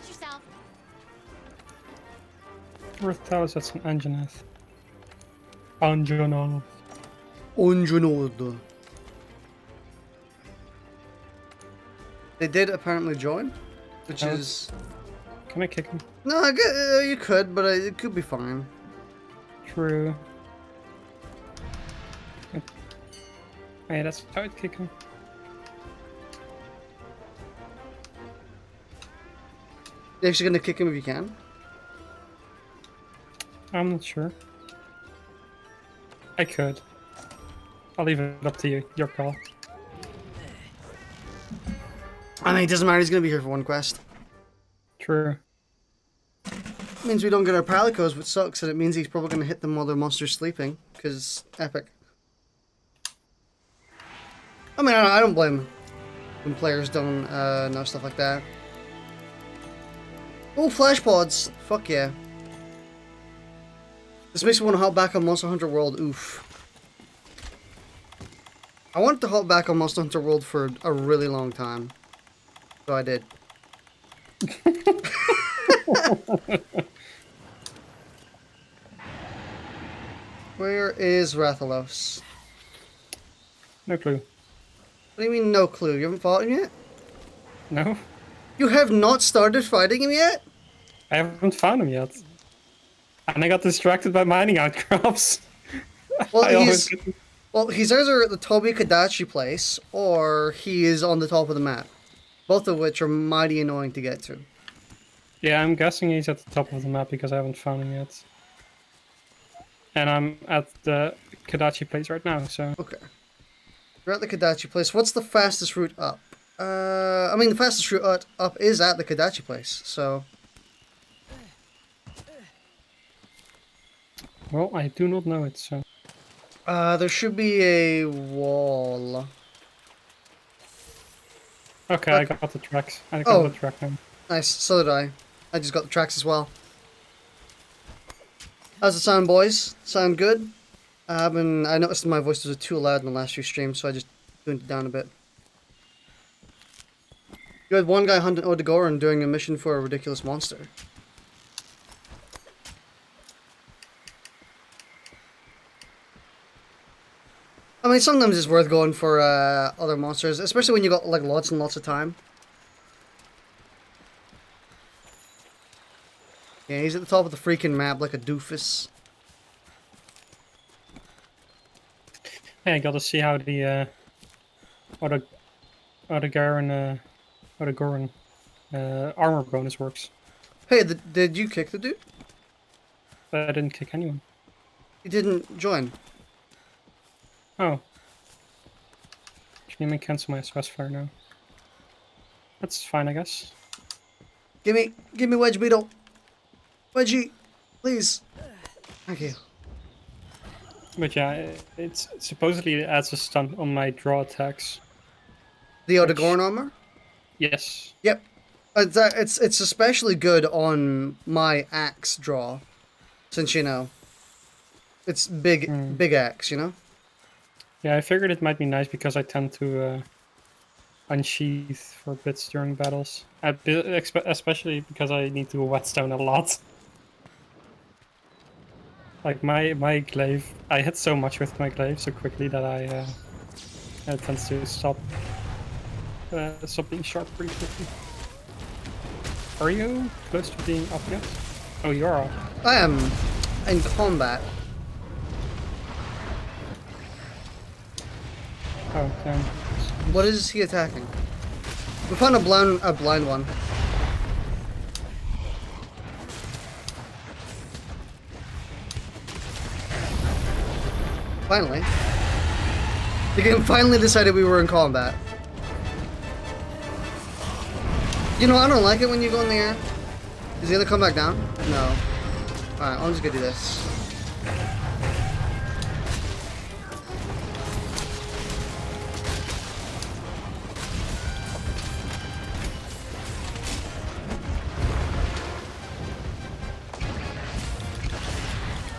Watch yourself. Earth tells that's an Anjanath. Anjanath. Unrailed. They did apparently join, which is... Can I kick him? No, you could, but it could be fine. True. Hey, that's how I'd kick him. You're actually gonna kick him if you can? I'm not sure. I could. I'll leave it up to you. Your call. I mean, it doesn't matter, he's gonna be here for one quest. True. Means we don't get our palicos, which sucks, and it means he's probably gonna hit them while their monster's sleeping, because epic. I mean, I don't blame when players don't know stuff like that. Oh, flash pods! Fuck yeah. This makes me want to hop back on Monster Hunter World, oof. I wanted to hop back on Monster Hunter World for a really long time. So I did. Where is Rathalos? No clue. What do you mean, no clue? You haven't fought him yet? No? You have not started fighting him yet? I haven't found him yet. And I got distracted by mining outcrops. Well, he's either at the Tobi Kadachi place, or he is on the top of the map. Both of which are mighty annoying to get to. Yeah, I'm guessing he's at the top of the map because I haven't found him yet. And I'm at the Kadachi place right now, so... Okay. You're at the Kadachi place. What's the fastest route up? I mean, the fastest route up is at the Kadachi place, so... Well, I do not know it, so... there should be a wall. Okay, I got the tracks. I got the track now. Nice, so did I. I just got the tracks as well. How's it sound, boys? Sound good? I noticed my voice was too loud in the last few streams, so I just tuned it down a bit. You had one guy hunting Waddicker and doing a mission for a ridiculous monster. I mean, sometimes it's worth going for other monsters, especially when you got like lots and lots of time. Yeah, he's at the top of the freaking map like a doofus. Yeah, I gotta see how the Waddicker armor bonus works. Hey, did you kick the dude? But I didn't kick anyone. He didn't join. Oh. Can you cancel my SOS fire now? That's fine, I guess. Give me Wedge Beetle. Wedgie, please. Thank you. But yeah, it's supposedly it adds a stun on my draw attacks. The Waddicker armor? Yes. Yep. It's especially good on my axe draw, since you know it's big axe, you know. Yeah, I figured it might be nice because I tend to unsheath for bits during battles, especially because I need to whetstone a lot. Like my glaive, I hit so much with my glaive so quickly that it tends to stop being sharp pretty quickly. Are you close to being up yet? Oh, you are up. I am in combat. Oh, damn. What is he attacking? We found a blind one. Finally. The game finally decided we were in combat. You know, I don't like it when you go in the air. Is he gonna come back down? No. Alright, I'm just gonna do this.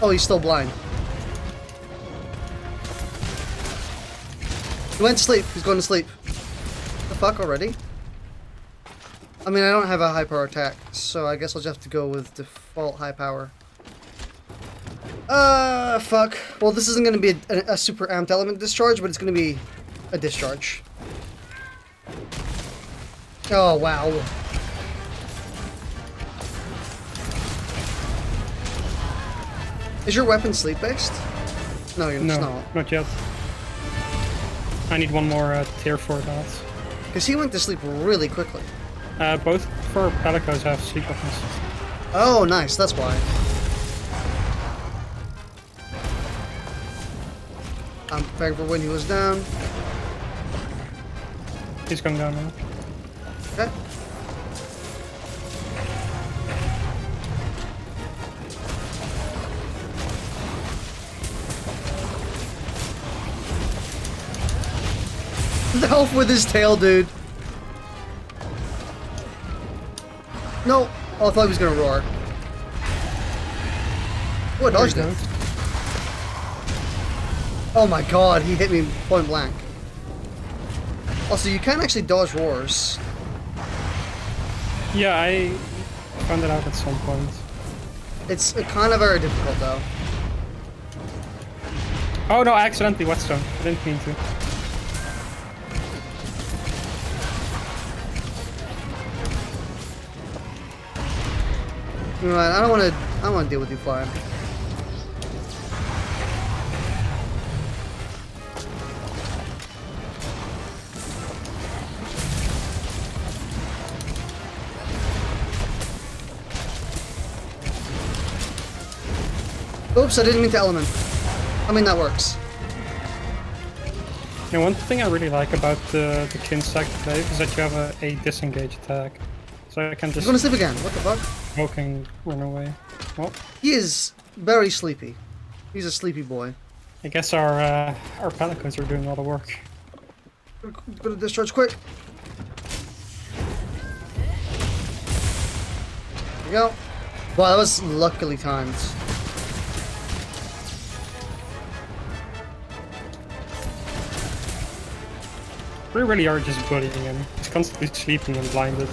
Oh, he's still blind. He went to sleep. He's going to sleep. The fuck already? I mean, I don't have a high power attack, so I guess I'll just have to go with default high power. Fuck. Well, this isn't going to be a super amped element discharge, but it's going to be a discharge. Oh, wow. Is your weapon sleep-based? No, you're not yet. I need one more tier for that. Because he went to sleep really quickly. Both for Palicos have sleep weapons. Oh, nice. That's why. I'm preparing for when he was down. He's going down now. Okay. The elf with his tail, dude. No. Oh, I thought he was gonna roar. Oh, I dodged it. Oh my god, he hit me point blank. Also, you can't actually dodge roars. Yeah, I found it out at some point. It's kind of very difficult, though. Oh no, I accidentally whetstone. I didn't mean to. Right, I don't want to deal with you flying. Oops, I didn't mean to element. I mean, that works. Now, one thing I really like about the kin stack today is that you have a disengage attack. So I can just... He's gonna sleep again, what the fuck? Poke and run away. Well, he is very sleepy. He's a sleepy boy. I guess our Palicos are doing all the work. Gonna discharge quick. There you go. Wow, that was luckily timed. We really are just bullying him. He's constantly sleeping and blinded.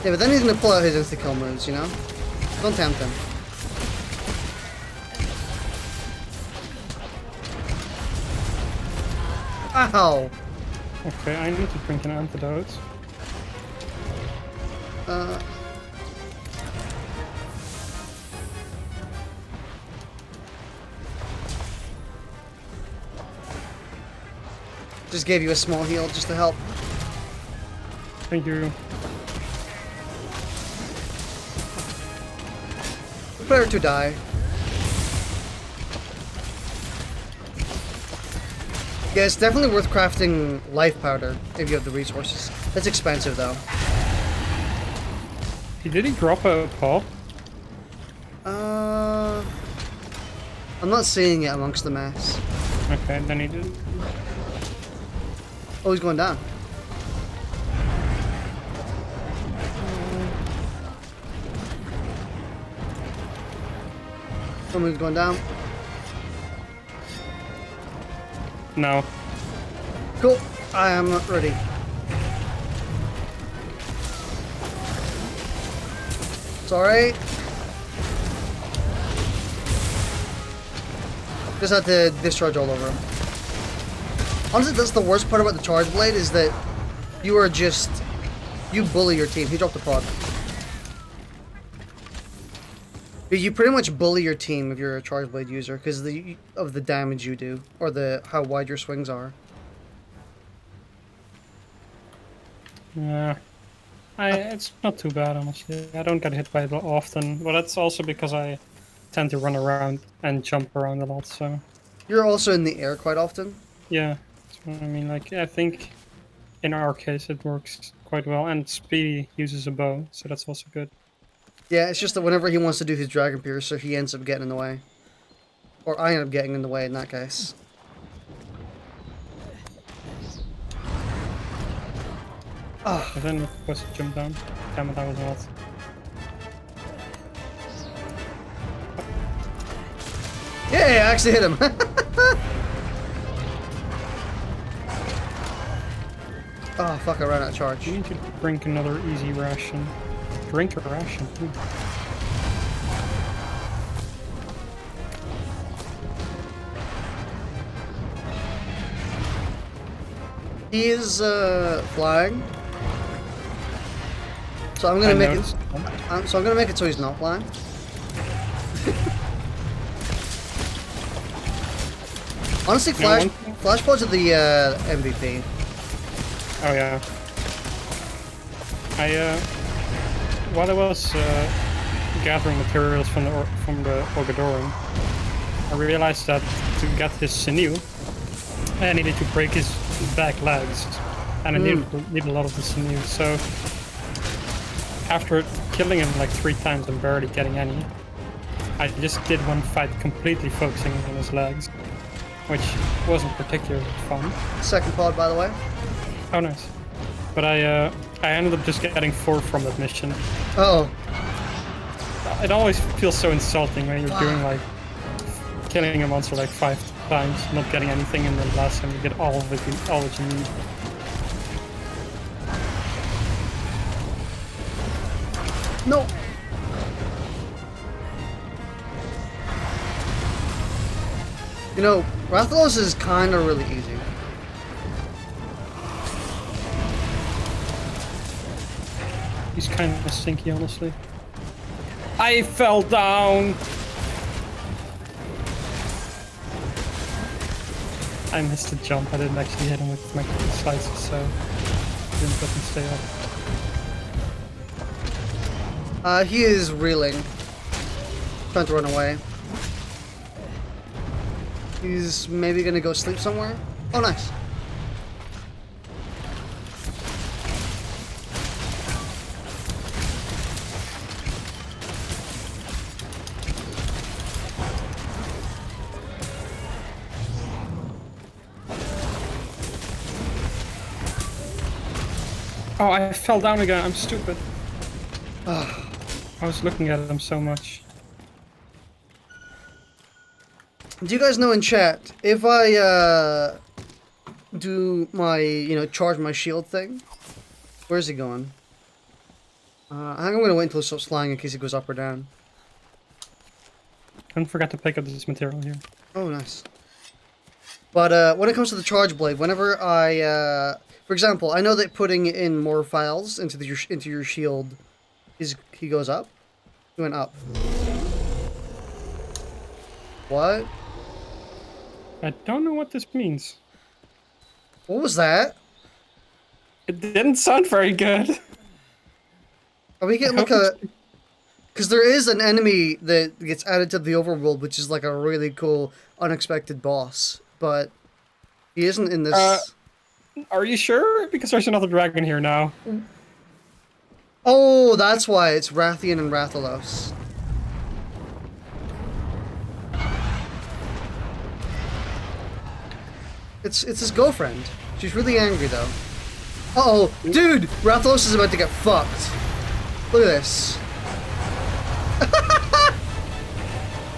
Yeah, but then he's gonna pull out his insta-kill moves, you know? Don't tempt him. Ow! Okay, I need to drink an antidote. Just gave you a small heal just to help. Thank you. Prepare to die. Yeah, it's definitely worth crafting life powder if you have the resources. That's expensive though. Did he drop a paw? I'm not seeing it amongst the mess. Okay, then he did. Oh, he's going down. Someone's going down. No. Cool. I am ready. It's alright. Just had to discharge all over him. Honestly, that's the worst part about the charge blade is that you are just... You bully your team. He dropped the pod. You pretty much bully your team if you're a charge blade user because of the damage you do or how wide your swings are. Yeah. It's not too bad, honestly. I don't get hit by it often, but that's also because I tend to run around and jump around a lot, so... You're also in the air quite often? Yeah, that's what I mean. Like, I think in our case it works quite well, and Speedy uses a bow, so that's also good. Yeah, it's just that whenever he wants to do his Dragon Piercer, he ends up getting in the way. Or I end up getting in the way in that case. Oh. And then we're supposed to jump down. Damn it, that was a lot. Yeah, I actually hit him. Oh fuck! I ran out of charge. You need to drink another easy ration. Drink a ration. Ooh. He is flying. So I'm gonna make it. So I'm gonna make it so he's not flying. Honestly, Flash Pods are the MVP. Oh yeah. While I was gathering materials from the Orgadoran, I realized that to get his sinew, I needed to break his back legs, and I need a lot of the sinew. So after killing him like 3 times and barely getting any, I just did one fight completely focusing on his legs, which wasn't particularly fun. Second pod, by the way. Oh, nice. But I ended up just getting 4 from that mission. Oh. It always feels so insulting when you're doing like killing a monster like 5 times, not getting anything, and then last time you get all of it, all that you need. No. You know, Rathalos is kind of really easy. He's kind of stinky, honestly. I fell down! I missed a jump. I didn't actually hit him with my slices, so I didn't let him stay up. He is reeling. Trying to run away. He's maybe gonna go sleep somewhere. Oh, nice. Oh, I fell down again. I'm stupid. I was looking at him so much. Do you guys know in chat, if I do my, charge my shield thing? Where's he going? I think I'm gonna wait until he stops flying in case he goes up or down. Don't forget to pick up this material here. Oh, nice. But when it comes to the charge blade, whenever I, for example, I know that putting in more files into your shield, he goes up. He went up. What? I don't know what this means. What was that? It didn't sound very good. Are we getting like a... Because there is an enemy that gets added to the overworld, which is like a really cool, unexpected boss. But he isn't in this... Are you sure? Because there's another dragon here now. Oh, that's why it's Rathian and Rathalos. It's his girlfriend. She's really angry though. Uh-oh, dude! Rathalos is about to get fucked. Look at this.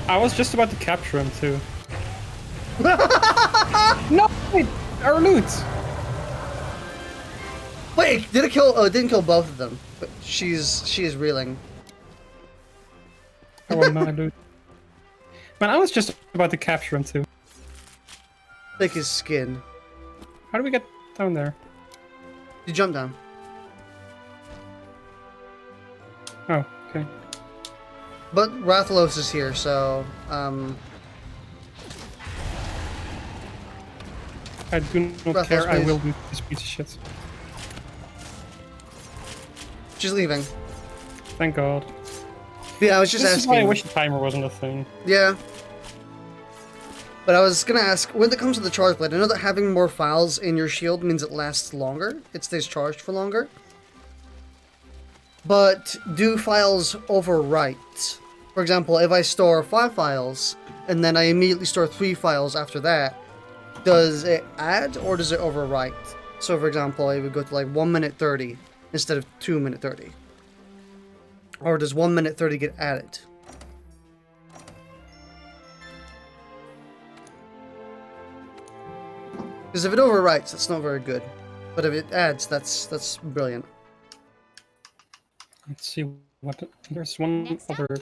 I was just about to capture him too. No! Wait, our loot! Wait, did it kill? Oh, it didn't kill both of them. But she is reeling. I want my loot. Man, I was just about to capture him too. Take his skin. How do we get down there? You jump down. Oh, okay. But Rathalos is here, so I do not Rathalos, care. I please. will do this piece of shit. She's leaving. Thank God. Yeah, I was just This asking. is why I wish the timer wasn't a thing. Yeah. But I was gonna ask, when it comes to the charge blade, I know that having more files in your shield means it lasts longer. It stays charged for longer. But do files overwrite? For example, if I store 5 files, and then I immediately store 3 files after that, does it add, or does it overwrite? So for example, I would go to like 1 minute 30 instead of 2 minute 30. Or does 1 minute 30 get added? Because if it overwrites, that's not very good. But if it adds, that's brilliant. Let's see what there's one Next up, other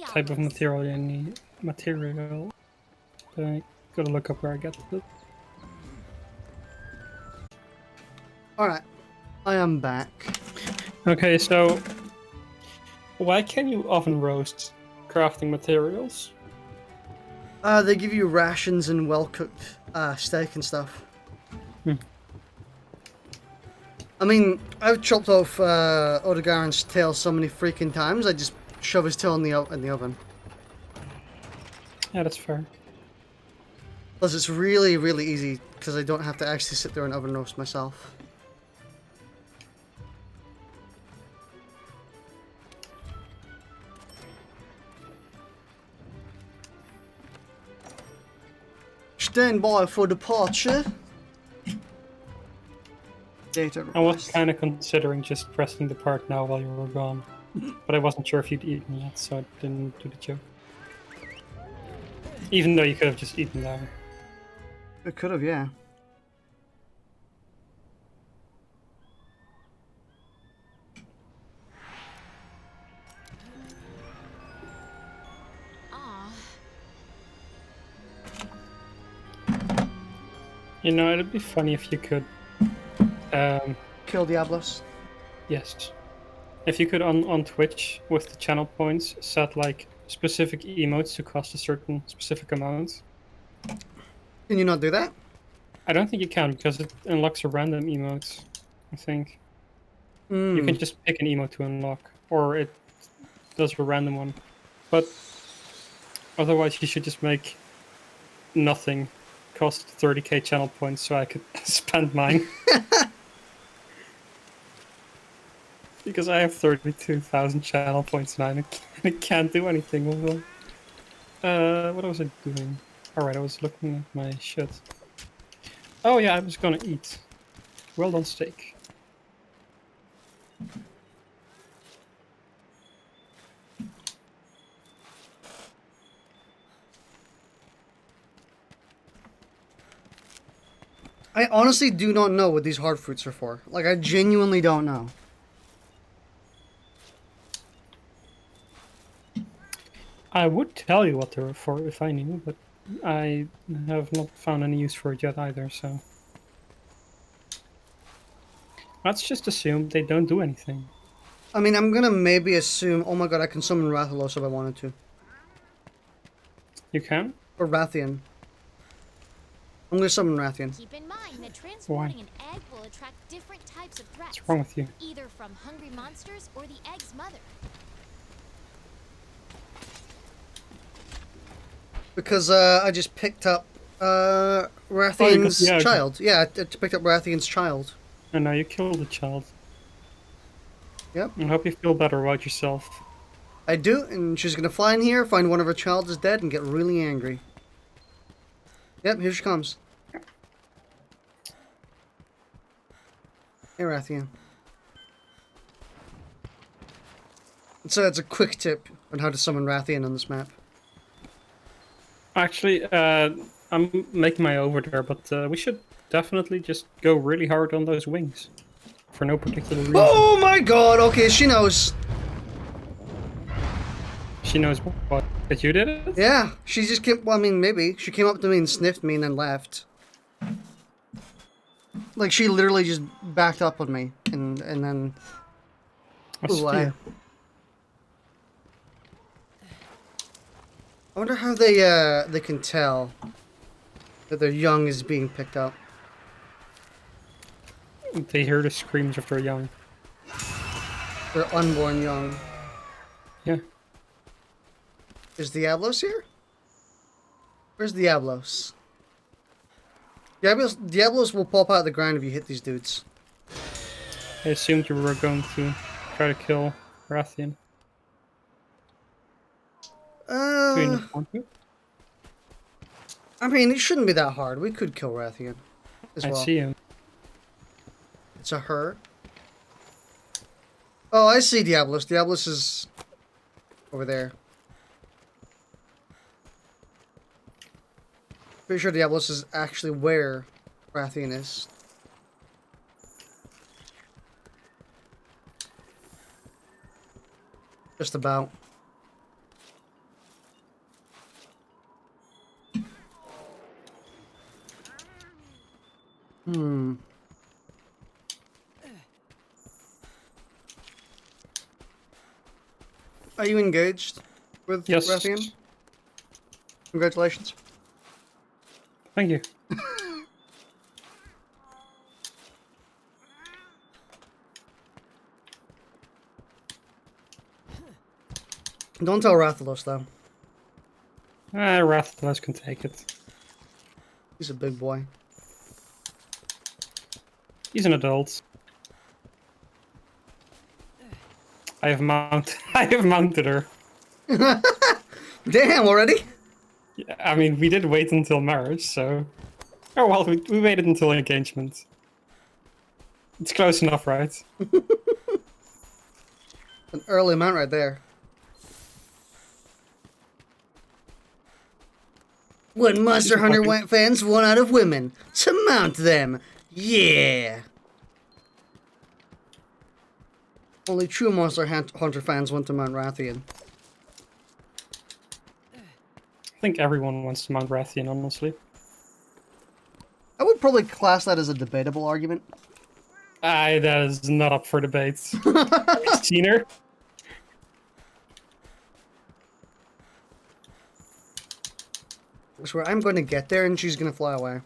type of Diablos. material you need. Material. But I gotta look up where I get it. Alright. I am back. Okay, so why can you oven roast crafting materials? They give you rations and well-cooked steak and stuff. Hmm. I mean, I've chopped off Odegaren's tail so many freaking times, I just shove his tail in the oven. Yeah, that's fair. Plus, it's really, really easy, because I don't have to actually sit there and oven roast myself. Stand by for departure. Data I was request. kind of considering just pressing the part now while you were gone, but I wasn't sure if you'd eaten yet, so I didn't do the joke. Even though you could have just eaten that. It could have, yeah. Aw. You know, it'd be funny if you could. Kill Diablos. Yes. If you could on Twitch with the channel points set like specific emotes to cost a certain specific amount. Can you not do that? I don't think you can because it unlocks a random emote. I think you can just pick an emote to unlock, or it does a random one. But otherwise, you should just make nothing cost 30k channel points so I could spend mine. Because I have 32,000 channel points now and I can't do anything with them. What was I doing? Alright, I was looking at my shit. Oh yeah, I was gonna eat. Well done steak. I honestly do not know what these hard fruits are for. Like, I genuinely don't know. I would tell you what they were for if I knew, but I have not found any use for it yet either, so... Let's just assume they don't do anything. I mean, I'm gonna maybe assume... Oh my god, I can summon Rathalos if I wanted to. You can? Or Rathian. I'm gonna summon Rathian. Keep in mind that transporting an egg will attract different types of threats. What's wrong with you? Either from hungry monsters or the egg's mother. Because I just picked up Rathian's yeah, child. Yeah, I picked up Rathian's child. And now you killed the child. Yep. I hope you feel better about yourself. I do, and she's gonna fly in here, find one of her child is dead, and get really angry. Yep, here she comes. Hey, Rathian. So that's a quick tip on how to summon Rathian on this map. Actually, I'm making my way over there, but we should definitely just go really hard on those wings. For no particular reason. Oh my god, okay, she knows. She knows what? That you did it? Yeah, she just came, well, I mean, maybe. She came up to me and sniffed me and then left. Like, she literally just backed up on me, and then... Ooh, I wonder how they can tell that their young is being picked up. They hear the screams of their young. Their unborn young. Yeah. Is Diablos here? Where's Diablos? Diablos will pop out of the ground if you hit these dudes. I assumed you were going to try to kill Rathian. Do you not want to? I mean, it shouldn't be that hard. We could kill Rathian as I well. see him. It's a her. Oh, I see Diablos. Diablos is over there. Pretty sure Diablos is actually where Rathian is. Just about. Hmm. Are you engaged with Yes. Rathian? Congratulations. Thank you. Don't tell Rathalos, though. Rathalos can take it. He's a big boy. He's an adult. I have mounted her. Damn, already? Yeah, I mean, we did wait until marriage, so... Oh well, we waited until engagement. It's close enough, right? An early mount right there. When Monster Hunter went fans, 1 out of women. To mount them. Yeah. Only true Monster Hunter fans want to mount Rathian. I think everyone wants to mount Rathian, honestly. I would probably class that as a debatable argument. That is not up for debate. Seen her? I swear, I'm going to get there and she's going to fly away.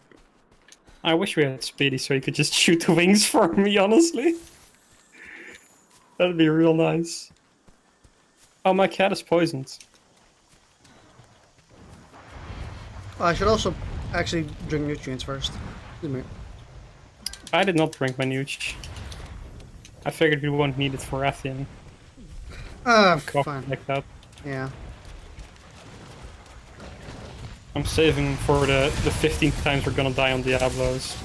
I wish we had Speedy so he could just shoot the wings for me, honestly. That'd be real nice. Oh, my cat is poisoned. Oh, I should also actually drink nutrients first. Excuse me. I did not drink my nuge. I figured we won't need it for Rathian. Fine. Like that. Yeah. I'm saving for the 15th times we're gonna die on Diablos.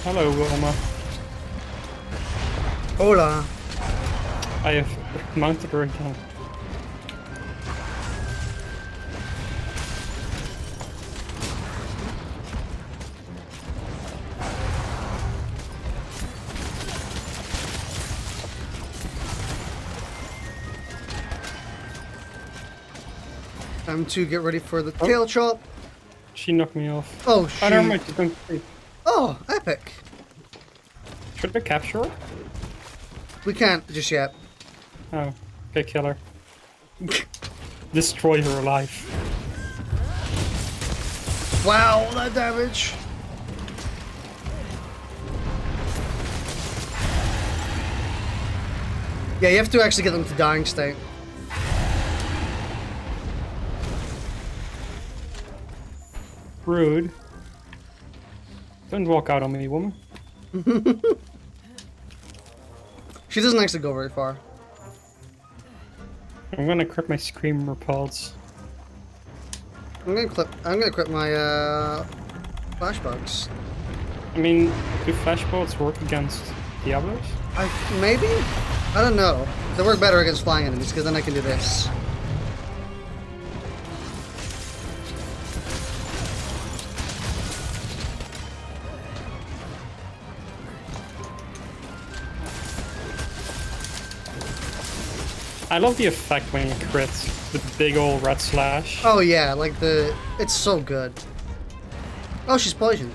Hello, Wilma. Hola. I have mounted her again. Time to get ready for the tail chop. She knocked me off. Oh, Oh, never shoot. mind, she's going free. Oh, epic. Should we capture her? We can't just yet. Oh, okay, kill her. Destroy her alive. Wow, that damage. Yeah, you have to actually get them to dying state. Rude. Don't walk out on me, woman. She doesn't actually go very far. I'm gonna equip my screamer pods. I'm gonna equip my flashbugs. I mean, do flashbolts work against Diablos? Maybe? I don't know. They work better against flying enemies because then I can do this. I love the effect when you crit with the big old red slash. Oh yeah, like it's so good. Oh, she's poisoned.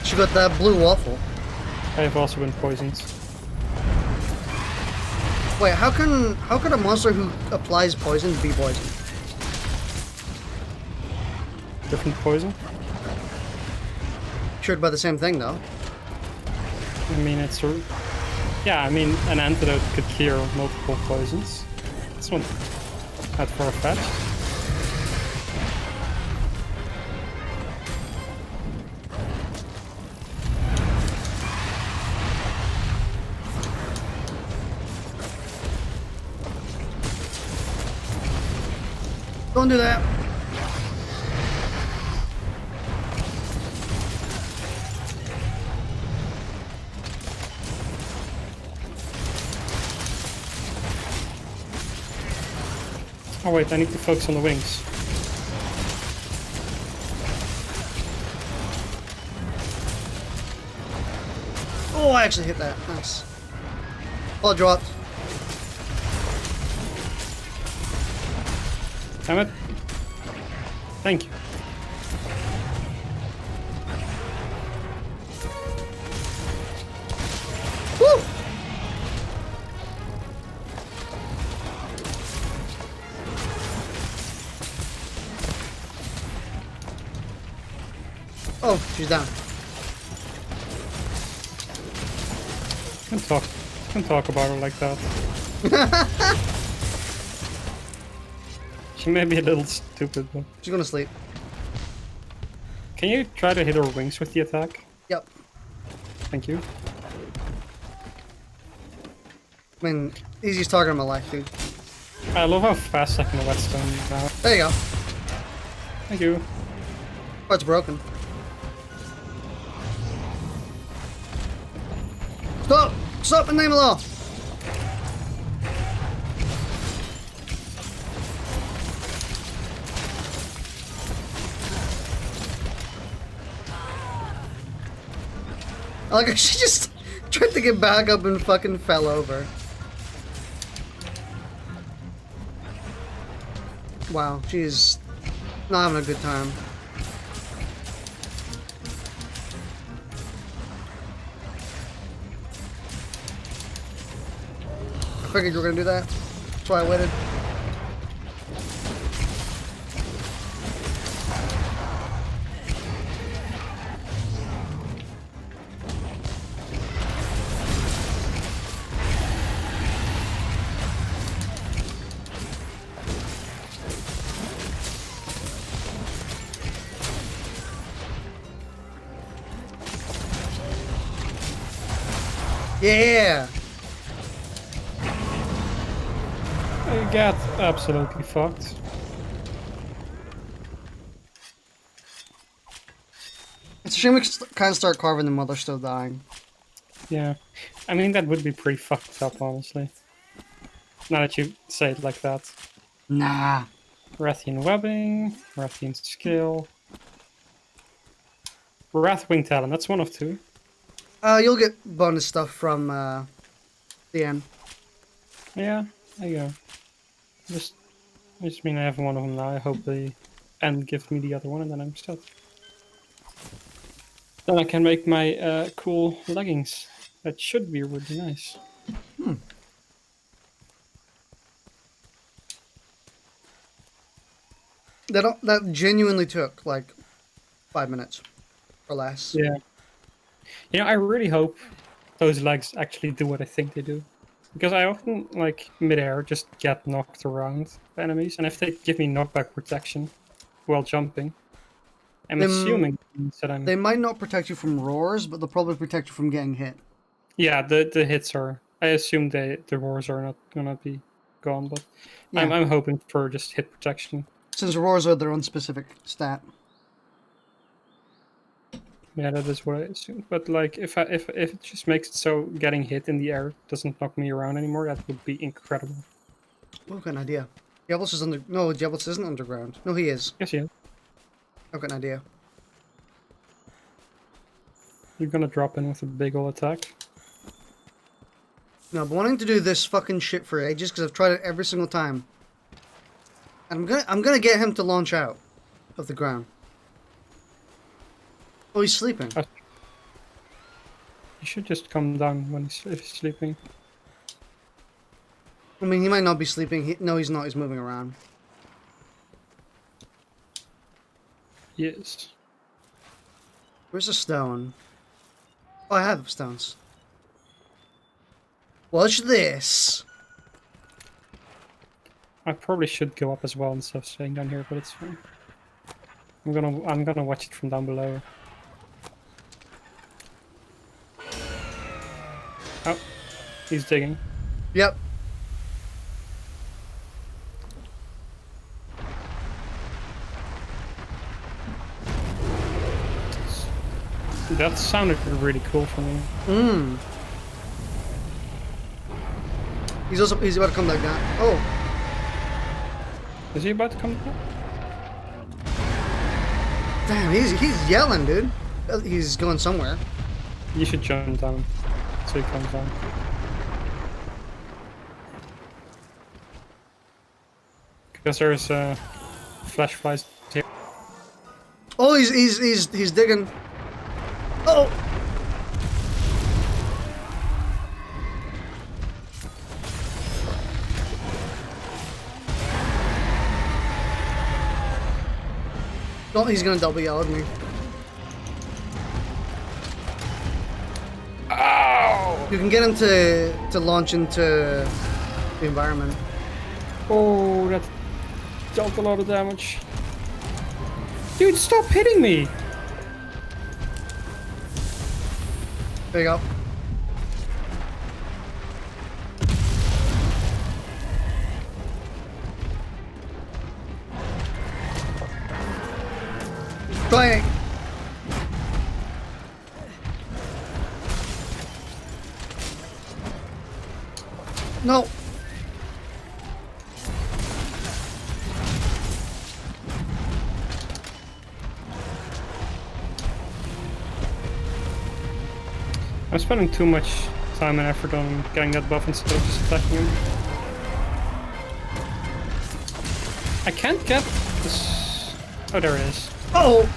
She got that blue waffle. I have also been poisoned. Wait, how can a monster who applies poison be poisoned? Different poison? Cured by the same thing though. I mean, it's a... Yeah, I mean, an antidote could cure multiple poisons. It's not that far-fetched. Don't do that. Oh wait, I need to focus on the wings. Oh, I actually hit that. Nice. Ball dropped. Damn it. Thank you. Woo! Oh, she's down. Can't talk about her like that. She may be a little stupid, but... She's gonna sleep. Can you try to hit her wings with the attack? Yep. Thank you. I mean, easiest target in my life, dude. I love how fast I can whetstone now. There you go. Thank you. Oh, it's broken. Stop! Stop in the name of law! I like how she just tried to get back up and fucking fell over. Wow, she's not having a good time. I figured you were gonna do that. That's why I waited. Yeah! I got absolutely fucked. It's a shame we kind of start carving them while they're still dying. Yeah. I mean, that would be pretty fucked up, honestly. Now that you say it like that. Nah. Rathian webbing, Rathian skill. Wrathwing talent, that's one of two. You'll get bonus stuff from the end. Yeah, there you go. I just mean I have one of them now. I hope the end gives me the other one and then I'm set. Then I can make my cool leggings. That should be really nice. Hmm. That genuinely took like 5 minutes or less. Yeah. You know, I really hope those legs actually do what I think they do. Because I often, like, mid-air, just get knocked around by enemies. And if they give me knockback protection while jumping, I'm assuming that I'm... They might not protect you from roars, but they'll probably protect you from getting hit. Yeah, the hits are... I assume the roars are not gonna be gone, but yeah. I'm hoping for just hit protection. Since roars are their own specific stat. Yeah, that is what I assume. But like, if it just makes it so getting hit in the air doesn't knock me around anymore, that would be incredible. Oh, I've got an idea. Diablos is under... No, Diablos isn't underground. No, he is. Yes, yeah. I've got an idea. You're gonna drop in with a big ol' attack? No, I've been wanting to do this fucking shit for ages because I've tried it every single time. And I'm gonna get him to launch out of the ground. Oh, he's sleeping. You should just come down when he's sleeping. I mean, he might not be sleeping. No, he's not. He's moving around. Yes. Where's the stone? Oh, I have stones. Watch this. I probably should go up as well instead of staying down here, but it's fine. I'm gonna watch it from down below. Oh, he's digging. Yep. That sounded really cool for me. Mmm. He's about to come back down. Oh. Is he about to come down? Damn, he's yelling, dude. He's going somewhere. You should jump down. so he comes down. Because there's flash flies here. Oh, he's digging. Oh. Oh, he's gonna double yell at me. Ow! You can get him to launch into the environment. Oh, that dealt a lot of damage. Dude, stop hitting me! There you go. Trying. No. I'm spending too much time and effort on getting that buff instead of just attacking him. I can't get this. Oh, there it is. Oh.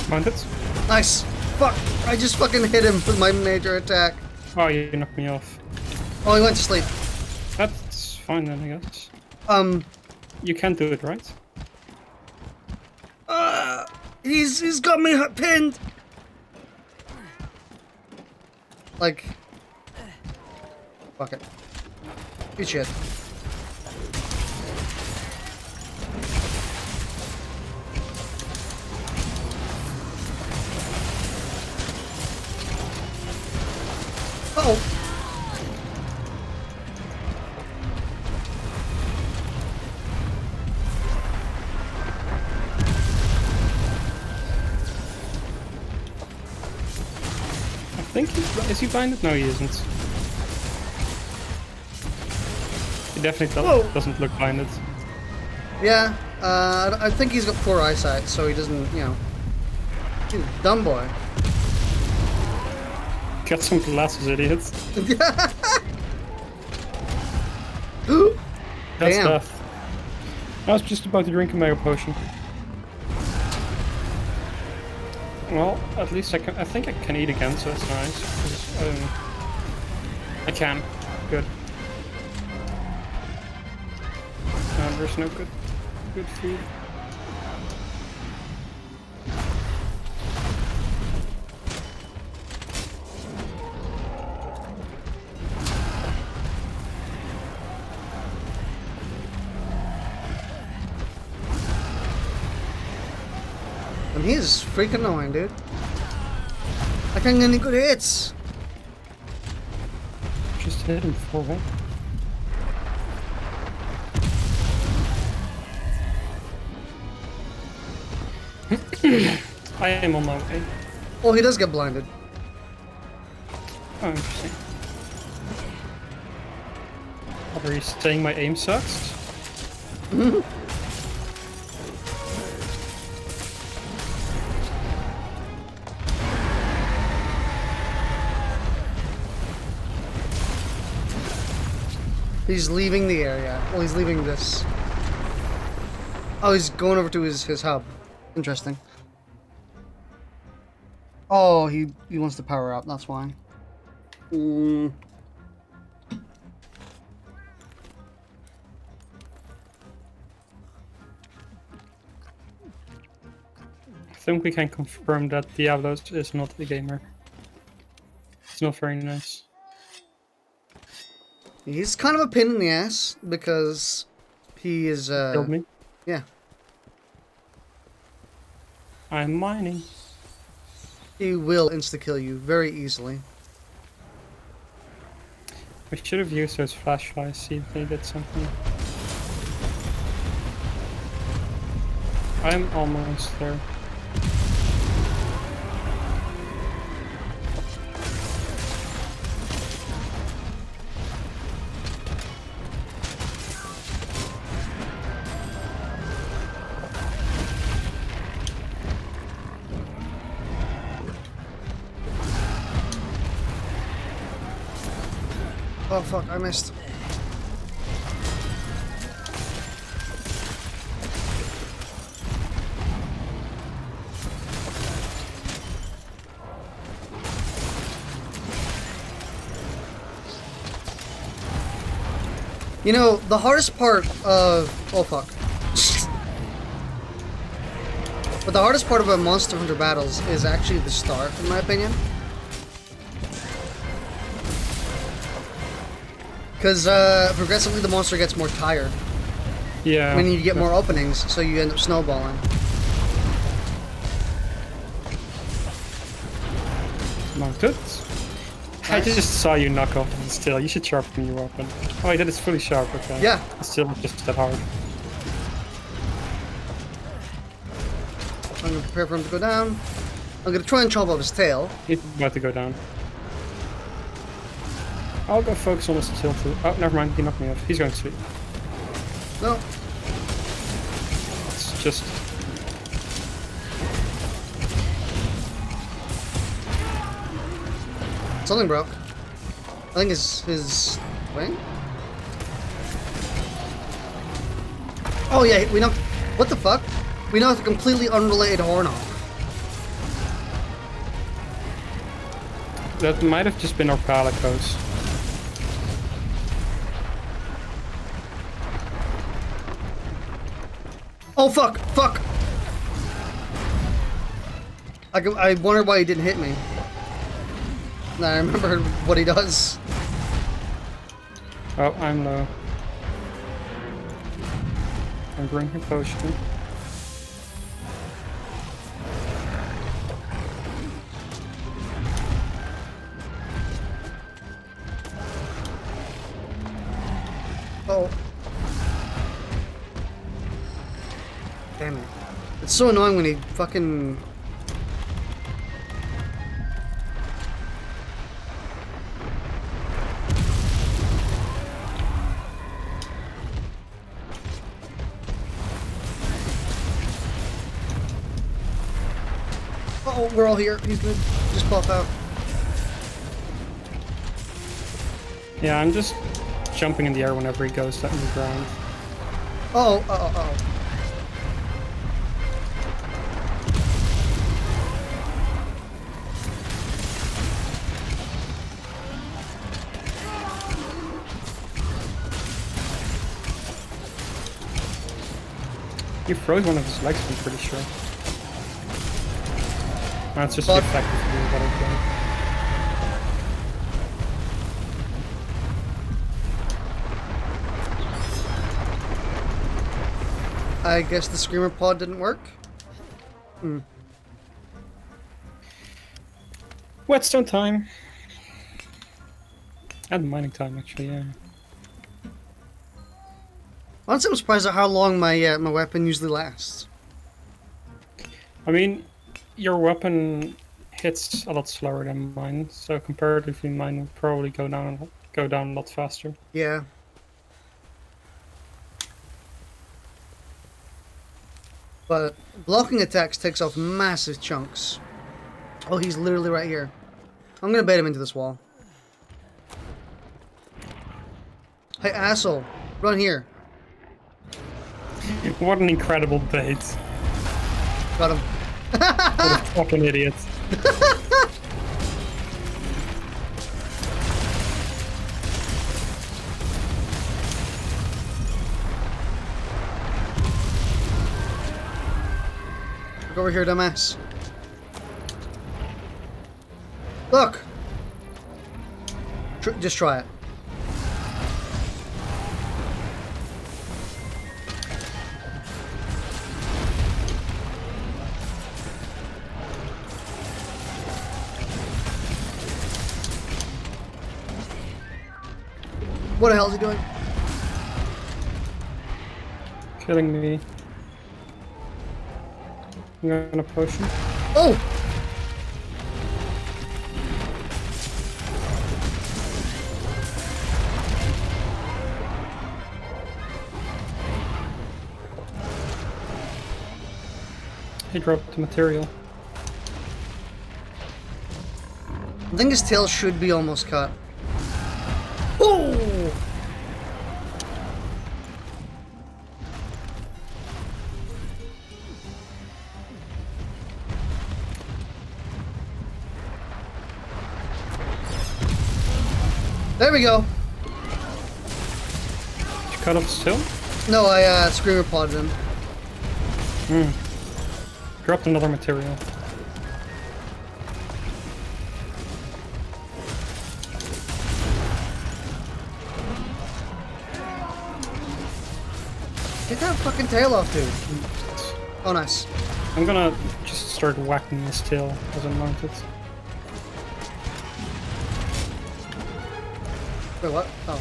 Mind it? Nice. Fuck. I just fucking hit him with my major attack. Oh, you knocked me off. Oh, he went to sleep. That's fine then, I guess. You can't do it, right? He's got me pinned. Like, fuck it. Good shit. Uh-oh. I think is he blinded? No, he isn't. He definitely doesn't look blinded. Yeah, I think he's got poor eyesight, so he doesn't, you know. He's a dumb boy. Get some glasses, idiots. That's Damn. tough. I was just about to drink a mega potion. Well, at least I think I can eat again, so that's nice. 'Cause, I can. Good. There's no good food. And he's freaking annoying, dude. I can't get any good hits. Just hit him for what? I am on my way. Oh, he does get blinded. Oh, interesting. Are you saying my aim sucks? He's leaving the area. Well, he's leaving this. Oh, he's going over to his hub. Interesting. Oh, he wants to power up, that's why. I think we can confirm that Diablos is not a gamer. It's not very nice. He's kind of a pain in the ass because he is. Killed me. Yeah. I'm mining. He will insta-kill you very easily. We should have used those flashlights, see if they did something. I'm almost there. Oh fuck, I missed. You know, the hardest part of... Oh fuck. But the hardest part about Monster Hunter battles is actually the start, in my opinion. Because progressively the monster gets more tired. Yeah. When you get more openings, so you end up snowballing. Mounted. Nice. I just saw you knock off the still. You should sharpen your weapon. Oh, that is fully sharp, okay. Yeah. It's still just that hard. I'm gonna prepare for him to go down. I'm gonna try and chop off his tail. He's about to go down. I'll go focus on his tail too. Oh, never mind. He knocked me off. He's going to sleep. No. It's just... Something broke. I think his wing? Oh yeah, we knocked... What the fuck? We knocked a completely unrelated horn off. That might have just been our palicos. Oh fuck! Fuck! I wonder why he didn't hit me. Now I remember what he does. Oh, I'm low. I'm drinking potion. Oh. Damn it. It's so annoying when he fucking... Oh, we're all here. He's gonna just pop out. Yeah, I'm just jumping in the air whenever he goes down the ground. Oh, oh. He froze one of his legs, I'm pretty sure. That's just But- the effect of the butterfly. I guess the screamer pod didn't work. Whetstone time! And mining time, actually, yeah. Honestly, I'm surprised at how long my my weapon usually lasts. I mean, your weapon hits a lot slower than mine, so comparatively mine would probably go down a lot faster. Yeah. But blocking attacks takes off massive chunks. Oh, he's literally right here. I'm gonna bait him into this wall. Hey, asshole. Run here. What an incredible bait. Got him. What a fucking idiot. Look over here, dumbass. Look! Just try it. What the hell is he doing? Killing me. I'm gonna potion. Oh! He dropped the material. I think his tail should be almost cut. Oh! There we go. Did you cut off his tail? No, I screamer podded him. Dropped another material. Get that fucking tail off, dude. Oh, nice. I'm gonna just start whacking his tail as I mount it. Wait, what? Oh.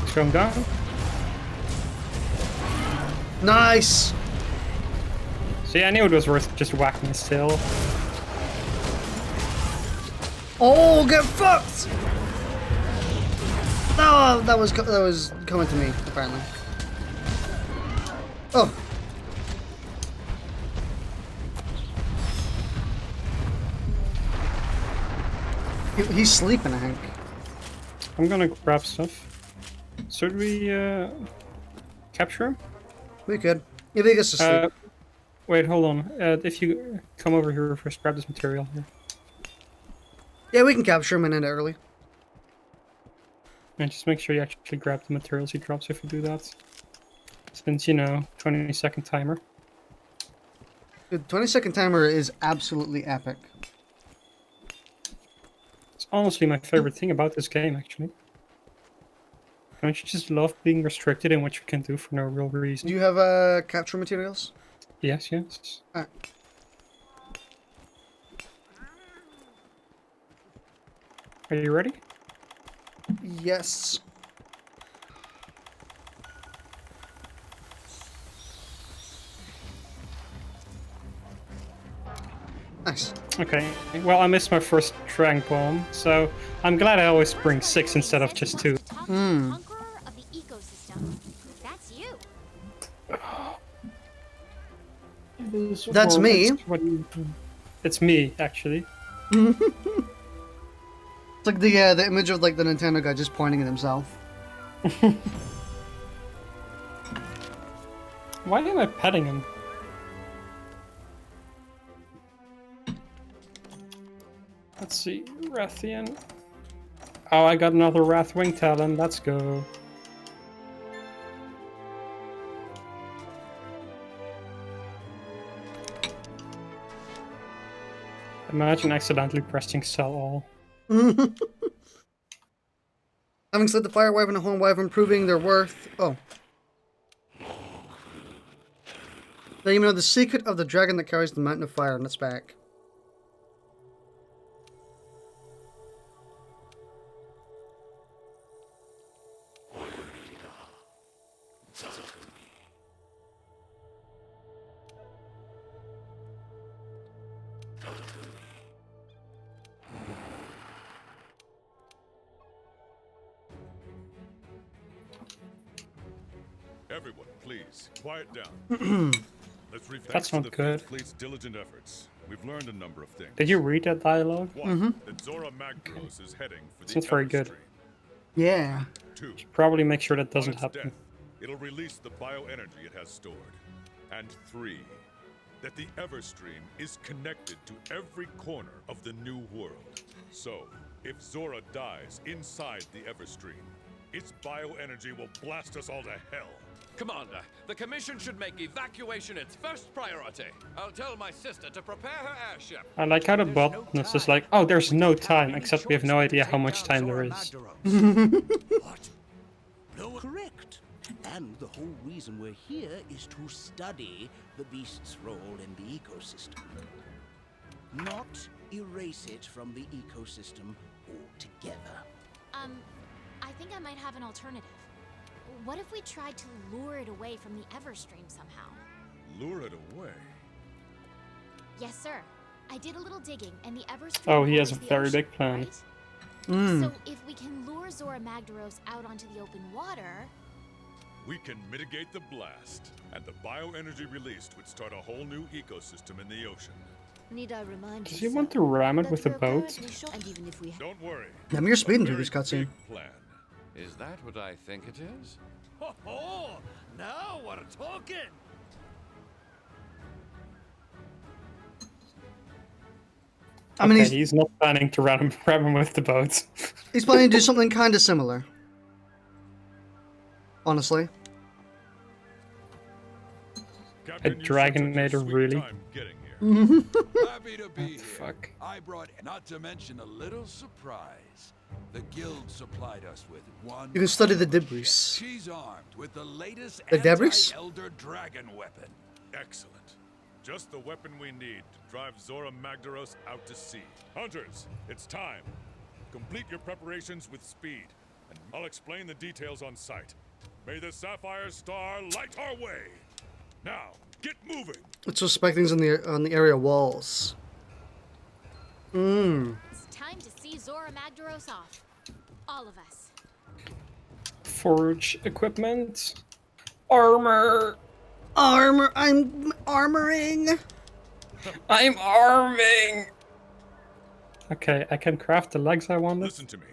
Throw him down. Nice! See, I knew it was worth just whacking his tail. Oh, get fucked! No, that was coming to me, apparently. Oh. He's sleeping, I think. I'm gonna grab stuff. Should we capture him? We could. If he gets to sleep. Wait, hold on. If you come over here first, grab this material here. Yeah, we can capture him and end it early. And just make sure you actually grab the materials he drops if you do that. Since, you know, 20-second timer. The 20-second timer is absolutely epic. It's honestly my favorite thing about this game, actually. Don't you just love being restricted in what you can do for no real reason? Do you have capture materials? Yes, yes. Alright. Are you ready? Yes. Nice. Okay, well I missed my first trank bomb, so I'm glad I always bring 6 instead of just 2. Conqueror of the ecosystem. That's you. That's me. It's me, actually. It's like the image of like the Nintendo guy just pointing at himself. Why am I petting him? Let's see, Rathian. Oh, I got another Wrathwing Talon. Let's go. Imagine accidentally pressing sell all. Having slid the fire wyvern and horn wyvern, proving their worth. Oh. Now you know the secret of the dragon that carries the mountain of fire on its back. Everyone, please, quiet down. Let's reflect That's on not the good. fleet's diligent efforts. We've learned a number of things. Did you read that dialogue? One, that Zora Magdaros is heading for It's the not very good. Everstream. Yeah. Two, Probably make sure that on doesn't its happen. death, it'll release the bioenergy it has stored. And three, that the Everstream is connected to every corner of the new world. So, if Zora dies inside the Everstream, its bioenergy will blast us all to hell. Commander, the Commission should make evacuation its first priority. I'll tell my sister to prepare her airship. I like how the botness is like, oh, there's no time, except we have no idea how much time there is. What? No, correct. And the whole reason we're here is to study the beast's role in the ecosystem. Not erase it from the ecosystem altogether. I think I might have an alternative. What if we tried to lure it away from the Everstream somehow? Lure it away? Yes, sir. I did a little digging, and the Everstream. Oh, he has a borders the very ocean, big plan. right? So if we can lure Zora Magdaros out onto the open water, We can mitigate the blast, and the bioenergy released would start a whole new ecosystem in the ocean. Need I remind Does he want to ram it with the boat? And even if we Don't worry. Damn, you're speeding A through very this cutscene. big plan. Is that what I think it is? Ho ho! Now we're talking! I mean, Okay, he's not planning to ram him with the boat. he's planning to do something kind of similar. Honestly. Captain, you Dragonator, sure took your sweet really? time getting here. Happy to be What the here. fuck? I brought, not to mention a little surprise. The guild supplied us with one. You can study the debris. She's armed with the latest The debris? anti-elder dragon weapon. Excellent. Just the weapon we need to drive Zora Magdaros out to sea. Hunters, it's time. Complete your preparations with speed, and I'll explain the details on site. May the Sapphire Star light our way. Now, get moving. Let's suspect things on the area walls. it's time to see Zora Magdaros off. All of us. Forge equipment. Armor. Armor. I'm armoring. I'm arming. Okay, I can craft the legs I wanted. Listen to me.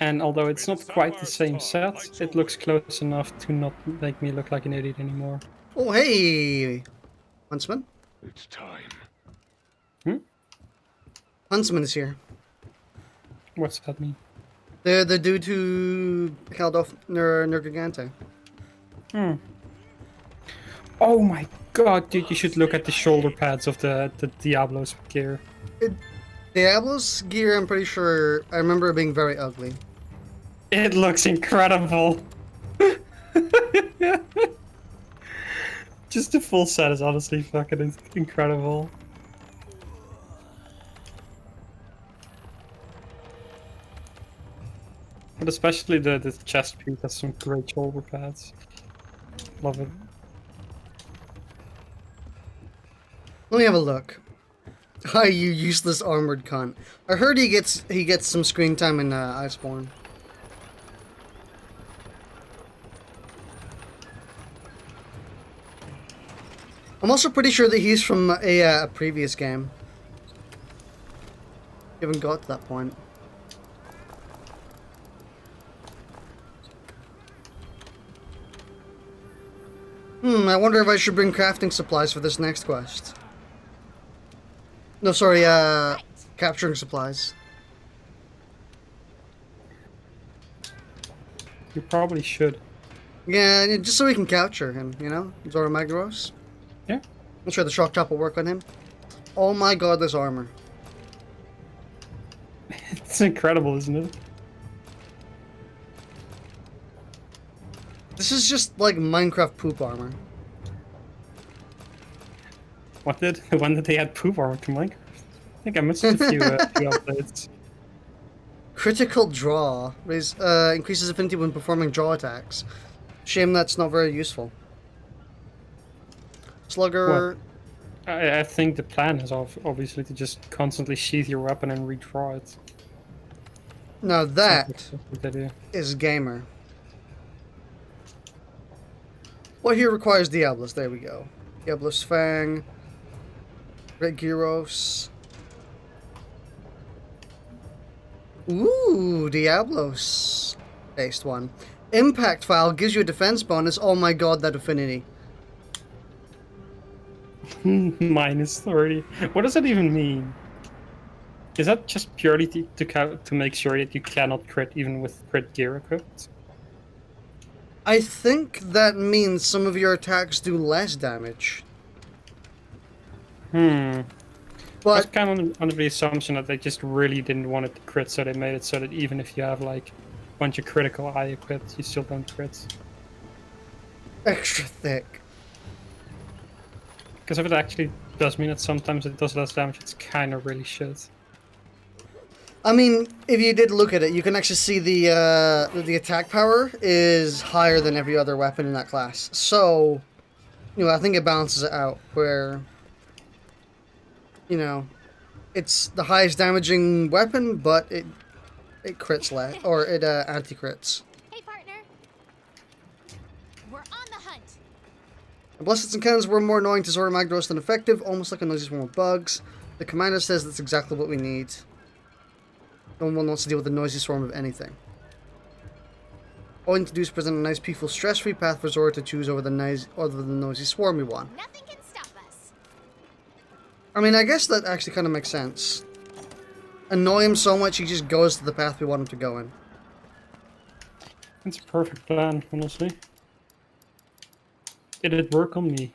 And although it's not quite the same set, it looks close enough to not make me look like an idiot anymore. Oh, hey. Huntsman. It's time. Huntsman is here. What's that mean? The dude who held off Nergigante. Oh my god, dude, you should look at the shoulder pads of the Diablo's gear. Diablo's gear, I'm pretty sure, I remember it being very ugly. It looks incredible. Just the full set is honestly fucking incredible. But especially the chest piece has some great shoulder pads. Love it. Let me have a look. Hi, you useless armored cunt. I heard he gets some screen time in Iceborne. I'm also pretty sure that he's from a previous game. You haven't got to that point. I wonder if I should bring crafting supplies for this next quest. No, sorry, capturing supplies. You probably should. Yeah, just so we can capture him, you know? Zora Magdaros. Yeah. I'm sure the shock top will work on him. Oh my god, this armor. It's incredible, isn't it? This is just like Minecraft poop armor. When did they add poop armor to Minecraft? I think I missed a few updates. Critical draw. Increases affinity when performing draw attacks. Shame that's not very useful. Slugger. I think the plan is obviously to just constantly sheath your weapon and redraw it. Now that That's what they do. is gamer. What here requires Diablos? There we go. Diablos Fang. Red Gyros. Ooh, Diablos. Based one. Impact file gives you a defense bonus. Oh my god, that affinity. Minus 30. What does that even mean? Is that just purely to make sure that you cannot crit even with crit gear equipped? I think that means some of your attacks do less damage. I was But kind of under the assumption that they just really didn't want it to crit, so they made it so that even if you have like a bunch of critical eye equipped, you still don't crit. Extra thick. Because if it actually does mean that sometimes it does less damage, it's kind of really shit. I mean, if you did look at it, you can actually see the attack power is higher than every other weapon in that class. So, you know, I think it balances it out where, you know, it's the highest damaging weapon, but it crits less, or it anti-crits. Hey, partner. We're on the hunt. The Blesseds and Cannons were more annoying to Zora Magdaros than effective, almost like a noisy swarm of bugs. The commander says that's exactly what we need. No one wants to deal with a noisy swarm of anything. All we need to do is present a nice, peaceful, stress-free path for Zora to choose over the noisy swarm we want. Nothing can stop us. I mean, I guess that actually kind of makes sense. Annoy him so much he just goes to the path we want him to go in. It's a perfect plan, honestly. Did it work on me?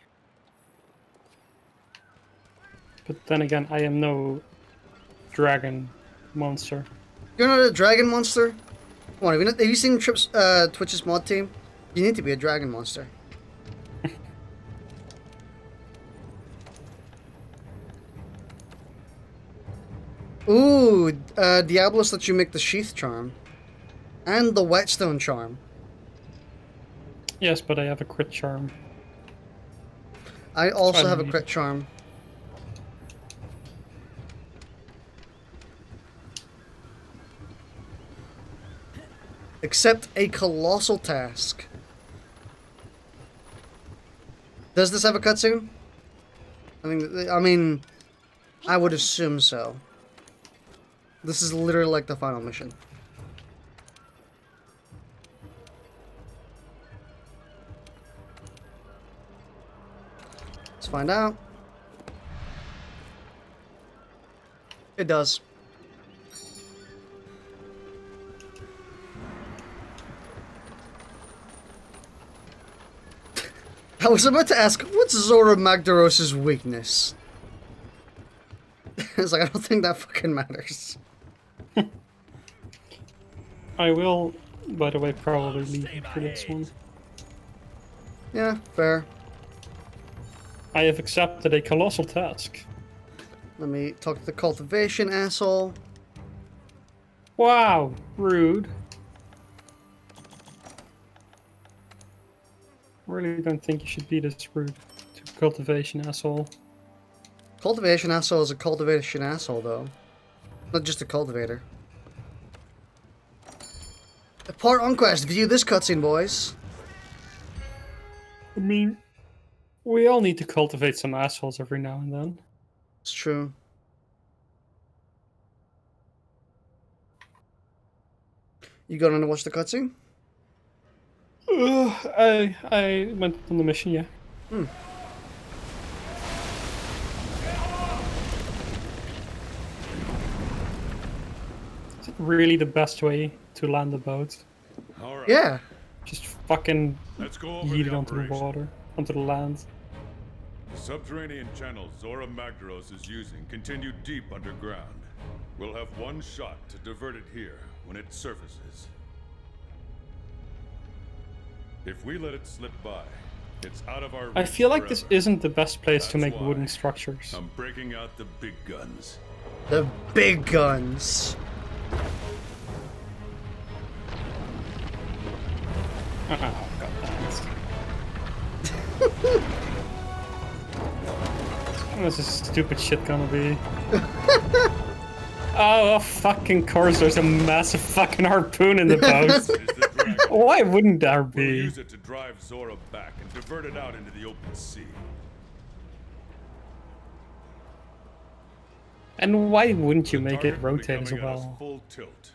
But then again, I am no dragon monster. You're not a dragon monster? Come on, have you seen Twitch's mod team? You need to be a dragon monster. Ooh, Diablos lets you make the Sheath Charm. And the Whetstone Charm. Yes, but I have a crit charm. I also have a crit charm. Accept a colossal task. Does this have a cutscene? I mean, I would assume so. This is literally like the final mission. Let's find out. It does. I was about to ask, what's Zora Magdaros' weakness? It's like, I don't think that fucking matters. I will, by the way, probably leave for this one. Yeah, fair. I have accepted a colossal task. Let me talk to the cultivation asshole. Wow, rude. I really don't think you should be this rude to cultivation asshole. Cultivation asshole is a cultivation asshole, though. Not just a cultivator. Part on quest. View this cutscene, boys. I mean, we all need to cultivate some assholes every now and then. It's true. You going to watch the cutscene? I went on the mission, yeah. Is it really the best way to land a boat? All right. Yeah. Just fucking Let's go over yeet the it onto the operation. water, onto the land. The subterranean channels Zora Magdaros is using continue deep underground. We'll have one shot to divert it here when it surfaces. If we let it slip by, it's out of our reach I feel like this forever. isn't the best place to That's make why wooden structures. I'm breaking out the big guns. The big guns. Oh, god damn it. What's this stupid shit gonna be? Oh, fucking course, there's a massive fucking harpoon in the boat. Is the dragon. Why wouldn't there We'll be? use it to drive Zora back and divert it out into the open sea. And why wouldn't you The make it target will be rotate as coming at us well? full tilt.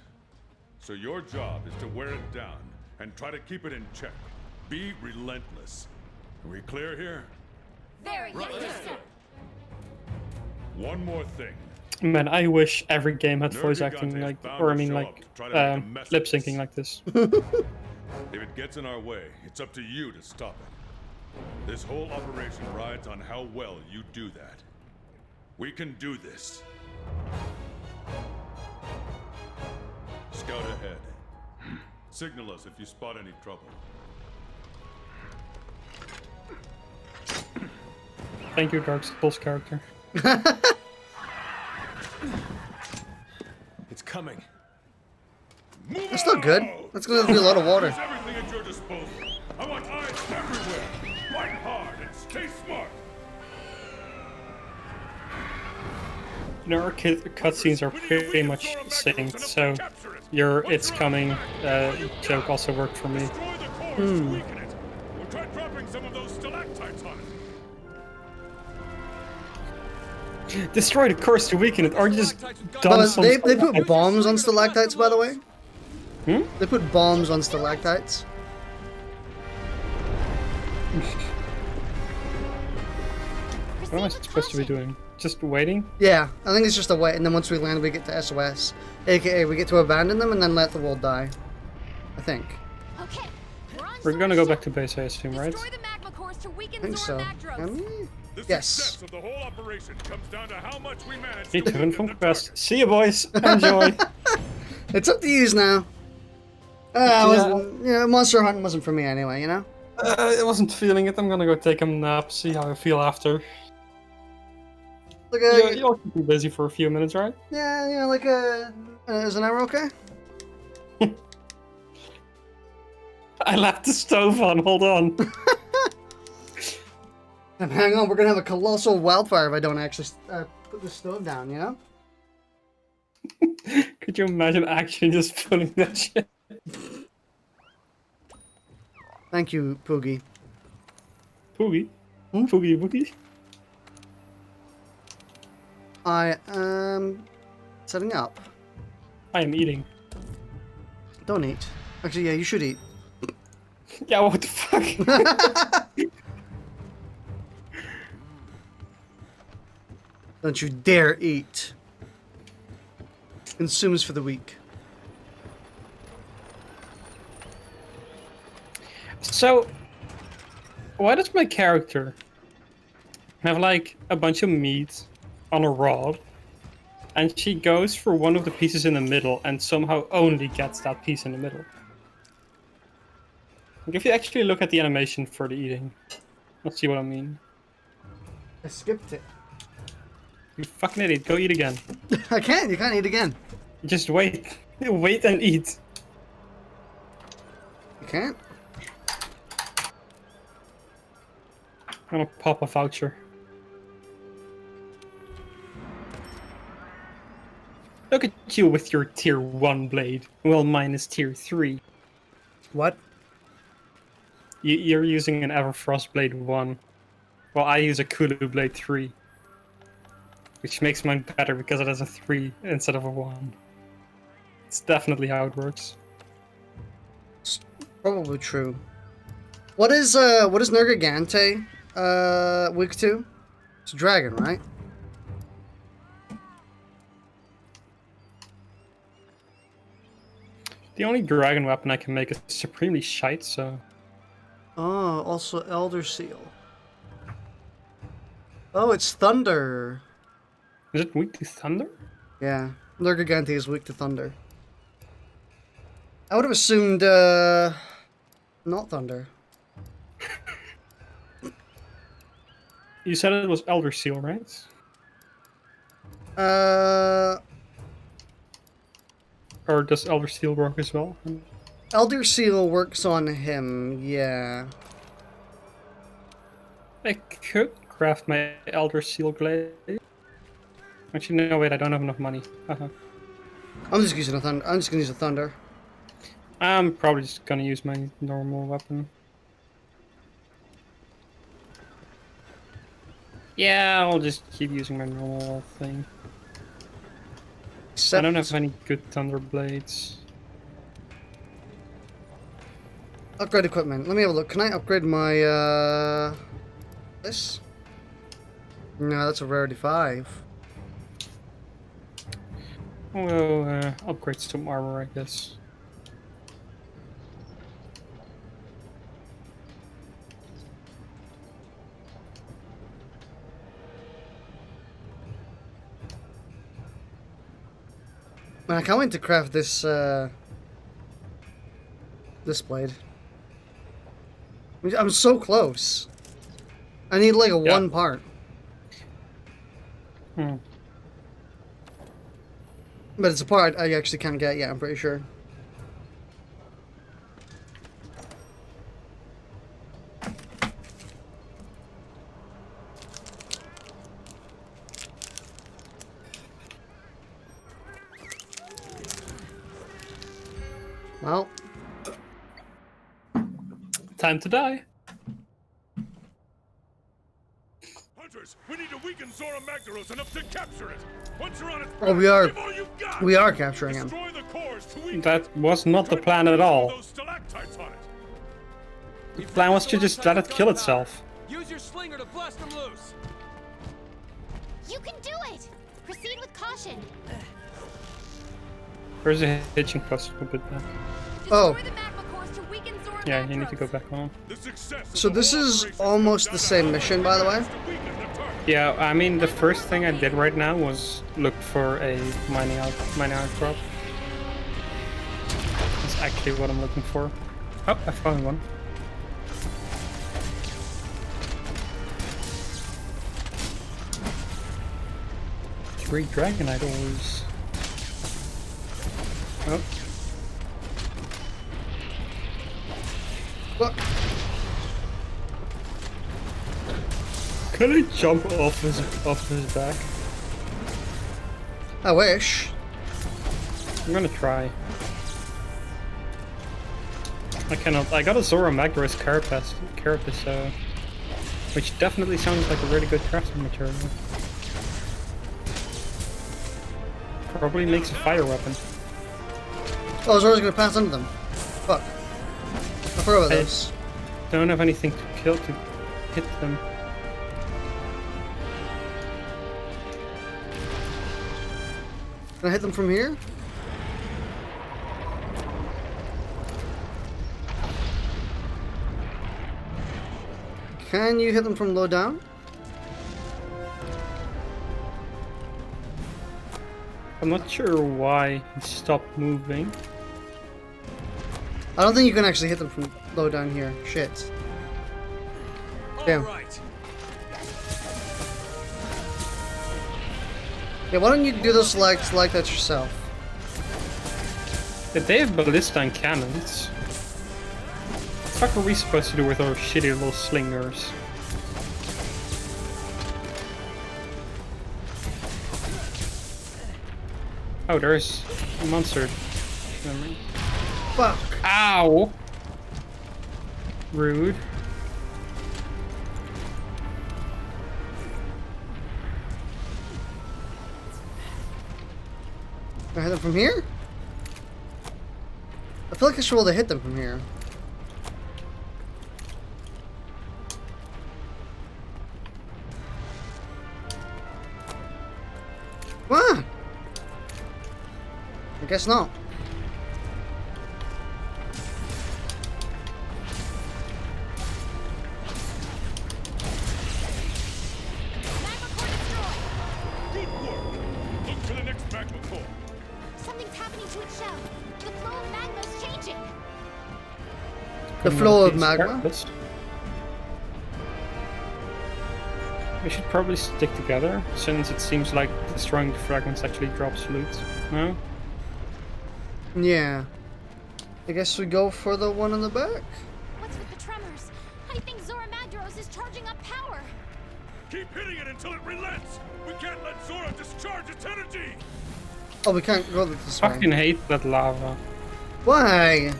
So your job is to wear it down and try to keep it in check. Be relentless. Are we clear here? Very good, sir. One more thing. Man, I wish every game had Nerve voice Gigante acting is like, bound or I to mean show like, up to try to make a mess of lip this. syncing like this. If it gets in our way, it's up to you to stop it. This whole operation rides on how well you do that. We can do this. Scout ahead. Signal us if you spot any trouble. Thank you, Dark Souls character. It's coming. That's still good. That's gonna be a lot of water. Use everything at your disposal. I want eyes everywhere. Fight hard and stay smart. You know, our cutscenes are pretty much synced, so your "it's coming" joke also worked for me. Destroy the core to weaken it. Or try dropping some of those stalactites on it. Destroy the course to weaken it, or just But dump some. they put bombs on stalactites, by the way. Hmm? They put bombs on stalactites. What am I supposed to be doing? Just waiting? Yeah, I think it's just a wait, and then once we land, we get to SOS, aka we get to abandon them and then let the world die. I think. Okay, We're gonna go back to base, I assume, right? Destroy the magma cores to weaken I think so. Can we? The Yes. success of the whole operation comes down to how much we manage to Return weaken from the quest. See you, boys. Enjoy. It's up to yous now. Monster hunting wasn't for me anyway, you know? I wasn't feeling it. I'm gonna go take a nap, see how I feel after. Like You'll keep me busy for a few minutes, right? yeah, like is an hour okay? I left the stove on, hold on. And hang on, we're gonna have a colossal wildfire if I don't actually put the stove down, you know? Could you imagine actually just putting that shit? Thank you, Poogie. Poogie? Poogie Boogie? I am setting up. I am eating. Don't eat. Actually, yeah, you should eat. Yeah, what the fuck? Don't you dare eat. Consumes for the week. So, why does my character have like a bunch of meat on a rod, and she goes for one of the pieces in the middle and somehow only gets that piece in the middle? Like, if you actually look at the animation for the eating, let's see what I mean. I skipped it. You fucking idiot, go eat again. I can't, you can't eat again. Just wait. Wait and eat. You can't? I'm gonna pop a voucher. Look at you with your tier 1 blade. Well, mine is tier 3. What? You're using an Everfrost blade 1. Well, I use a Kulu blade 3. Which makes mine better because it has a 3 instead of a 1. It's definitely how it works. It's probably true. What is Nergigante weak to? It's a dragon, right? The only dragon weapon I can make is supremely shite, so... Oh, also Elder Seal. Oh, it's Thunder. Is it weak to thunder? Yeah, Nergigante is weak to Thunder. I would have assumed, not Thunder. You said it was Elder Seal, right? Or does Elder Seal work as well? Elder Seal works on him, yeah. I could craft my Elder Seal blade. Actually, no, wait, I don't have enough money. I'm just using a Thunder. I'm just gonna use a Thunder. I'm probably just gonna use my normal weapon. Yeah, I'll just keep using my normal thing. I don't have any good thunder blades. Upgrade equipment. Let me have a look. Can I upgrade my, this? No, that's a rarity 5. Well, upgrades to armor, I guess. Man, I can't wait to craft this, this blade. I'm so close. I need like a 1 part. Hmm. But it's a part I actually can't get yet, I'm pretty sure. Well, Time to die. Hunters, we need to weaken Zora Magdaros enough to capture it. Once you're on its oh, give all you've got. we are capturing him. Destroy the cores to weaken That was not the plan at all. those stalactites on it. The plan was to just let it kill itself. Use your slinger to blast them loose. You can do it! Proceed with caution. Where's the hitching post a bit back? Oh. Destroy the magma cores to weaken Zora Yeah, you need to go Magdaros. back on. The success So of this whole is operation almost comes the down same to mission, by the way. to weaken the target. Yeah, I mean the first thing I did right now was look for a mining outcrop. That's actually what I'm looking for. Oh, I found one. Three dragonite ores. Oh. What? Can I jump off his back? I wish. I'm gonna try. I cannot. I got a Zora Magdaros carapace, which definitely sounds like a really good crafting material. Probably makes a fire weapon. Oh, Zora's gonna pass under them. Fuck. I forgot about Hey. this. Don't have anything to kill to hit them. Can I hit them from here? Can you hit them from low down? I'm not sure why he stopped moving. I don't think you can actually hit them from low down here. Shit. Damn. All right. Yeah, why don't you do those like that yourself? If they have ballista and cannons, what the fuck are we supposed to do with our shitty little slingers? Oh, there's a monster. Fuck. Ow! Rude. Can I hit them from here? I feel like I should be able to hit them from here. What? I guess not. Magma core destroyed. Good work. Look for the next magma core. Something's happening to its shell. The flow of magma's changing. The flow of magma. We should probably stick together, since it seems like destroying the fragments actually drops loot. No? Yeah. I guess we go for the one in the back. What's with the tremors? I think Zora Magdaros is charging up power. Keep hitting it until it relents. We can't let Zora discharge its energy. Oh, we can't go this way. Fucking hate that lava. Why?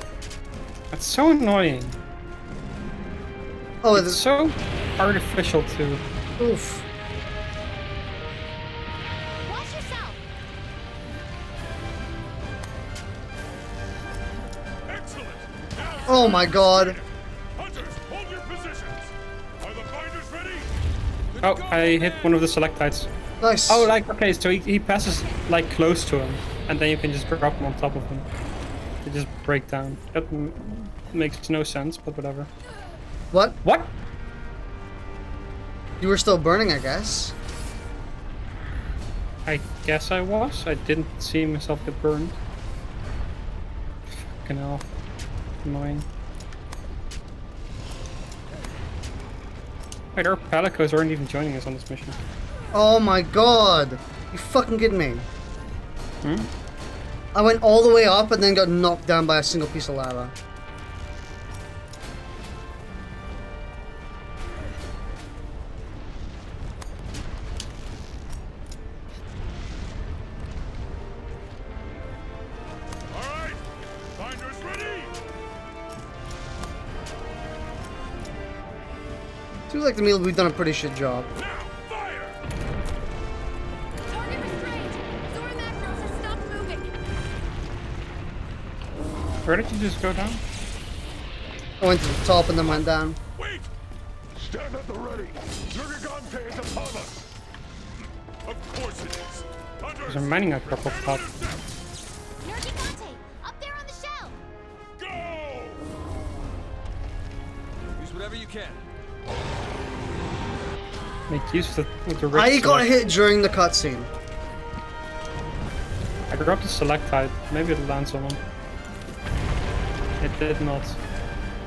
That's so annoying. Oh, It's so artificial too. oof. Watch yourself. Excellent. Now Oh my god. Hunters, hold your positions. Are the binders ready? Oh, I hit one of the selectites. Nice. Oh, like, okay, so he passes, like, close to him, and then you can just drop him on top of him. They just break down. That makes no sense, but whatever. What? What? You were still burning, I guess. I guess I was. I didn't see myself get burned. Fucking hell. Annoying. Wait, our palicos aren't even joining us on this mission. Oh my god! You fucking kidding me? Hmm? I went all the way up and then got knocked down by a single piece of lava. Alright! Finders ready! Seems like to me we've done a pretty shit job. Now, fire! Target restrained. Zora Macros has stopped moving. Where did you just go down? I went to the top and then went down. Wait! Stand at the ready! Nergigante is upon us! Of course it is! There's a mining up top. Nergigante, up there on the shell. Go! Use whatever you can. Make use of with the red I got select. hit during the cutscene. I grabbed the select type. Maybe it'll land someone. It did not.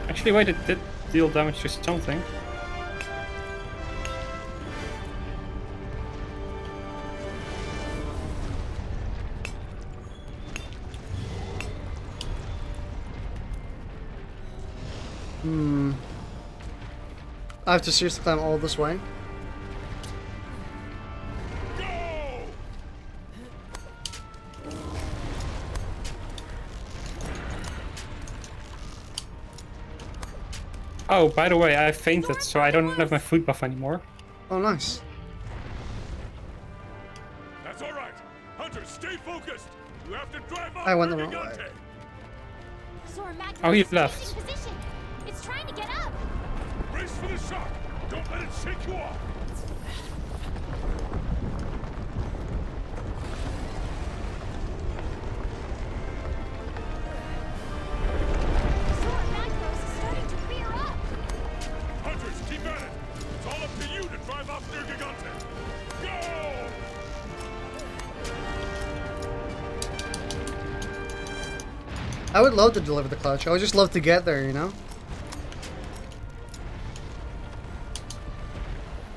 Actually, wait, it did deal damage to something. I have to seriously climb all this way. Go! Oh, by the way, I fainted, so I don't have my food buff anymore. Oh, nice. That's alright! Hunters, stay focused! You have to drive off I went the wrong Nergigante. way. Zora Macros Oh, he is left. in position. It's trying to get up. Brace for the shock! Don't let it shake you off! Zora Macros is starting to rear up. Hunters, keep at it! It's all up to you to drive off Nergigante! Go! I would love to deliver the clutch. I would just love to get there, you know?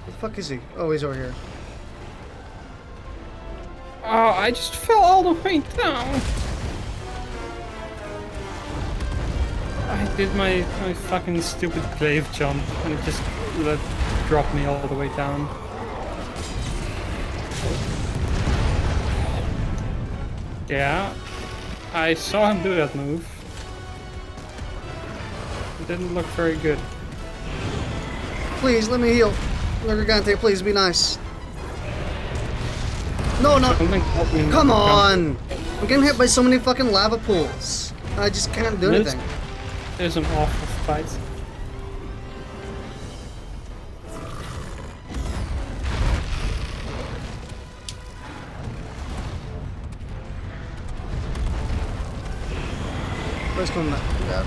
Where the fuck is he? Oh, he's over here. Oh, I just fell all the way down. I did my fucking stupid glaive jump and it just dropped me all the way down. Yeah, I saw him do that move. It didn't look very good. Please, let me heal. Nergigante, please be nice. No, no. Something helped me Come not on! I'm getting hit by so many fucking lava pools. I just can't do anything. It was an awful fight. Where's coming back? Yeah.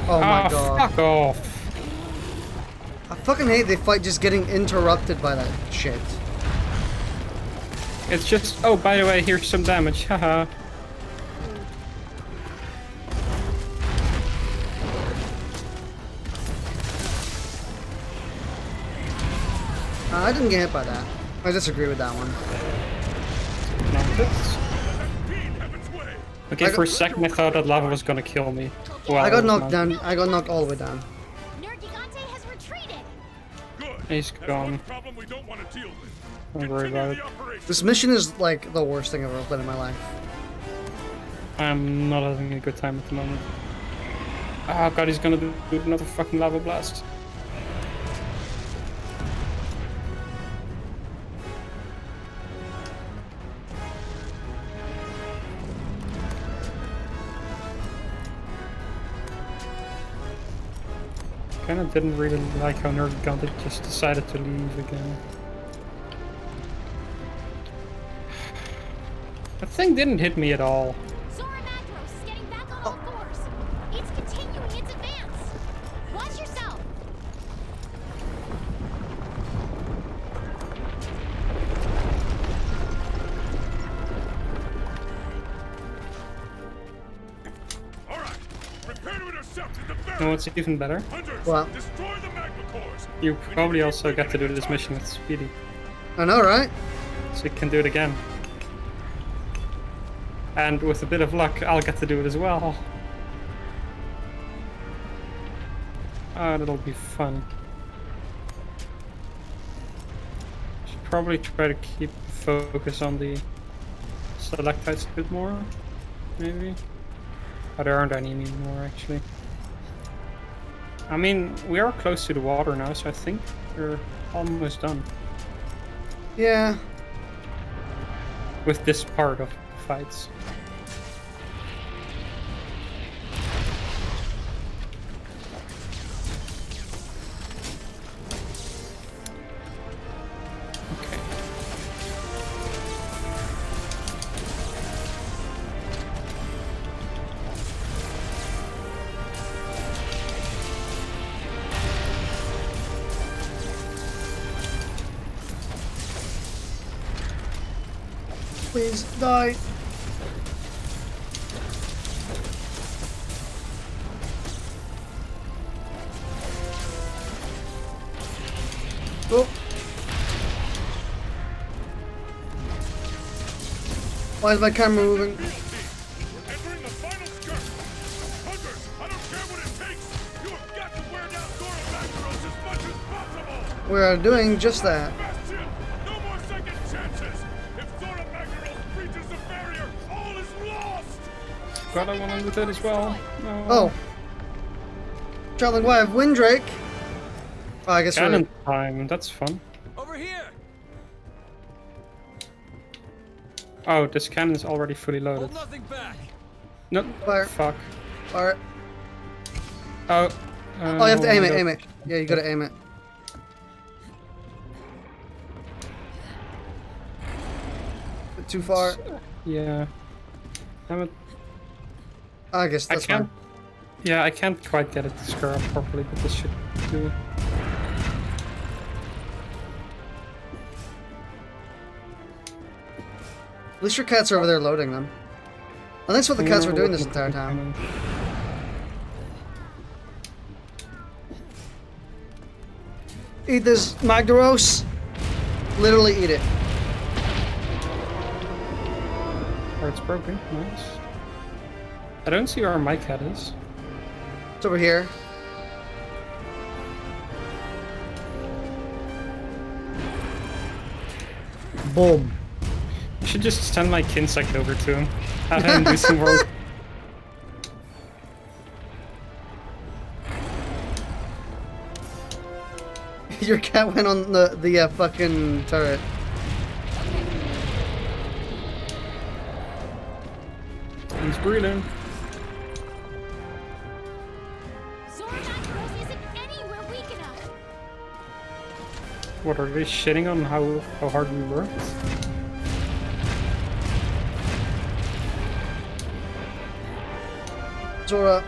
Oh my god. Fuck off. I fucking hate the fight just getting interrupted by that shit. It's just, oh, by the way, here's some damage, haha. I didn't get hit by that. I disagree with that one. Okay, for a second I thought that lava was gonna kill me. Well, I got knocked no. down. I got knocked all the way down. Nergigante has retreated. Good. He's That's gone. one problem we don't want to deal with. Don't worry about it. Continue the operation. This mission is like the worst thing I've ever played in my life. I'm not having a good time at the moment. Oh god, he's gonna do another fucking lava blast. Kinda didn't really like how Nergigante just decided to leave again. That thing didn't hit me at all. Zora Macros is getting back on all fours. It's continuing its advance. Watch yourself. All right. Prepare to intercept at the You know barrel. what's even better? Hunters, Well. destroy the You probably also get to do this mission with Speedy, I know, right? so you can do it again. And with a bit of luck, I'll get to do it as well. Ah, that'll be fun. Should probably try to keep focus on the stalactites a bit more, maybe. Oh, there aren't any anymore, actually. I mean, we are close to the water now, so I think we're almost done Yeah. with this part of the fights. Okay. Please die. Oh. Why is my camera moving? We're entering the final skirt. Hunters, I don't care what it takes. You have got to wear down Zora Magdaros as much as possible. We are doing just that. Bastion, no more second chances. If Zora Magdaros breaches the barrier, all is lost. God, I want to do that as well. No. Oh. Traveling Wave, Windrake. Oh, I guess Cannon time, that's fun. Over here! Oh, this cannon is already fully loaded. Hold nothing back! No, Fire. fuck. Alright. Oh. Oh, you have to aim it, aim it. Yeah, you gotta aim it. Bit too far. Yeah. Damn it. I guess that's I can't. fine. Yeah, I can't quite get it to screw up properly, but this should do. At least your cats are over there loading them. And that's what the cats were doing this entire time. Eat this, Magdaros. Literally eat it. Oh, it's broken. Nice. I don't see where my cat is. It's over here. Boom. I should just send my Kinsect over to him. Have him do some work. Your cat went on the fucking turret. He's breathing. Zora Magdaros isn't anywhere weak enough. What, are they shitting on how hard we worked? Zora,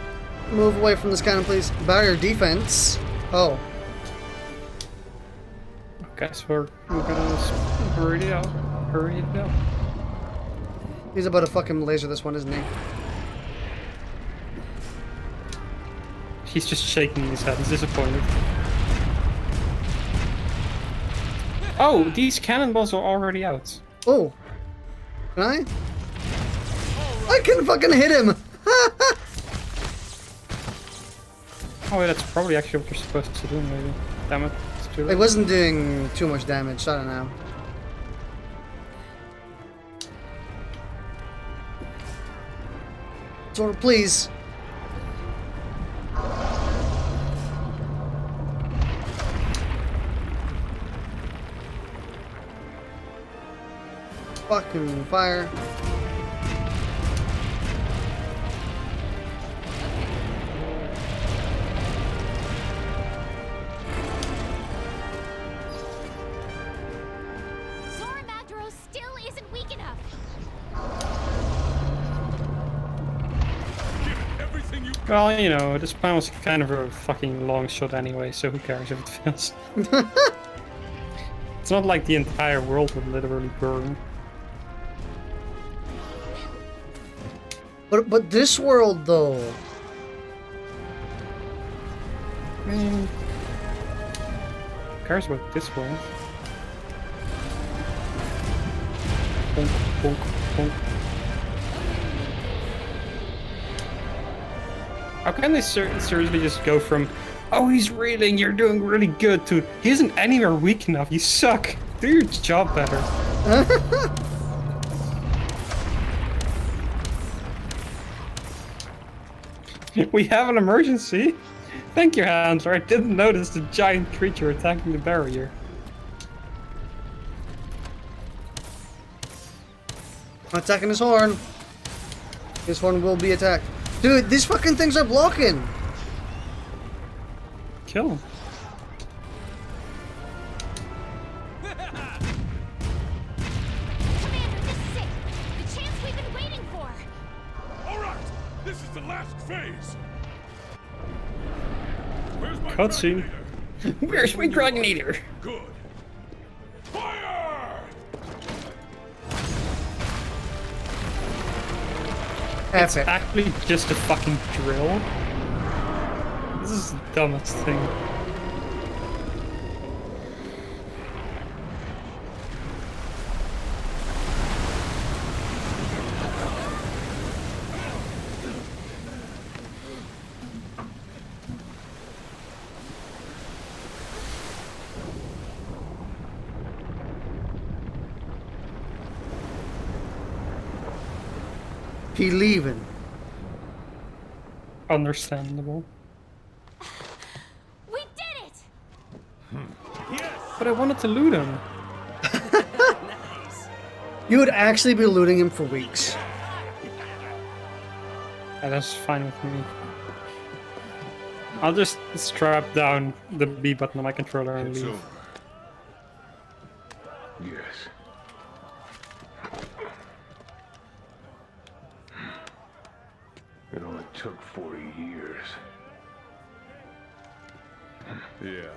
move away from this cannon, please. Barrier defense. Oh. Guess we're gonna hurry it out. Hurry it out. He's about to fucking laser this one, isn't he? He's just shaking his head. He's disappointed. Oh, these cannonballs are already out. Oh. Can I? I can fucking hit him! Oh, that's probably actually what you're supposed to do, maybe. Damn it. It's too late. It wasn't doing too much damage, so I don't know. Zora, please. Fucking fire. Zora Magdaros still isn't weak enough. Give it everything you Well, you know, this plan was kind of a fucking long shot anyway, so who cares if it fails? It's not like the entire world would literally burn. But this world though. I mean, cares about this world? Bonk, bonk, bonk. How can they seriously just go from, oh, he's reeling, you're doing really good, to, he isn't anywhere weak enough, you suck. Do your job better. We have an emergency. Thank you, Handler. I didn't notice the giant creature attacking the barrier. Attacking his horn. His horn will be attacked. Dude, these fucking things are blocking. Kill him. Commander, this is it. The chance we've been waiting for. All right, this is the last phase. Where's my Cutscene. Dragonator? Where's my Dragonator? Good. Fire! It's Epic. actually just a fucking drill. This is the dumbest thing. He leaving. Understandable. We did it! But I wanted to loot him. You would actually be looting him for weeks. Yeah, that's fine with me. I'll just strap down the B button on my controller and It's leave. over. Yes. It only took 40 years. Yeah.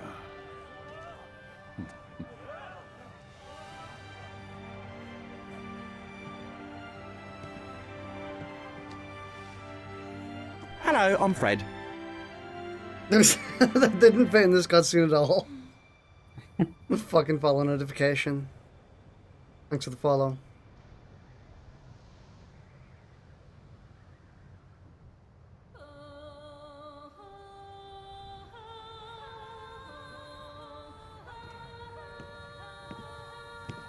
Hello, I'm Fred. That didn't fit in this cutscene at all. Fucking follow notification. Thanks for the follow.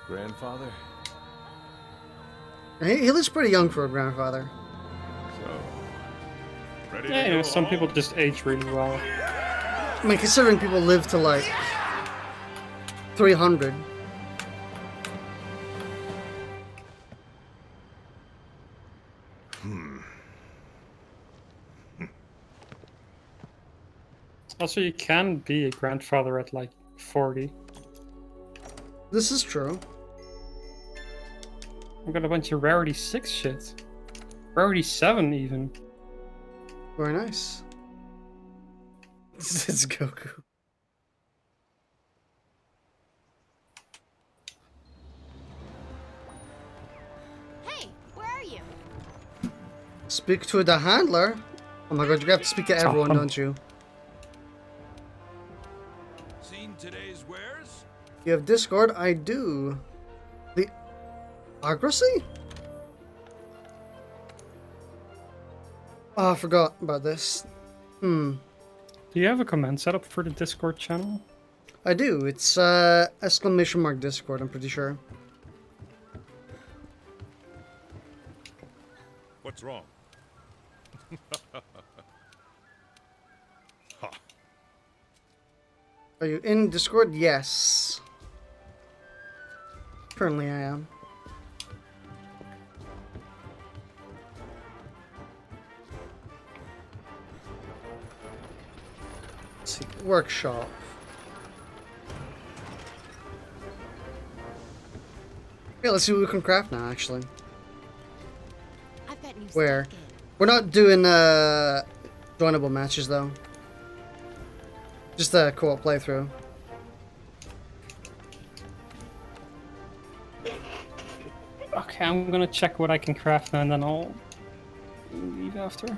Grandfather? He looks pretty young for a grandfather. So, ready Yeah, to you know, go some home? people just age really well. I mean, considering people live to like 300. Also, you can be a grandfather at like 40. This is true. I've got a bunch of Rarity 6 shit. Rarity 7 even. Very nice. It's Goku. Hey, where are you? Speak to the handler. Oh my god, you have to speak to everyone, don't you? Seen today's wares? You have Discord? I do. The Agressy? Oh, I forgot about this. Do you have a command set up for the Discord channel? I do. It's exclamation mark Discord, I'm pretty sure. What's wrong? Ha. Are you in Discord? Yes. Currently I am. Let's see. Workshop. Yeah, let's see what we can craft now, actually. I've got new Where? stuff in. We're not doing joinable matches though. Just a co-op playthrough. Okay, I'm gonna check what I can craft now and then I'll leave after.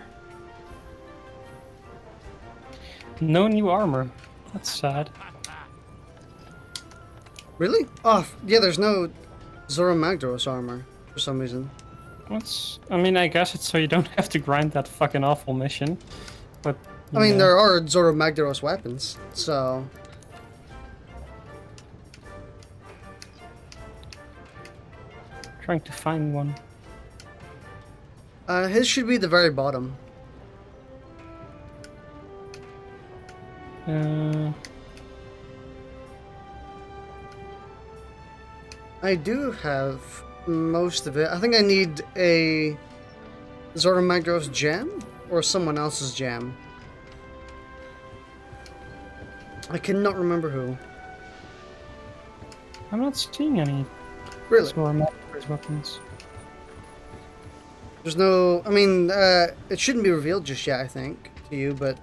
No new armor. That's sad. Really? Oh, yeah, there's no Zora Magdaros armor for some reason. I mean, I guess it's so you don't have to grind that fucking awful mission. But I mean, yeah. there are Zora Magdaros weapons, so... Trying to find one. His should be the very bottom. I do have most of it. I think I need a Zora Magdaros gem or someone else's gem. I cannot remember who. I'm not seeing any. Really? Zora Magdaros weapons. There's no... I mean, it shouldn't be revealed just yet, I think, to you, but...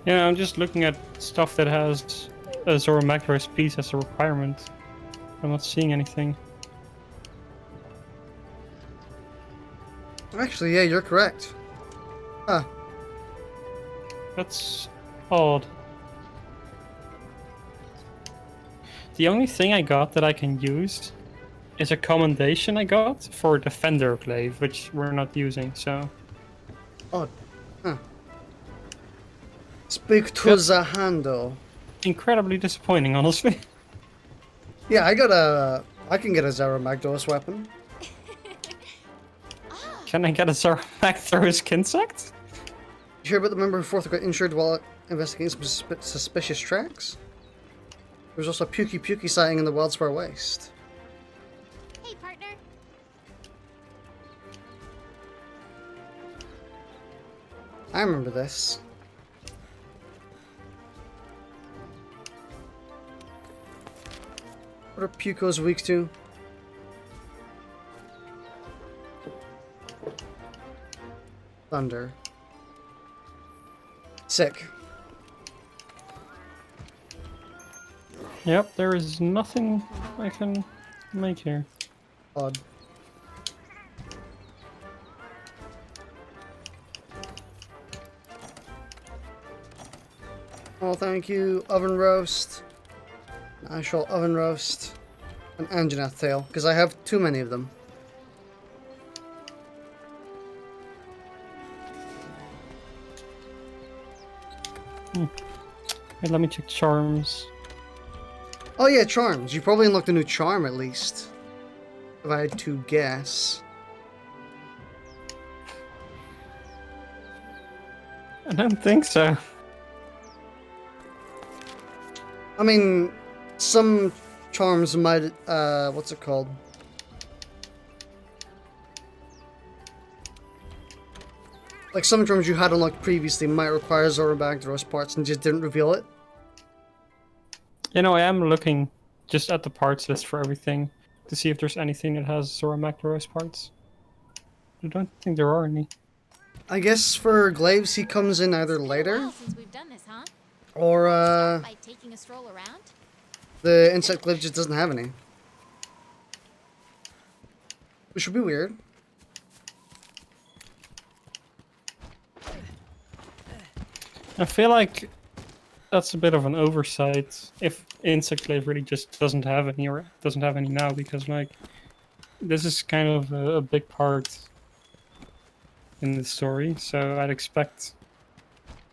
Yeah, I'm just looking at stuff that has a Zora Magdaros piece as a requirement. I'm not seeing anything. Actually, yeah, you're correct. Huh. That's odd. The only thing I got that I can use is a commendation I got for Defender Glaive, which we're not using, so... Odd. Huh. Speak to the handle. Incredibly disappointing, honestly. Yeah, I can get a Zora Magdaros weapon. Can I get a Zora Magdaros Kinsect? You hear about the member who forth got injured while investigating some suspicious tracks? There was also a Pukey sighting in the Weldspar Waste. Hey, partner. I remember this. What are Puko's weak to? Thunder. Sick. Yep, there is nothing I can make here. Odd. Oh, thank you. Oven roast. I shall oven roast an Anjanath tail, because I have too many of them. Wait, let me check charms. Oh yeah, charms. You probably unlocked a new charm at least. If I had to guess. I don't think so. I mean, some charms might, what's it called? Like some charms you had unlocked previously might require Zora Magdaros parts and just didn't reveal it. You know, I am looking just at the parts list for everything to see if there's anything that has Zora Magdaros parts. I don't think there are any. I guess for Glaives he comes in either later, Since we've done this, huh? or By taking a stroll around? the Insect Glaive just doesn't have any. Which would be weird. I feel like that's a bit of an oversight if Insect Glaive really just doesn't have any, or doesn't have any now, because like this is kind of a big part in the story, so I'd expect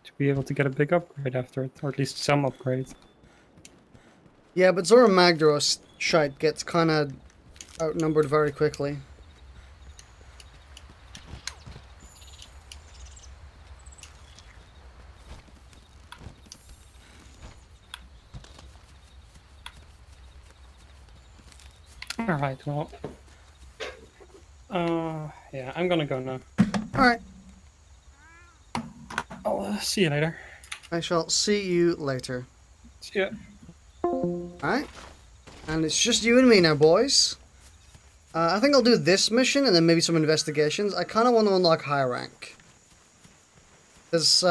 to be able to get a big upgrade after it, or at least some upgrade. Yeah, but Zora Magdaros shite gets kind of outnumbered very quickly. Alright, well... yeah, I'm gonna go now. Alright, I'll see you later. I shall see you later. See ya. Alright, and it's just you and me now, boys. I think I'll do this mission and then maybe some investigations. I kind of want to unlock high rank. Because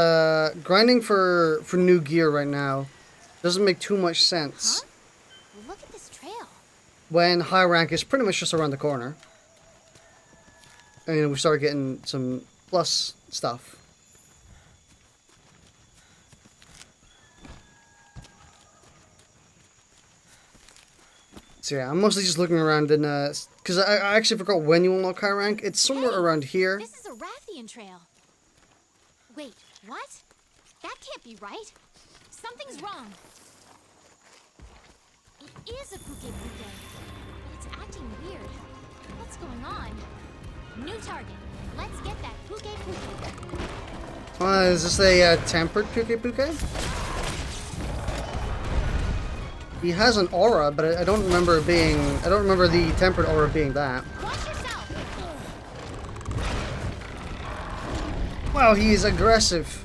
grinding for new gear right now doesn't make too much sense. Huh? Well, look at this trail. When high rank is pretty much just around the corner. And you know, we start getting some plus stuff. So yeah, I'm mostly just looking around in, because I actually forgot when you unlock high rank. It's somewhere around here. This is a Rathian trail. Wait, what? That can't be right. Something's wrong. It is a Puke Puke, but it's acting weird. What's going on? New target. Let's get that Puke Puke. Is this a tempered Puke Puke? He has an aura, but I don't remember being. I don't remember the tempered aura being that. Watch yourself. Wow, he is aggressive.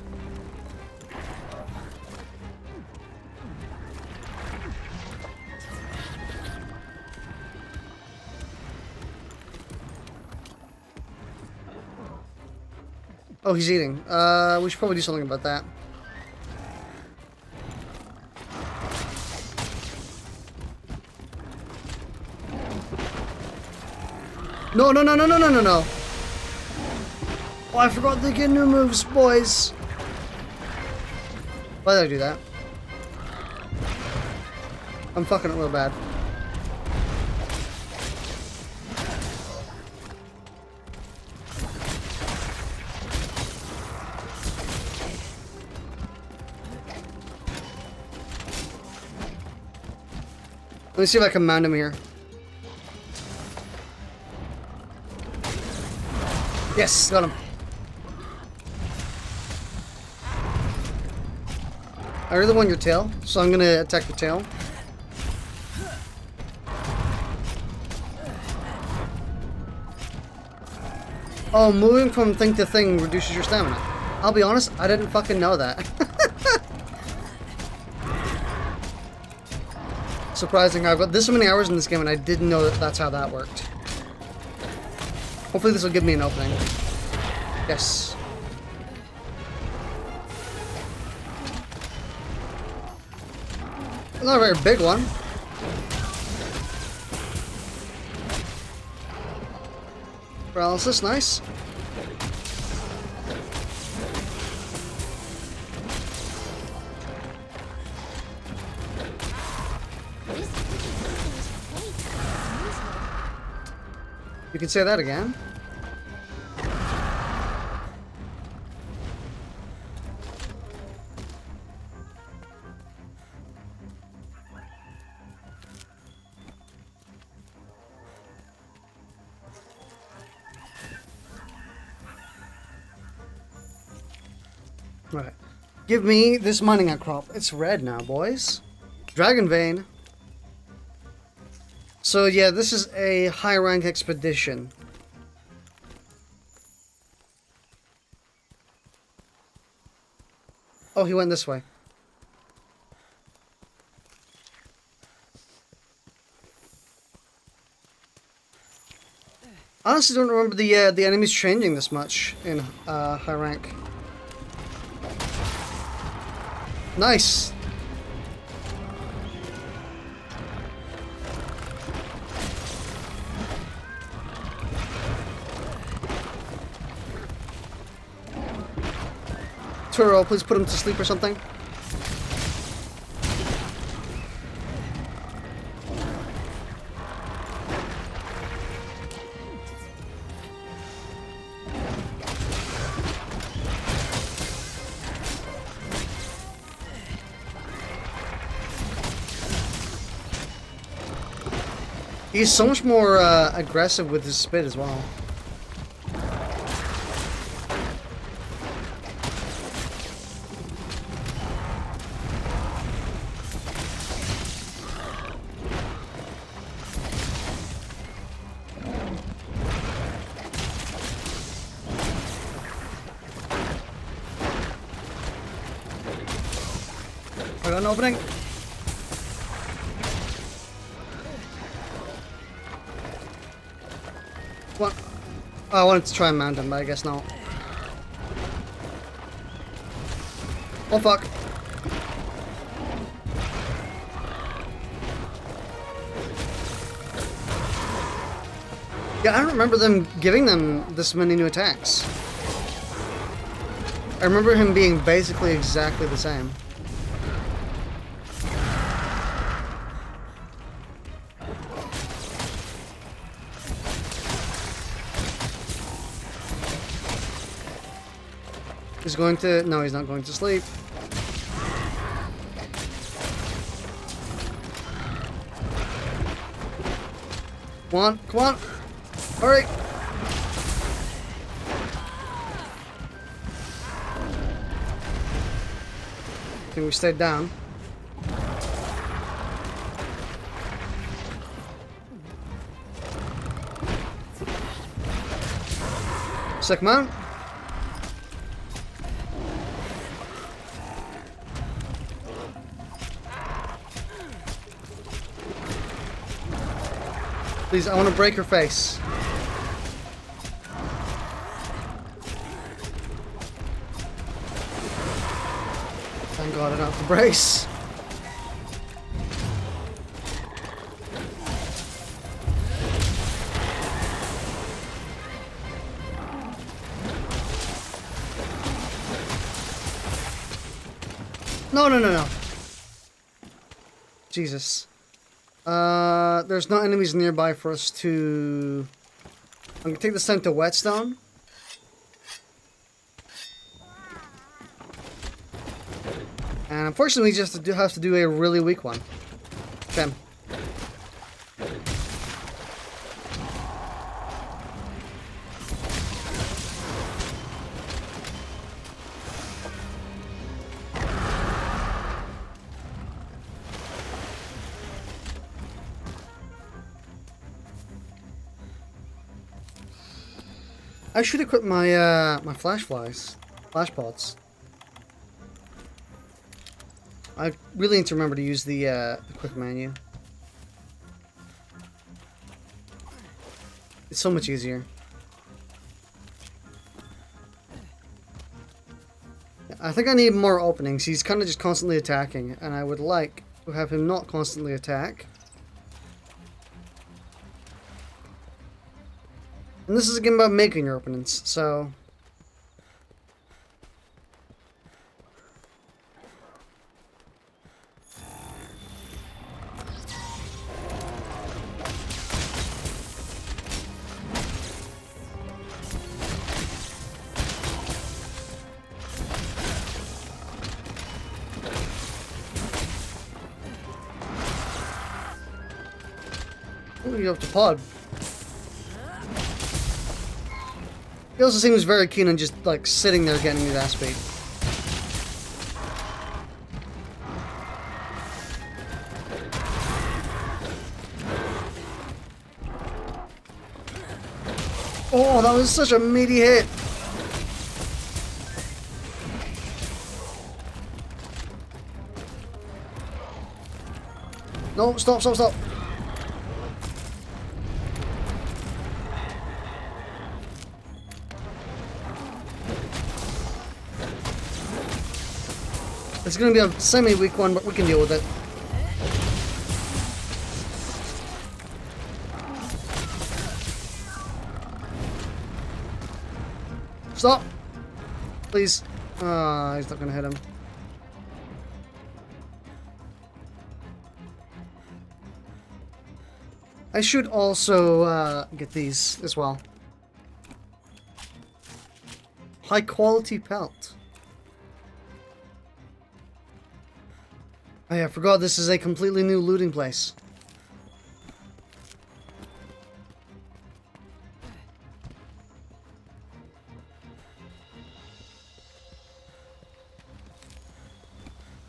Oh, he's eating. We should probably do something about that. No, no, no, no, no, no, no, no. Oh, I forgot to get new moves, boys. Why did I do that? I'm fucking it real bad. Let me see if I can mount him here. Yes, got him. I really want your tail, so I'm gonna attack the tail. Oh, moving from thing to thing reduces your stamina. I'll be honest, I didn't fucking know that. Surprising, I've got this many hours in this game and I didn't know that that's how that worked. Hopefully this will give me an opening. Yes. Not a very big one. Paralysis, nice. You can say that again. Right. Give me this mining outcrop. It's red now, boys. Dragon Vein. So yeah, this is a high rank expedition. Oh, he went this way. I honestly don't remember the enemies changing this much in high rank. Nice. Turo, please put him to sleep or something. He's so much more aggressive with his spit as well. I got an opening. What? Oh, I wanted to try and mount him, but I guess not. Oh fuck. Yeah, I don't remember them giving them this many new attacks. I remember him being basically exactly the same. He's going to... No, he's not going to sleep. Come on, come on. Hurry. I think we stayed down. Sick mount. Please, I want to break her face. Thank God I don't have to brace. No, no, no, no. Jesus. There's no enemies nearby for us to... I'm gonna take this time to whetstone. And unfortunately, we just have to do a really weak one. Okay. I should equip my my flash pods. I really need to remember to use the quick menu. It's so much easier. I think I need more openings. He's kind of just constantly attacking, and I would like to have him not constantly attack. And this is a game about making your openings, so... Ooh, you're up to pod. He also seems very keen on just, like, sitting there getting his ass beat. Oh, that was such a meaty hit! No, stop, stop, stop! It's gonna be a semi-weak one, but we can deal with it. Stop! Please. Ah, he's not gonna hit him. I should also get these as well. High quality pelt. Oh yeah, I forgot this is a completely new looting place.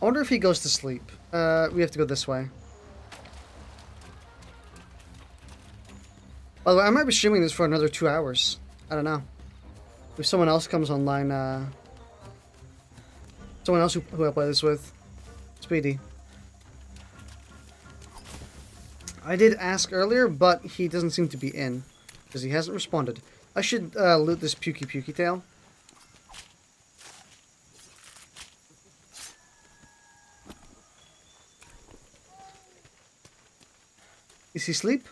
I wonder if he goes to sleep. We have to go this way. By the way, I might be streaming this for another 2 hours. I don't know. If someone else comes online, someone else who I play this with. Speedy. I did ask earlier, but he doesn't seem to be in. Because he hasn't responded. I should loot this pukey tail. Is he asleep?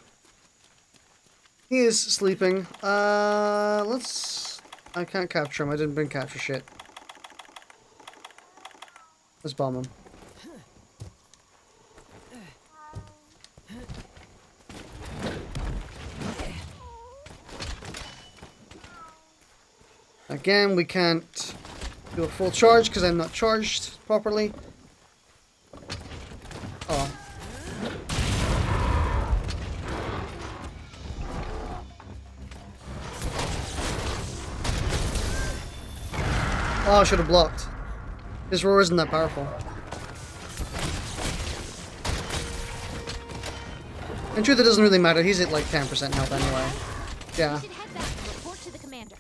He is sleeping. Let's... I can't capture him. I didn't bring capture shit. Let's bomb him. Again, we can't Do a full charge because I'm not charged properly. Oh. Oh, I should have blocked. His roar isn't that powerful. In truth, it doesn't really matter. He's at like 10% health anyway. Yeah. We should head back and report to the commander.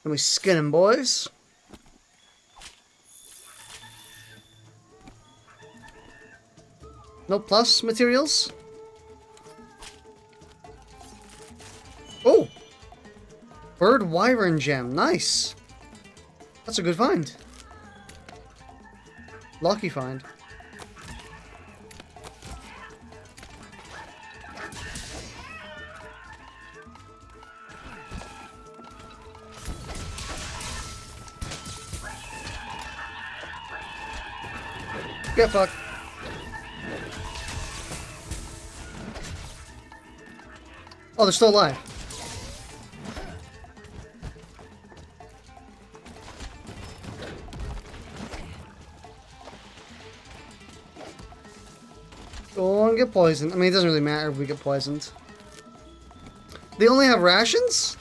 Let me skin him, boys. No plus materials? Oh! Bird Wyvern Gem. Nice. That's a good find. Lucky find. Get fucked. Oh, they're still alive. Don't get poisoned. I mean, it doesn't really matter if we get poisoned. They only have rations?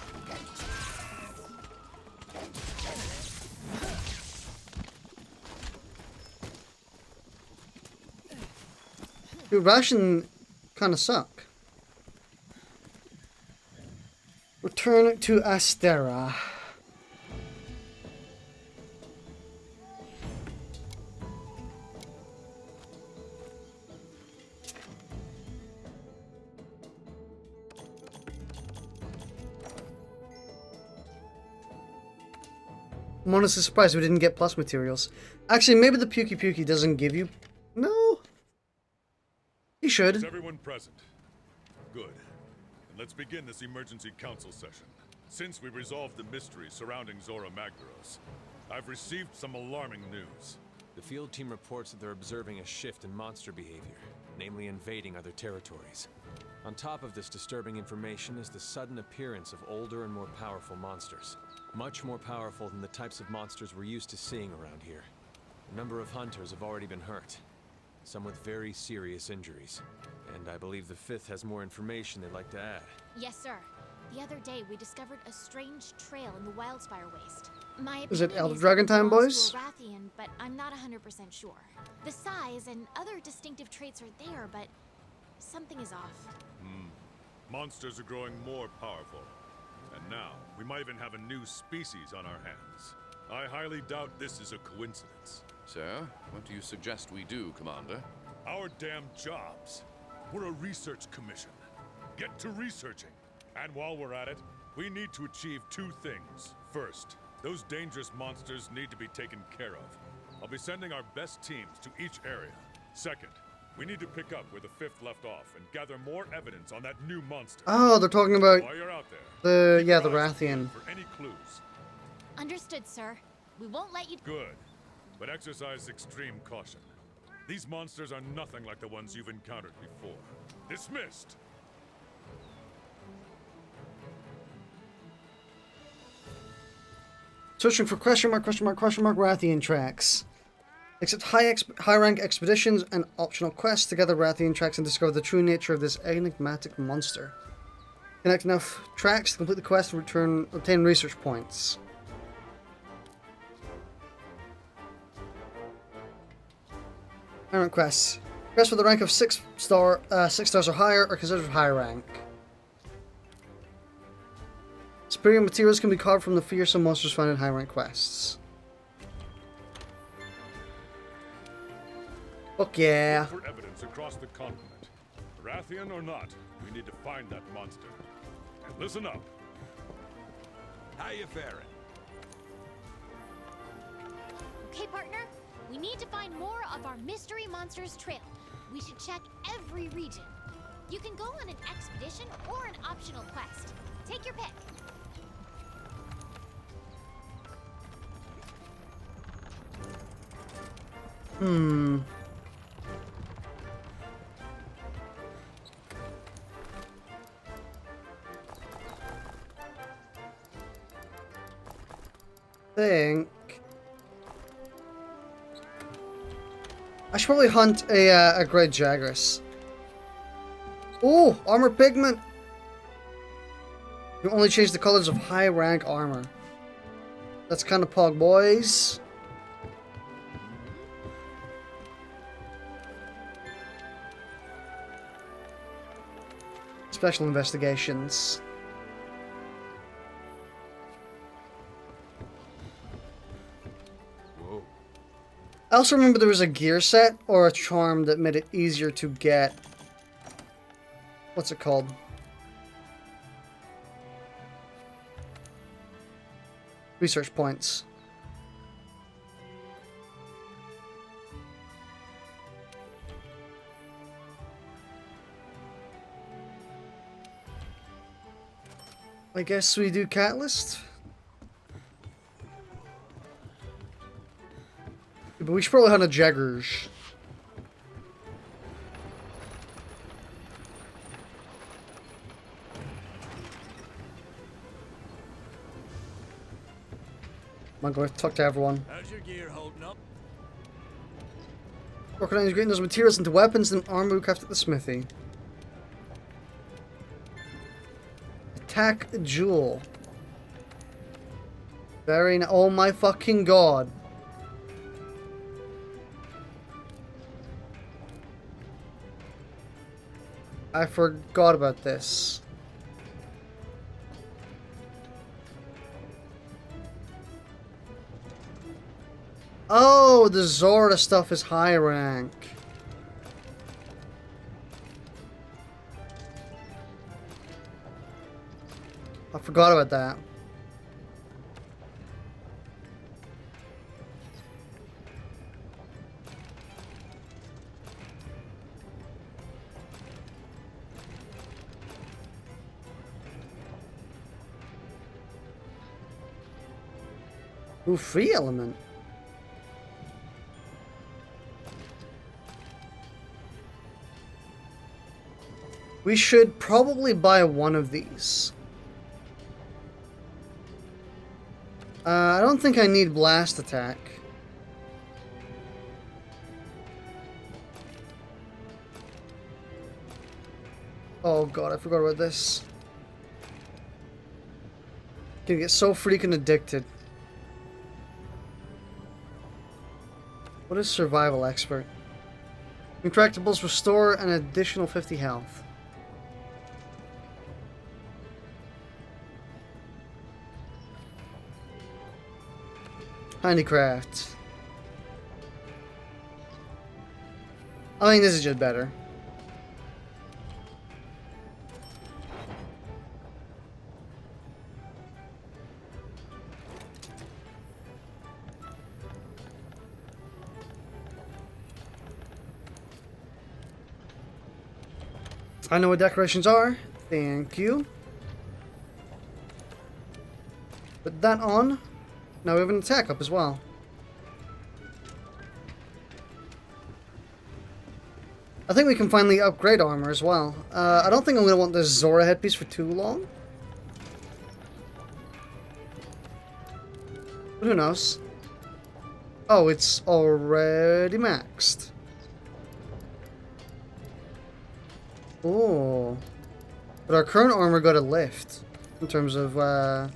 Dude, ration kind of suck. Return to Astera. I'm honestly surprised we didn't get plus materials. Actually, maybe the Pukey Pukey doesn't give you... No. He should. Is everyone present? Good. And let's begin this emergency council session. Since we resolved the mystery surrounding Zora Magdaros, I've received some alarming news. The field team reports that they're observing a shift in monster behavior, namely invading other territories. On top of this disturbing information is the sudden appearance of older and more powerful monsters. Much more powerful than the types of monsters we're used to seeing around here. A number of hunters have already been hurt, some with very serious injuries. And I believe the 5th has more information they'd like to add. Yes, sir. The other day, we discovered a strange trail in the Wildspire Waste. My Is it opinion Elder is Dragon it time, belongs to boys? a Rathian, but I'm not 100% sure. The size and other distinctive traits are there, but something is off. Monsters are growing more powerful. And now, we might even have a new species on our hands. I highly doubt this is a coincidence. So, what do you suggest we do, Commander? Our damn jobs. We're a research commission. Get to researching. And while we're at it, we need to achieve 2 things. First, those dangerous monsters need to be taken care of. I'll be sending our best teams to each area. Second, we need to pick up where the 5th left off and gather more evidence on that new monster. Oh, they're talking about While you're out there, the keep the your eyes Rathian. peeled for any clues. Understood, sir. We won't let you... Good, but exercise extreme caution. These monsters are nothing like the ones you've encountered before. Dismissed! Searching for question mark Rathian tracks. Accept high rank expeditions and optional quests to gather Rathian tracks and discover the true nature of this enigmatic monster. Connect enough tracks to complete the quest and obtain research points. High rank quests. Quests with a rank of 6 stars or higher are considered high rank. Superior materials can be carved from the fearsome monsters found in high rank quests. Fuck yeah. Look for evidence across the continent. Rathian or not, we need to find that monster. And listen up. How you faring? Okay, partner? We need to find more of our mystery monsters trail. We should check every region. You can go on an expedition or an optional quest. Take your pick. think I should probably hunt a Great Jagras. Ooh, armor pigment. You only change the colors of high rank armor. That's kind of pog, boys. Special investigations. Whoa. I also remember there was a gear set or a charm that made it easier to get. What's it called? Research points. I guess we do Catalyst. But we should probably hunt a Jaggers. I'm going to talk to everyone. How's your gear holding up? Working on integrating those materials into weapons and armor we craft at the smithy. Attack Jewel. Oh my fucking god. I forgot about this. Oh, the Zora stuff is high rank. I forgot about that. Ooh, free element. We should probably buy one of these. I don't think I need blast attack. Oh god, I forgot about this. Gonna get so freaking addicted. What is survival expert? Incorrectables restore an additional 50 health. Handicraft. I think this is just better. I know what decorations are. Thank you. Put that on. Now we have an attack up as well. I think we can finally upgrade armor as well. I don't think I'm going to want this Zora headpiece for too long. But who knows? Oh, it's already maxed. Oh. But our current armor got a lift. In terms of, wow,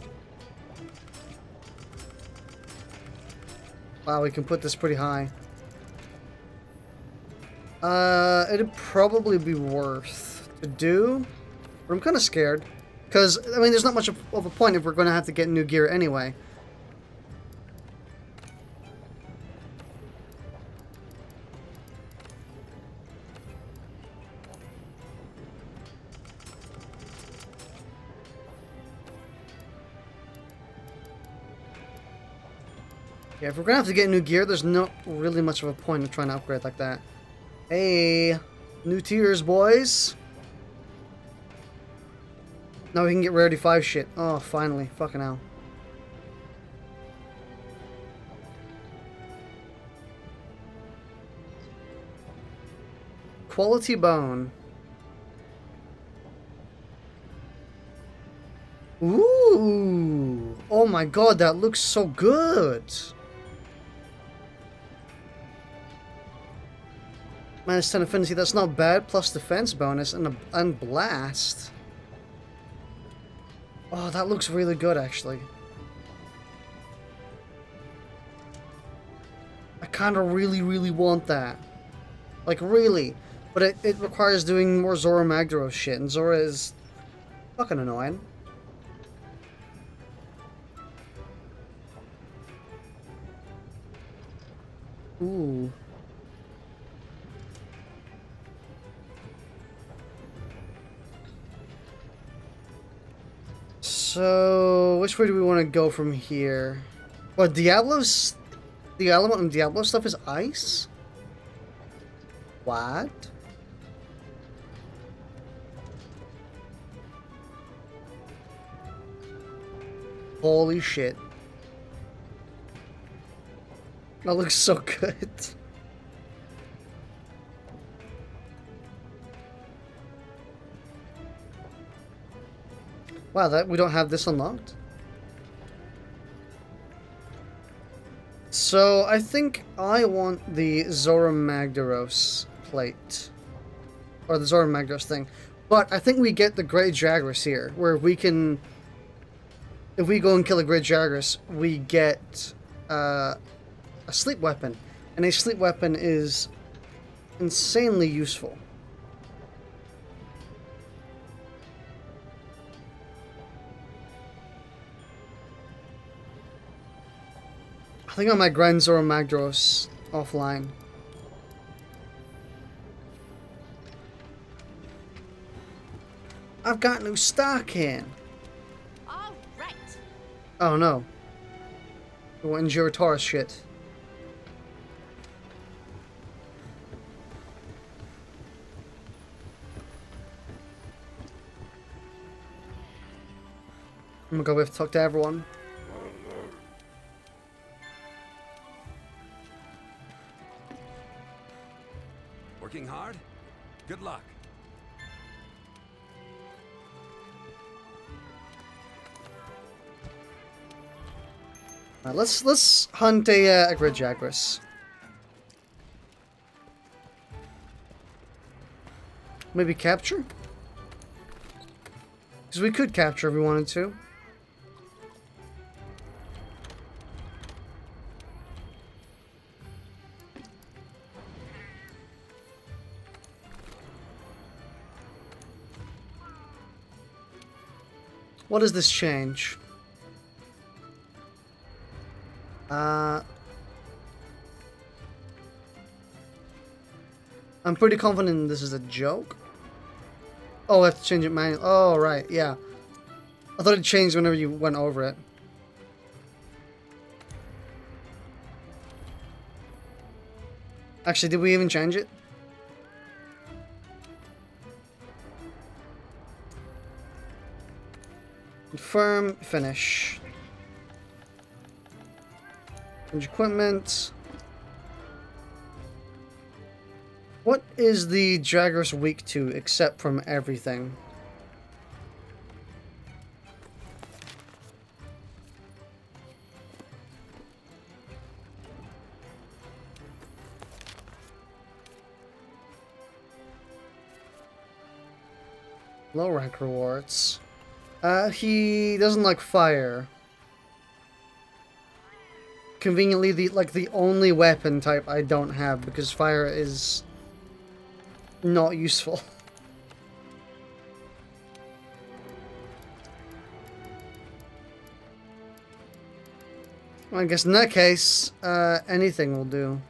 we can put this pretty high. It'd probably be worth to do. But I'm kind of scared. Because, I mean, there's not much of a point if we're going to have to get new gear anyway. Yeah, if we're gonna have to get new gear, there's not really much of a point in trying to upgrade like that. Hey, new tiers, boys. Now we can get rarity 5 shit. Oh, finally. Fucking hell. Quality bone. Ooh. Oh my god, that looks so good! Minus 10 affinity, that's not bad, plus defense bonus and blast. Oh, that looks really good, actually. I kind of really want that. Like, really. But it requires doing more Zora Magdaros shit, and Zora is fucking annoying. Ooh. So, which way do we want to go from here? What, Diablo's... The element in Diablo stuff is ice? What? Holy shit. That looks so good. Wow, that we don't have this unlocked. So I think I want the Zora Magdaros plate. Or the Zora Magdaros thing. But I think we get the Great Jagras here, where we can... If we go and kill a Great Jagras, we get a sleep weapon. And a sleep weapon is insanely useful. I think I might grind Zora Magdaros offline. I've got no stock in. All right. Oh no. I want Taurus shit. I'm gonna go with talk to everyone. Working hard? Good luck. Let's hunt a Great Jagras. Maybe capture? Because we could capture if we wanted to. What does this change? I'm pretty confident this is a joke. Oh, I have to change it manually. Oh, right, yeah. I thought it changed whenever you went over it. Actually, did we even change it? Confirm, finish. Change equipment. What is the Jagras weak to, except from everything? Low rank rewards. He doesn't like fire. Conveniently, the only weapon type I don't have, because fire is not useful. Well, I guess in that case, anything will do.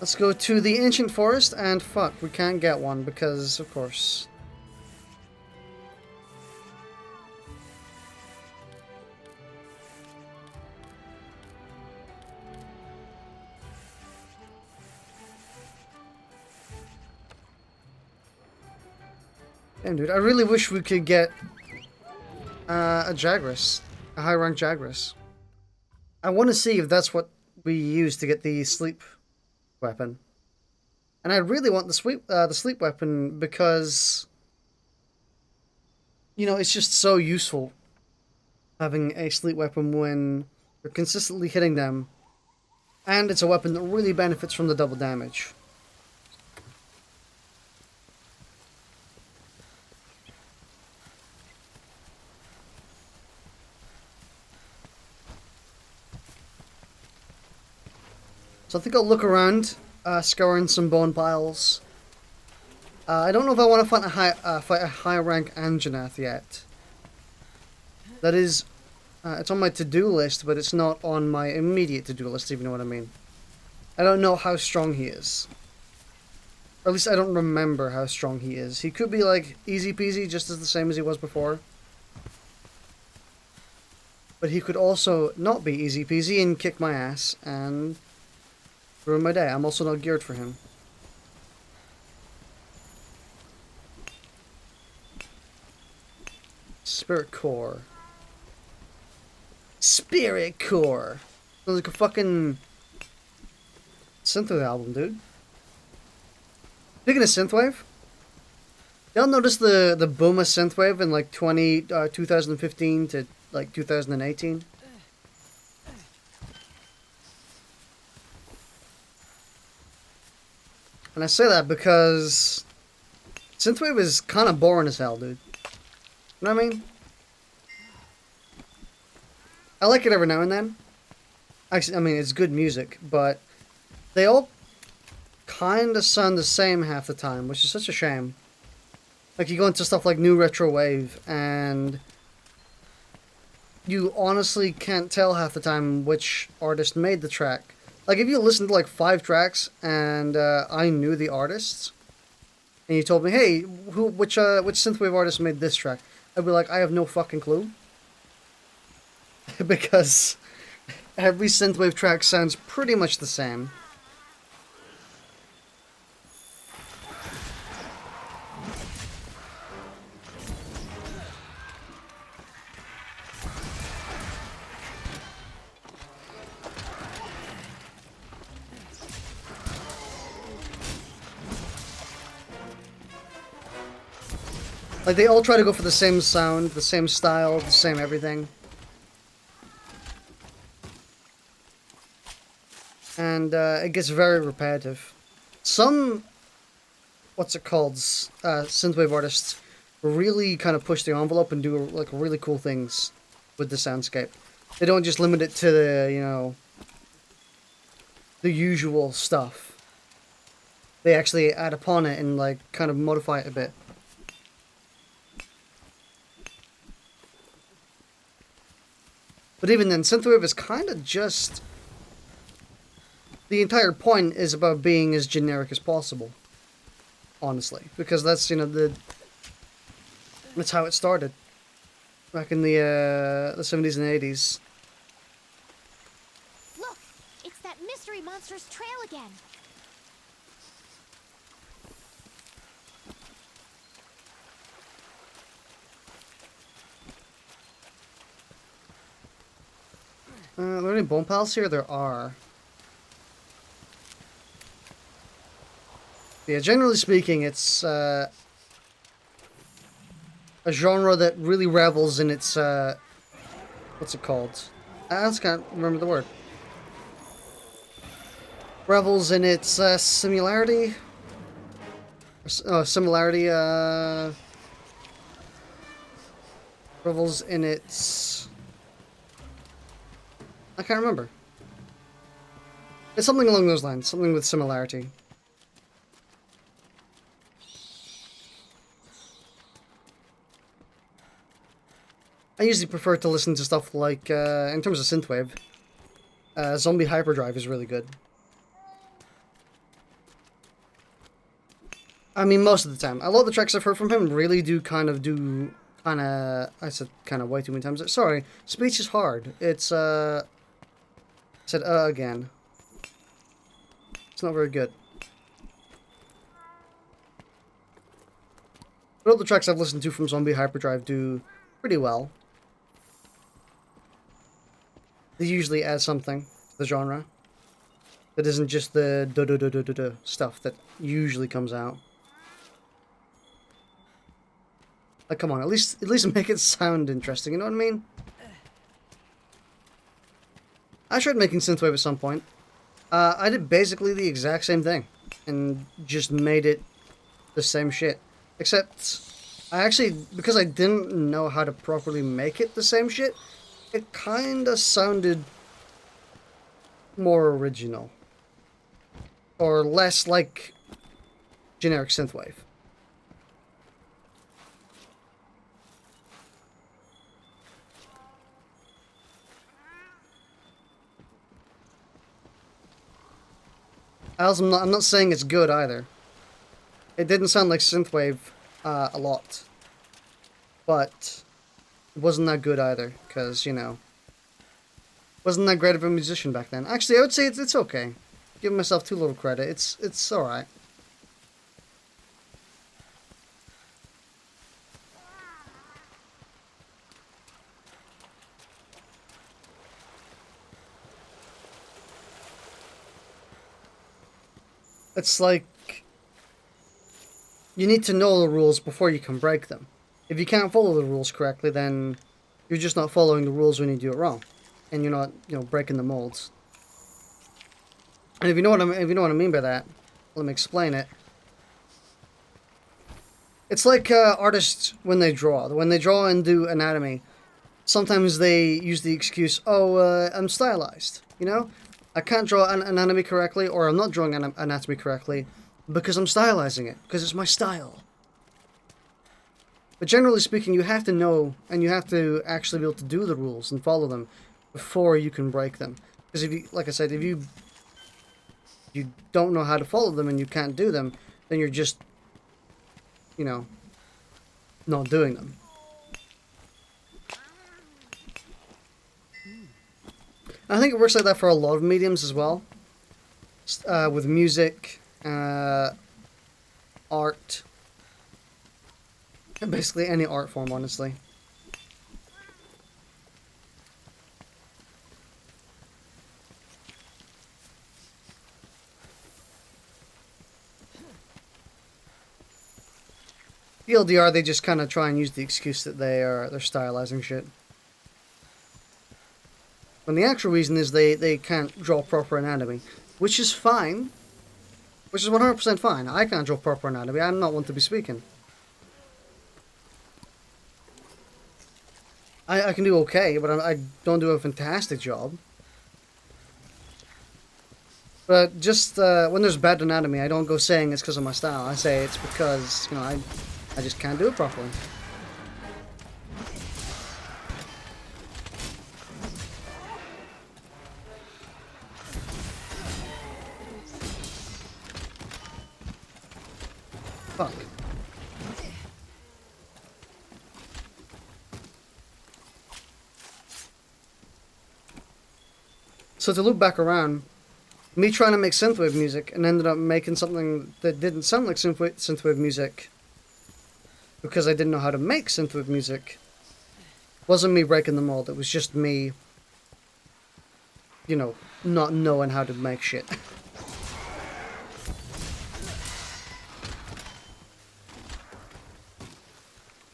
Let's go to the ancient forest, and fuck, we can't get one because, of course. Damn, dude, I really wish we could get a Jagras, a high rank Jagras. I want to see if that's what we used to get the sleep weapon. And I really want the sleep weapon because, you know, it's just so useful having a sleep weapon when you're consistently hitting them. And it's a weapon that really benefits from the double damage. So I think I'll look around, scouring some bone piles. I don't know if I want to fight a high rank Anjanath yet. That is, it's on my to-do list, but it's not on my immediate to-do list, if you know what I mean. I don't know how strong he is. Or at least I don't remember how strong he is. He could be like easy peasy, just as the same as he was before. But he could also not be easy peasy and kick my ass and ruin my day. I'm also not geared for him. Spirit Core. Spirit Core! Sounds like a fucking synthwave album, dude. Speaking of synthwave, y'all notice the boom of synthwave in like 2015 to like 2018? And I say that because synthwave is kind of boring as hell, dude. You know what I mean? I like it every now and then. Actually, I mean, it's good music, but they all kind of sound the same half the time, which is such a shame. Like, you go into stuff like New Retro Wave, and you honestly can't tell half the time which artist made the track. Like, if you listened to like 5 tracks, and I knew the artists, and you told me, hey, which synthwave artist made this track? I'd be like, I have no fucking clue. Because every synthwave track sounds pretty much the same. Like, they all try to go for the same sound, the same style, the same everything. And it gets very repetitive. Some, what's it called, synthwave artists really kind of push the envelope and do like really cool things with the soundscape. They don't just limit it to the, you know, the usual stuff. They actually add upon it and like kind of modify it a bit. But even then, synthwave is kind of just... The entire point is about being as generic as possible. Honestly. Because that's, you know, that's how it started. Back in the 70s and 80s. Look! It's that mystery monster's trail again! Are there any bone piles here? There are. Yeah, generally speaking, it's a genre that really revels in its, what's it called? I just can't remember the word. Revels in its similarity. Revels in its... I can't remember. It's something along those lines. Something with similarity. I usually prefer to listen to stuff like, in terms of synthwave, Zombie Hyperdrive is really good. I mean, most of the time. A lot of the tracks I've heard from him really do kind of, I said kind of way too many times. Sorry, speech is hard. It's, I said, again. It's not very good. But all the tracks I've listened to from Zombie Hyperdrive do pretty well. They usually add something to the genre. That isn't just the duh stuff that usually comes out. Like, come on, at least make it sound interesting, you know what I mean? I tried making synthwave at some point. I did basically the exact same thing, and just made it the same shit. Except, I actually, because I didn't know how to properly make it the same shit, it kinda sounded more original. Or less like generic synthwave. I'm not saying it's good either. It didn't sound like synthwave a lot. But it wasn't that good either, because, you know, wasn't that great of a musician back then. Actually, I would say it's okay. Giving myself too little credit. It's alright. It's like, you need to know the rules before you can break them. If you can't follow the rules correctly, then you're just not following the rules when you do it wrong. And you're not, you know, breaking the molds. And if you know what I mean by that, let me explain it. It's like artists when they draw. When they draw and do anatomy, sometimes they use the excuse, oh, I'm stylized, you know? I can't draw an anatomy correctly, or I'm not drawing an anatomy correctly, because I'm stylizing it, because it's my style. But generally speaking, you have to know, and you have to actually be able to do the rules and follow them before you can break them. Because if you, like I said, if you don't know how to follow them and you can't do them, then you're just, you know, not doing them. I think it works like that for a lot of mediums as well. With music, art, and basically any art form, honestly. TLDR, they just kind of try and use the excuse that they're stylizing shit. When the actual reason is they can't draw proper anatomy. Which is fine. Which is 100% fine. I can't draw proper anatomy. I'm not one to be speaking. I can do okay, but I don't do a fantastic job. But just when there's bad anatomy, I don't go saying it's because of my style. I say it's because, you know, I just can't do it properly. Fuck. So to loop back around, me trying to make synthwave music and ended up making something that didn't sound like synthwave music because I didn't know how to make synthwave music wasn't me breaking the mold. It was just me, you know, not knowing how to make shit.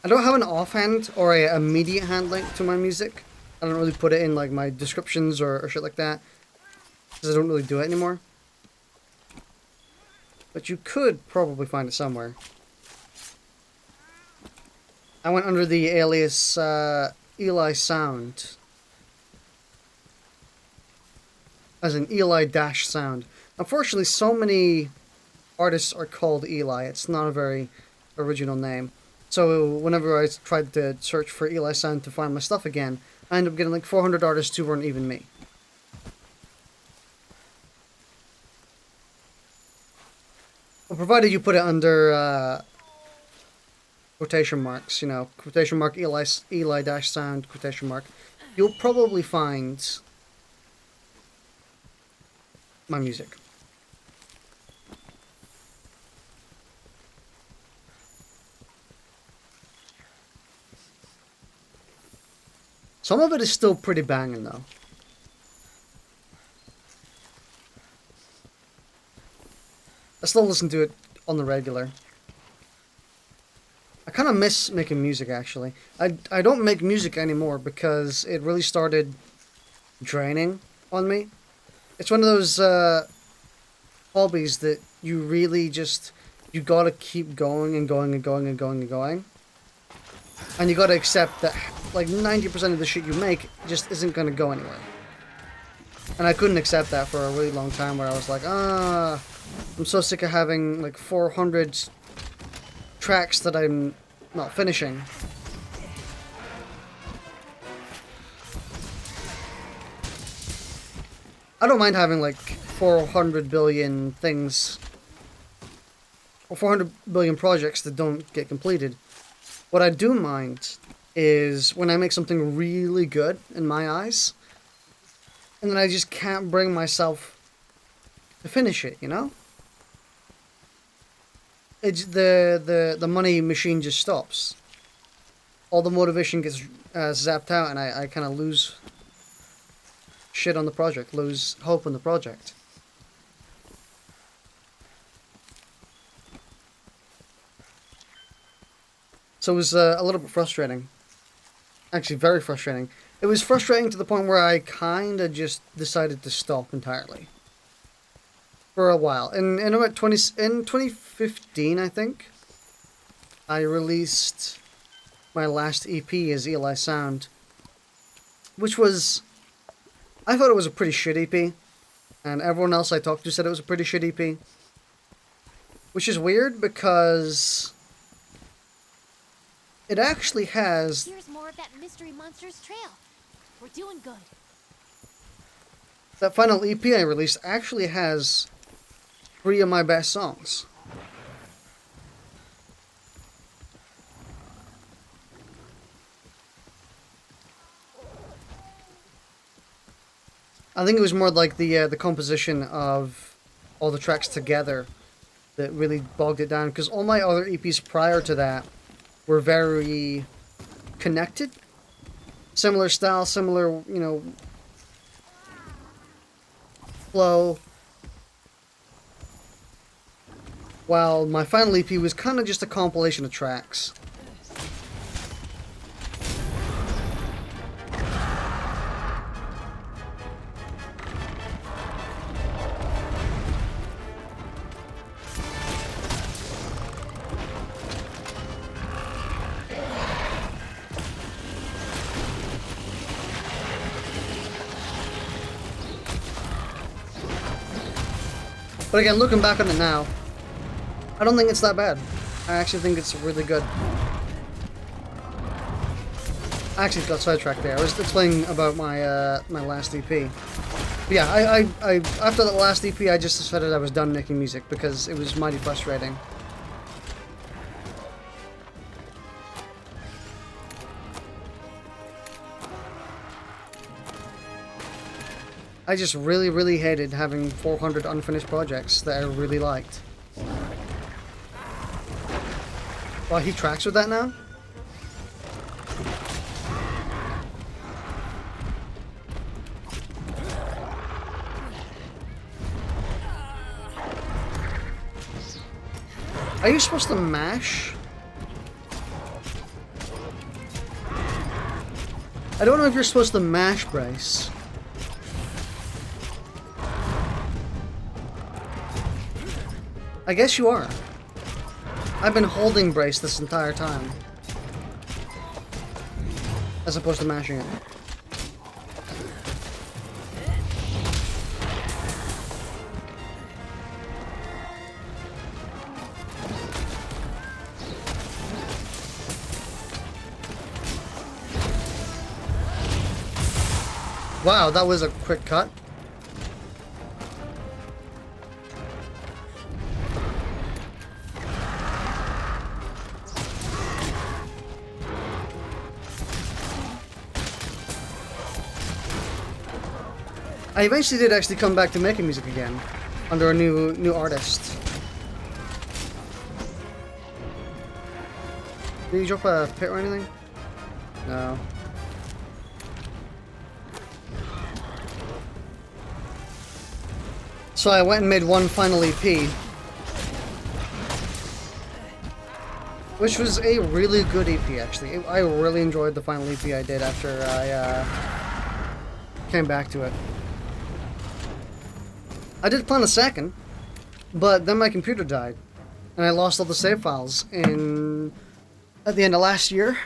I don't have an offhand or a immediate hand link to my music. I don't really put it in like my descriptions or shit like that, because I don't really do it anymore. But you could probably find it somewhere. I went under the alias Eli Sound. As in Eli-Sound. Unfortunately, so many artists are called Eli. It's not a very original name. So whenever I tried to search for Eli Sound to find my stuff again, I ended up getting like 400 artists who weren't even me. Well, provided you put it under quotation marks, you know, quotation mark Eli-Sound, quotation mark, you'll probably find my music. Some of it is still pretty banging, though. I still listen to it on the regular. I kind of miss making music, actually. I don't make music anymore because it really started draining on me. It's one of those hobbies that you really just, you gotta keep going and going and going and going and going. And you gotta accept that like 90% of the shit you make just isn't gonna go anywhere. And I couldn't accept that for a really long time, where I was like, I'm so sick of having like 400 tracks that I'm not finishing. I don't mind having like 400 billion things, or 400 billion projects that don't get completed. What I do mind is when I make something really good in my eyes, and then I just can't bring myself to finish it, you know? It's the money machine just stops. All the motivation gets zapped out, and I kind of lose shit on the project, lose hope in the project. So it was a little bit frustrating. Actually, very frustrating. It was frustrating to the point where I kind of just decided to stop entirely. For a while. In 2015, I think, I released my last EP as Eli Sound. Which was... I thought it was a pretty shit EP. And everyone else I talked to said it was a pretty shit EP. Which is weird because... it actually has... Here's more of that mystery monster's trail. We're doing good. That final EP I released actually has 3 of my best songs. I think it was more like the composition of all the tracks together that really bogged it down, because all my other EPs prior to that were very connected. Similar style, similar, you know, flow. While my final EP was kind of just a compilation of tracks. But again, looking back on it now, I don't think it's that bad. I actually think it's really good. I actually got sidetracked there. I was explaining about my my last EP. But yeah, I after that last EP, I just decided I was done making music because it was mighty frustrating. I just really hated having 400 unfinished projects that I really liked. Well, he tracks with that now? Are you supposed to mash? I don't know if you're supposed to mash, Bryce. I guess you are. I've been holding brace this entire time. As opposed to mashing it. Wow, that was a quick cut. I eventually did actually come back to making music again, under a new artist. Did you drop a pit or anything? No. So I went and made one final EP, which was a really good EP, actually. I really enjoyed the final EP I did after I came back to it. I did plan a second, but then my computer died, and I lost all the save files at the end of last year.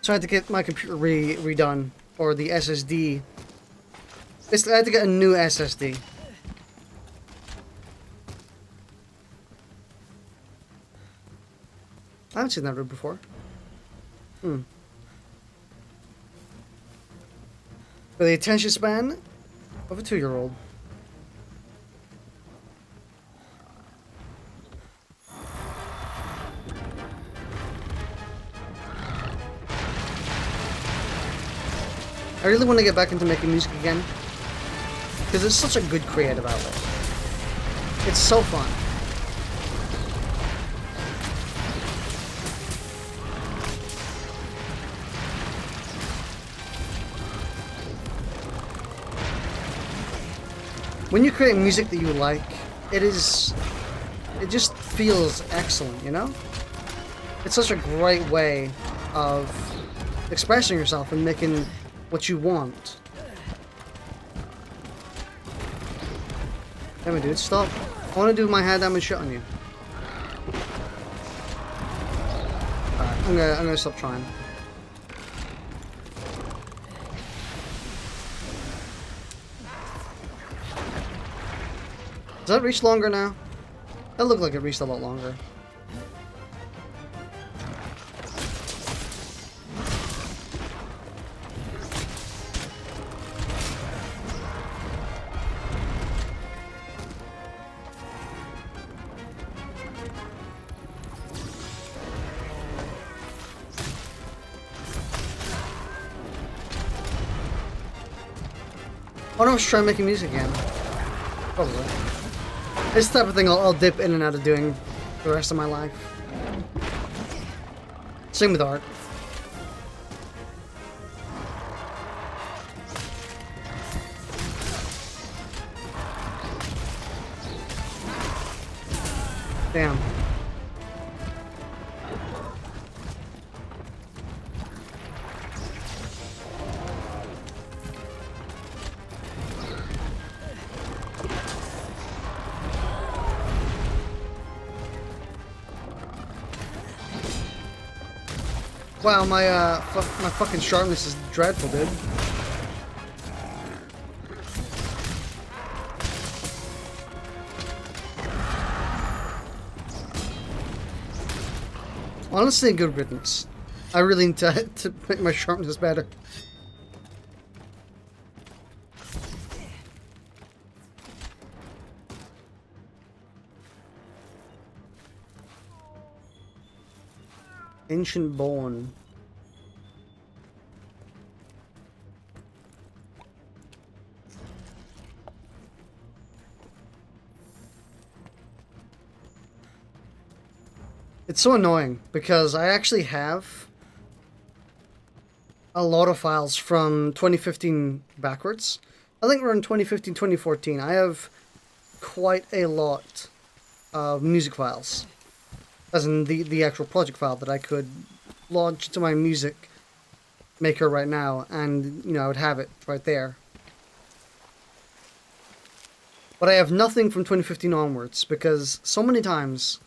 So I had to get my computer redone, or the SSD. Basically, I had to get a new SSD. I haven't seen that route before. For the attention span of a 2-year-old. I really want to get back into making music again, because it's such a good creative outlet. It's so fun. When you create music that you like, it just feels excellent, you know? It's such a great way of expressing yourself and making what you want. Damn it, dude, stop. I want to do my hand damage shot on you. Alright, I'm gonna stop trying. Does that reach longer now? That looked like it reached a lot longer. I want to try making music again. Probably. It's the type of thing I'll dip in and out of doing the rest of my life. Same with art. Damn. Wow, my fucking sharpness is dreadful, dude. Honestly, good riddance. I really need to make my sharpness better. Ancient Bone. It's so annoying because I actually have a lot of files from 2015 backwards. I think we're in 2015, 2014. I have quite a lot of music files. As in the actual project file that I could launch into my music maker right now, and you know, I would have it right there. But I have nothing from 2015 onwards because so many times,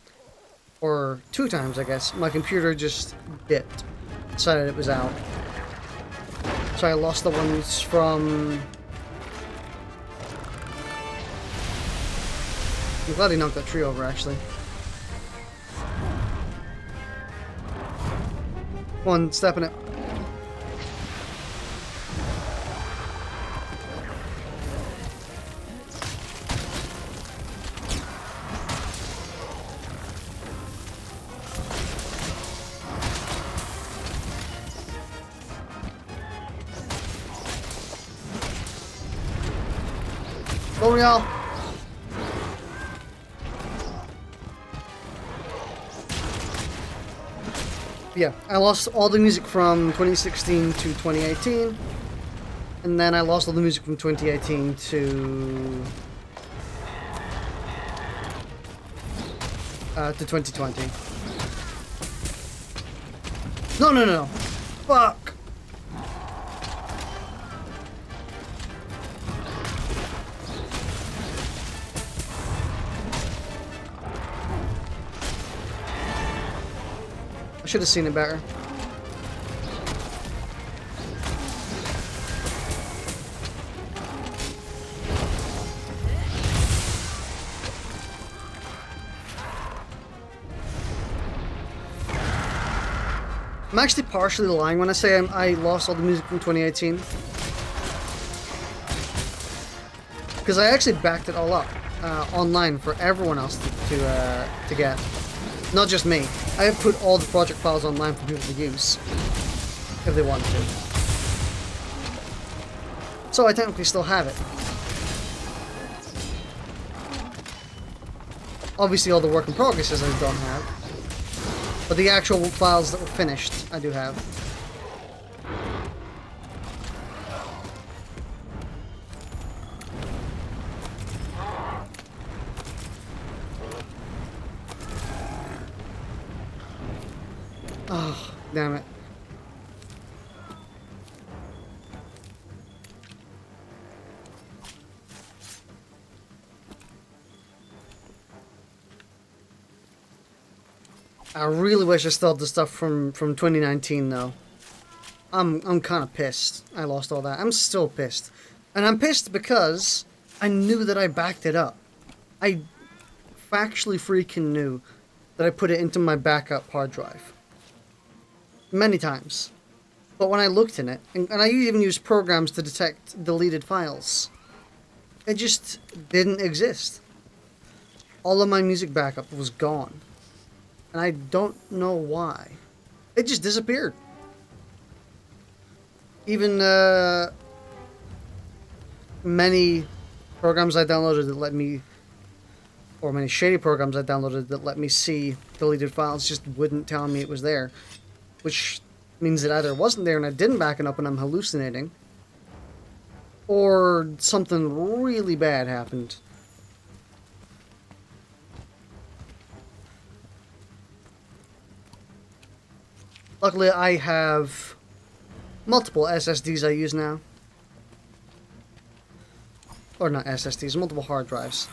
or 2 times I guess, my computer just dipped, decided it was out. So I lost the ones from... I'm glad he knocked that tree over actually. Come on, step in it. Go, y'all. Yeah, I lost all the music from 2016 to 2018, and then I lost all the music from 2018 to 2020. No, no, no. Fuck. I should have seen it better. I'm actually partially lying when I say I lost all the music from 2018. Because I actually backed it all up online for everyone else to get. Not just me. I have put all the project files online for people to use. If they want to. So I technically still have it. Obviously all the work in progresses I don't have. But the actual files that were finished, I do have. Oh, damn it. I really wish I still had the stuff from 2019 though. I'm kind of pissed. I lost all that. I'm still pissed. And I'm pissed because I knew that I backed it up. I factually freaking knew that I put it into my backup hard drive. Many times. But when I looked in it, and I even used programs to detect deleted files, it just didn't exist. All of my music backup was gone. And I don't know why. It just disappeared. Even many programs I downloaded that let me, or many shady programs I downloaded that let me see deleted files just wouldn't tell me it was there. Which means it either wasn't there and I didn't back it up and I'm hallucinating, or something really bad happened. Luckily, I have multiple SSDs I use now. Or not SSDs, multiple hard drives.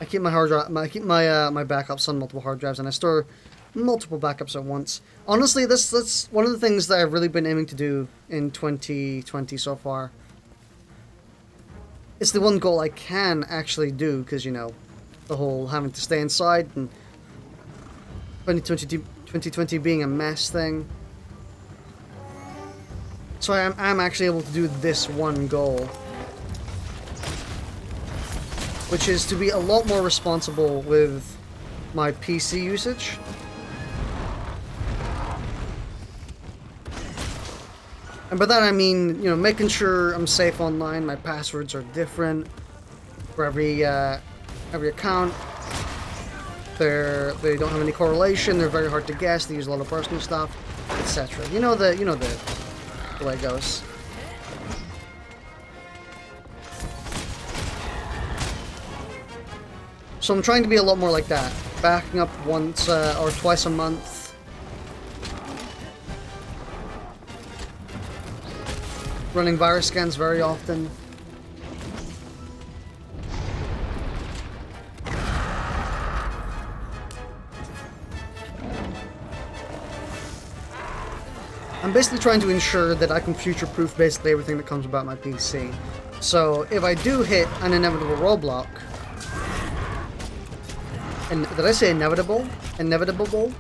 I keep my hard drive, I keep my my backups on multiple hard drives, and I store multiple backups at once. Honestly, that's one of the things that I've really been aiming to do in 2020 so far. It's the one goal I can actually do, because, you know, the whole having to stay inside and 2020 being a mess thing. So I'm actually able to do this one goal, which is to be a lot more responsible with my PC usage. And by that I mean, you know, making sure I'm safe online. My passwords are different for every account. They don't have any correlation. They're very hard to guess. They use a lot of personal stuff, etc. You know the way it goes. So I'm trying to be a lot more like that, backing up once or twice a month. Running virus scans very often. I'm basically trying to ensure that I can future-proof basically everything that comes about my PC. So if I do hit an inevitable roadblock, and did I say inevitable? Inevitable?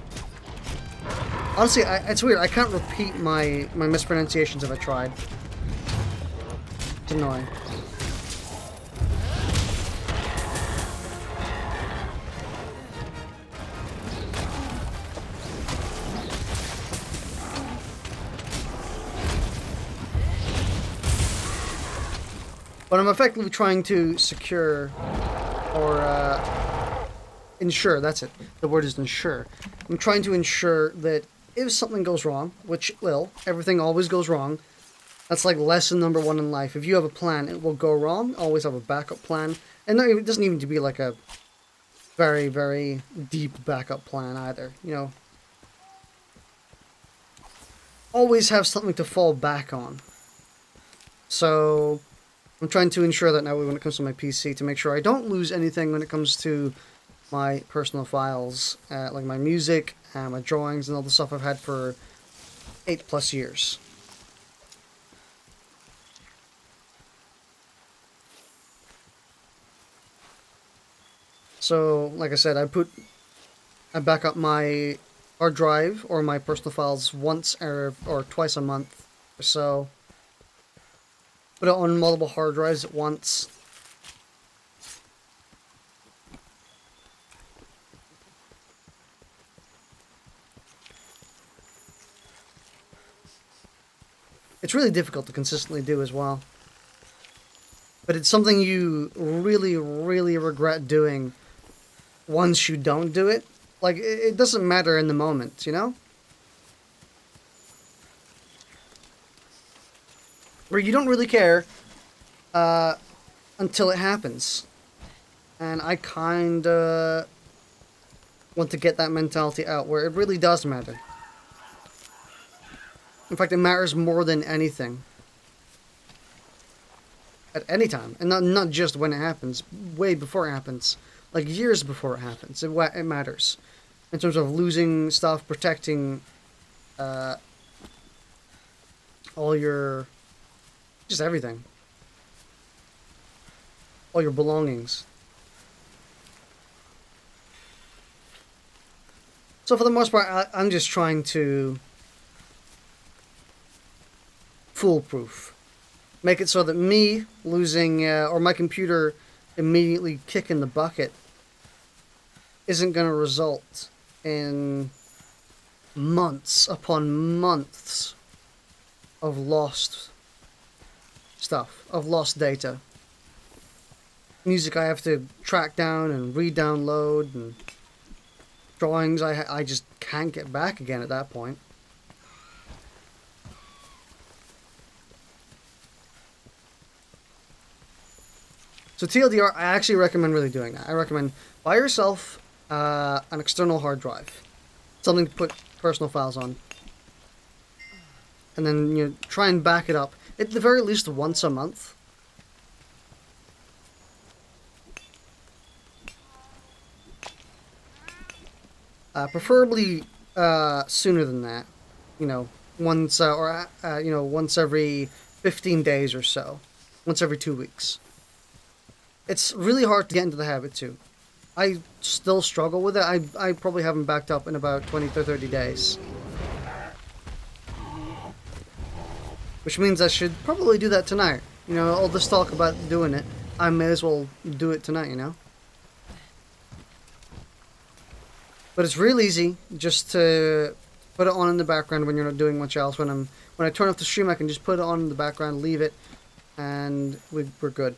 Honestly, it's weird. I can't repeat my mispronunciations if I tried. It's annoying. But I'm effectively trying to secure, or ensure, that's it. The word is ensure. I'm trying to ensure that if something goes wrong, which it will, everything always goes wrong. That's like lesson number one in life. If you have a plan, it will go wrong. Always have a backup plan. And it doesn't even need to be like a very, very deep backup plan either, you know. always have something to fall back on. So I'm trying to ensure that now when it comes to my PC, to make sure I don't lose anything when it comes to my personal files, like my music, my drawings, and all the stuff I've had for 8+ years. So, like I said, I back up my hard drive or my personal files once or twice a month or so. Put it on multiple hard drives at once. It's really difficult to consistently do as well. But it's something you really, really regret doing once you don't do it. Like, it doesn't matter in the moment, you know? Where you don't really care until it happens. And I kinda want to get that mentality out where it really does matter. In fact, it matters more than anything. At any time. And not just when it happens. Way before it happens. Like years before it happens. It matters. In terms of losing stuff, protecting all your... just everything. All your belongings. So for the most part, I'm just trying to... foolproof. Make it so that me losing, or my computer immediately kicking the bucket isn't going to result in months upon months of lost stuff, of lost data. Music I have to track down and re-download, and drawings I just can't get back again at that point. So TLDR, I actually recommend really doing that. I recommend buy yourself an external hard drive, something to put personal files on, and then try and back it up at the very least once a month. Preferably sooner than that. Once once every 15 days or so, once every 2 weeks. It's really hard to get into the habit too. I still struggle with it. I probably haven't backed up in about 20 to 30 days. Which means I should probably do that tonight. All this talk about doing it, I may as well do it tonight, But it's real easy just to put it on in the background when you're not doing much else. When I turn off the stream, I can just put it on in the background, leave it, and we're good.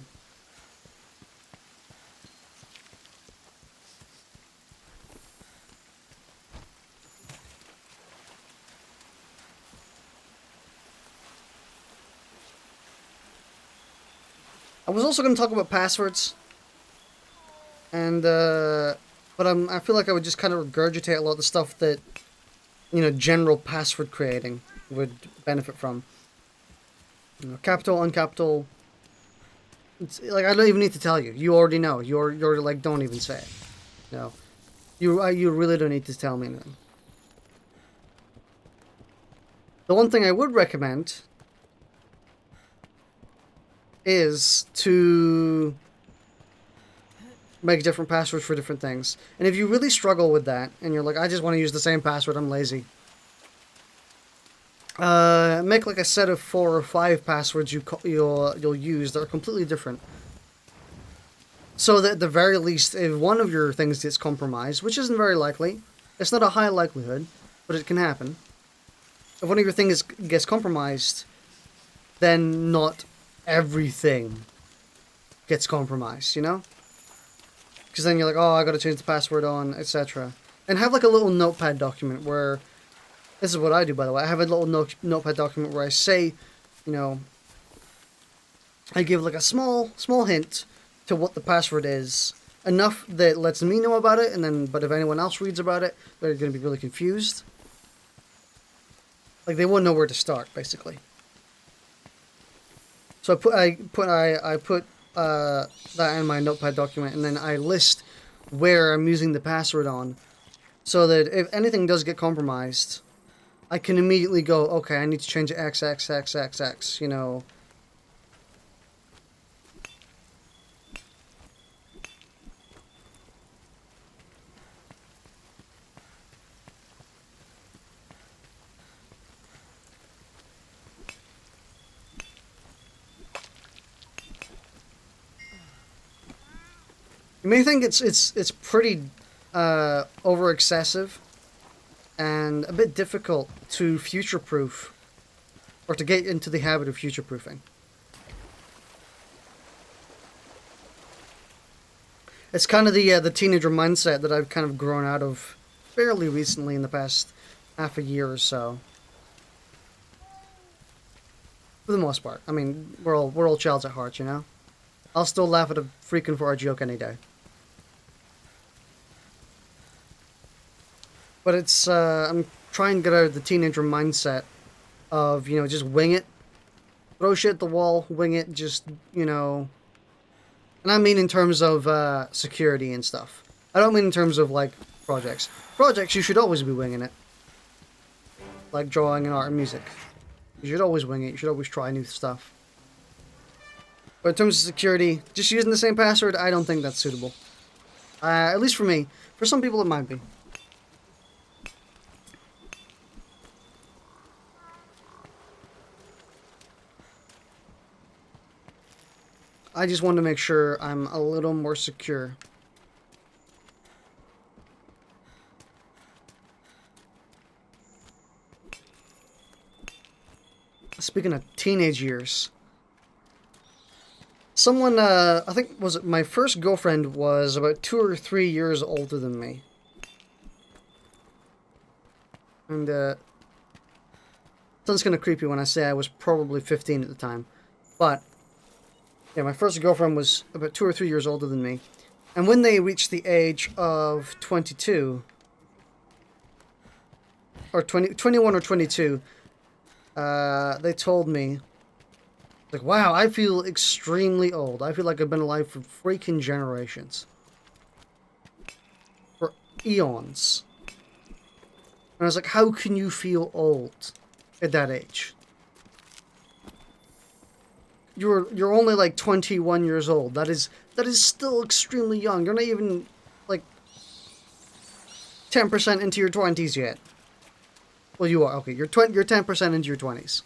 I was also going to talk about passwords, and but I feel like I would just kind of regurgitate a lot of the stuff that general password creating would benefit from. Capital, uncapital. It's like I don't even need to tell you. You already know. You're like, don't even say it. No, you really don't need to tell me anything. The one thing I would recommend is to make different passwords for different things. And if you really struggle with that, and you're like, I just want to use the same password, I'm lazy. Make like a set of 4 or 5 passwords you'll use that are completely different. So that at the very least, if one of your things gets compromised, which isn't very likely, it's not a high likelihood, but it can happen. If one of your things gets compromised, then not everything gets compromised, Because then you're like, oh, I gotta change the password on, etc. And have like a little notepad document where, this is what I do by the way, I have a little notepad document where I say, I give like a small hint to what the password is, enough that lets me know about it, but if anyone else reads about it, they're gonna be really confused. Like they wouldn't know where to start, basically. So I put that in my notepad document, and then I list where I'm using the password on, so that if anything does get compromised, I can immediately go, okay, I need to change it XXXXX, you know. You may think it's pretty over excessive and a bit difficult to future-proof, or to get into the habit of future-proofing. It's kind of the teenager mindset that I've kind of grown out of fairly recently in the past half a year or so. For the most part. I mean, we're all childs at heart, you know? I'll still laugh at a freaking 4 joke any day. But it's, I'm trying to get out of the teenager mindset of, you know, just wing it. Throw shit at the wall, wing it, just, you know. And I mean in terms of security and stuff. I don't mean in terms of, like, projects. Projects, you should always be winging it. Like drawing and art and music. You should always wing it, you should always try new stuff. But in terms of security, just using the same password, I don't think that's suitable. At least for me. For some people it might be. I just want to make sure I'm a little more secure. Speaking of teenage years, someone, I think, was it my first girlfriend was about 2 or 3 years older than me. And, sounds kind of creepy when I say I was probably 15 at the time. But, yeah, my first girlfriend was about 2 or 3 years older than me. And when they reached the age of 22, or 21 or 22, they told me, like, wow, I feel extremely old. I feel like I've been alive for freaking generations. For eons. And I was like, how can you feel old at that age? You're only like 21 years old. That is still extremely young. You're not even like 10% into your 20s yet. Well, you are. Okay, you're 10% into your 20s.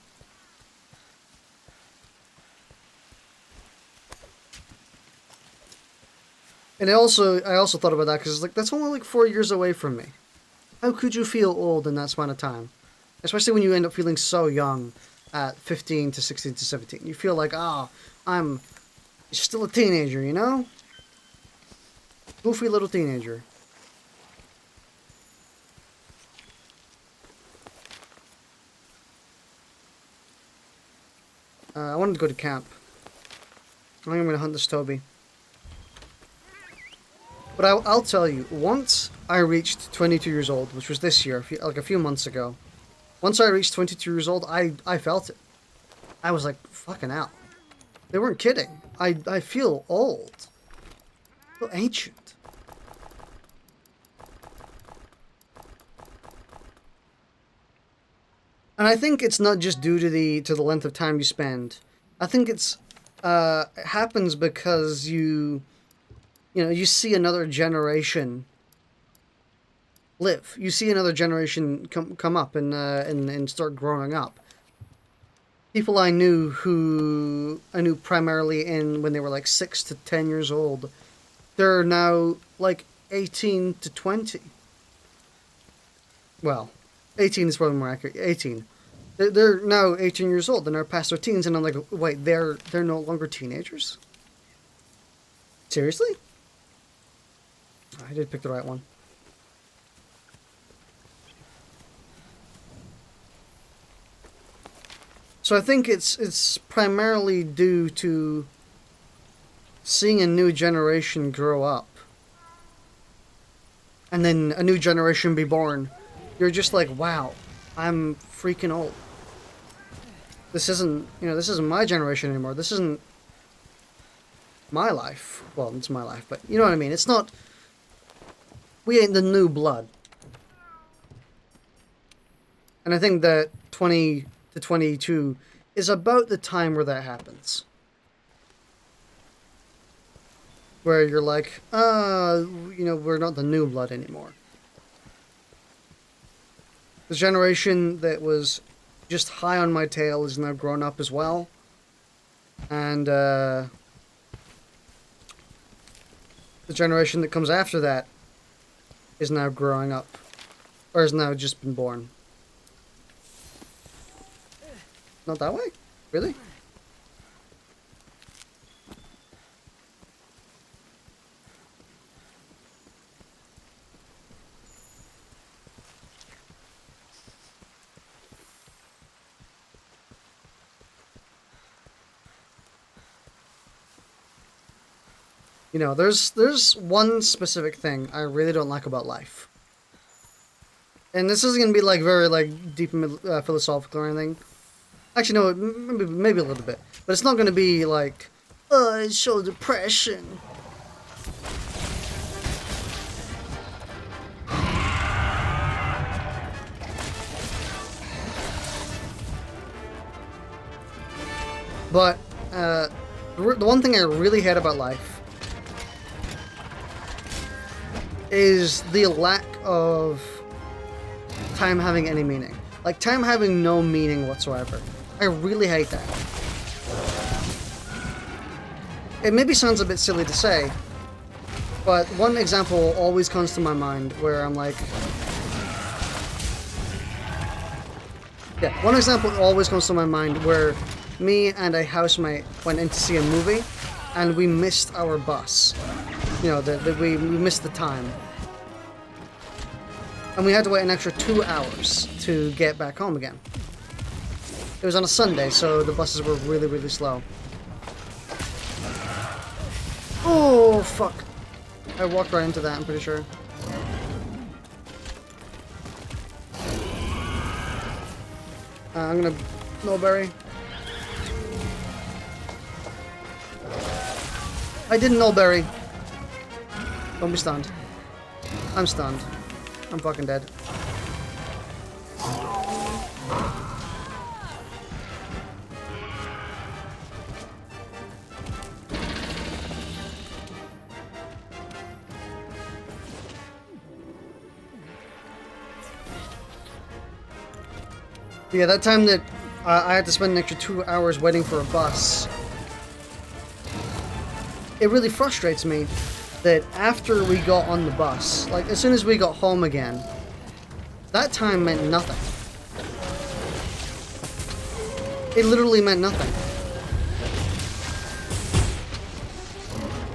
And I also thought about that because like that's only like 4 years away from me. How could you feel old in that span of time? Especially when you end up feeling so young at 15 to 16 to 17. You feel like, oh, I'm still a teenager, you know? Goofy little teenager. I wanted to go to camp. I think I'm going to hunt this Toby. But I'll tell you, once I reached 22 years old, which was this year, like a few months ago, once I reached 22 years old, I felt it. I was like, fucking hell. They weren't kidding. I feel old. I feel ancient. And I think it's not just due to the length of time you spend. I think it happens because you see another generation live. You see another generation come up and start growing up. People I knew primarily when they were like 6 to 10 years old, they're now like 18 to 20. Well, 18 is probably more accurate. 18. They're now 18 years old. They're past their teens, and I'm like, wait, they're no longer teenagers? Seriously? I did pick the right one. So I think it's primarily due to seeing a new generation grow up. And then a new generation be born. You're just like, wow, I'm freaking old. This isn't, you know, this isn't my generation anymore. This isn't my life. Well, it's my life, but you know what I mean. It's not, we ain't the new blood. And I think that 20 to 22 is about the time where that happens. Where you're like, you know, we're not the new blood anymore. The generation that was just high on my tail is now grown up as well. And, the generation that comes after that is now growing up. Or has now just been born. Not that way? Really? You know, there's one specific thing I really don't like about life. And this isn't going to be like very like deep philosophical or anything. Actually, no, maybe a little bit. But it's not going to be like, it's so depression. But the one thing I really hate about life is the lack of time having any meaning. Like, time having no meaning whatsoever. I really hate that. It maybe sounds a bit silly to say, but one example always comes to my mind where I'm like... Yeah, one example always comes to my mind where me and a housemate went in to see a movie and we missed our bus. You know, we missed the time. And we had to wait an extra 2 hours to get back home again. It was on a Sunday, so the buses were really, really slow. Oh, fuck. I walked right into that, I'm pretty sure. I'm gonna... Nullberry. I didn't Nullberry. Don't be stunned. I'm stunned. I'm fucking dead. Yeah, that time that I had to spend an extra 2 hours waiting for a bus, it really frustrates me that after we got on the bus, like as soon as we got home again, that time meant nothing. It literally meant nothing.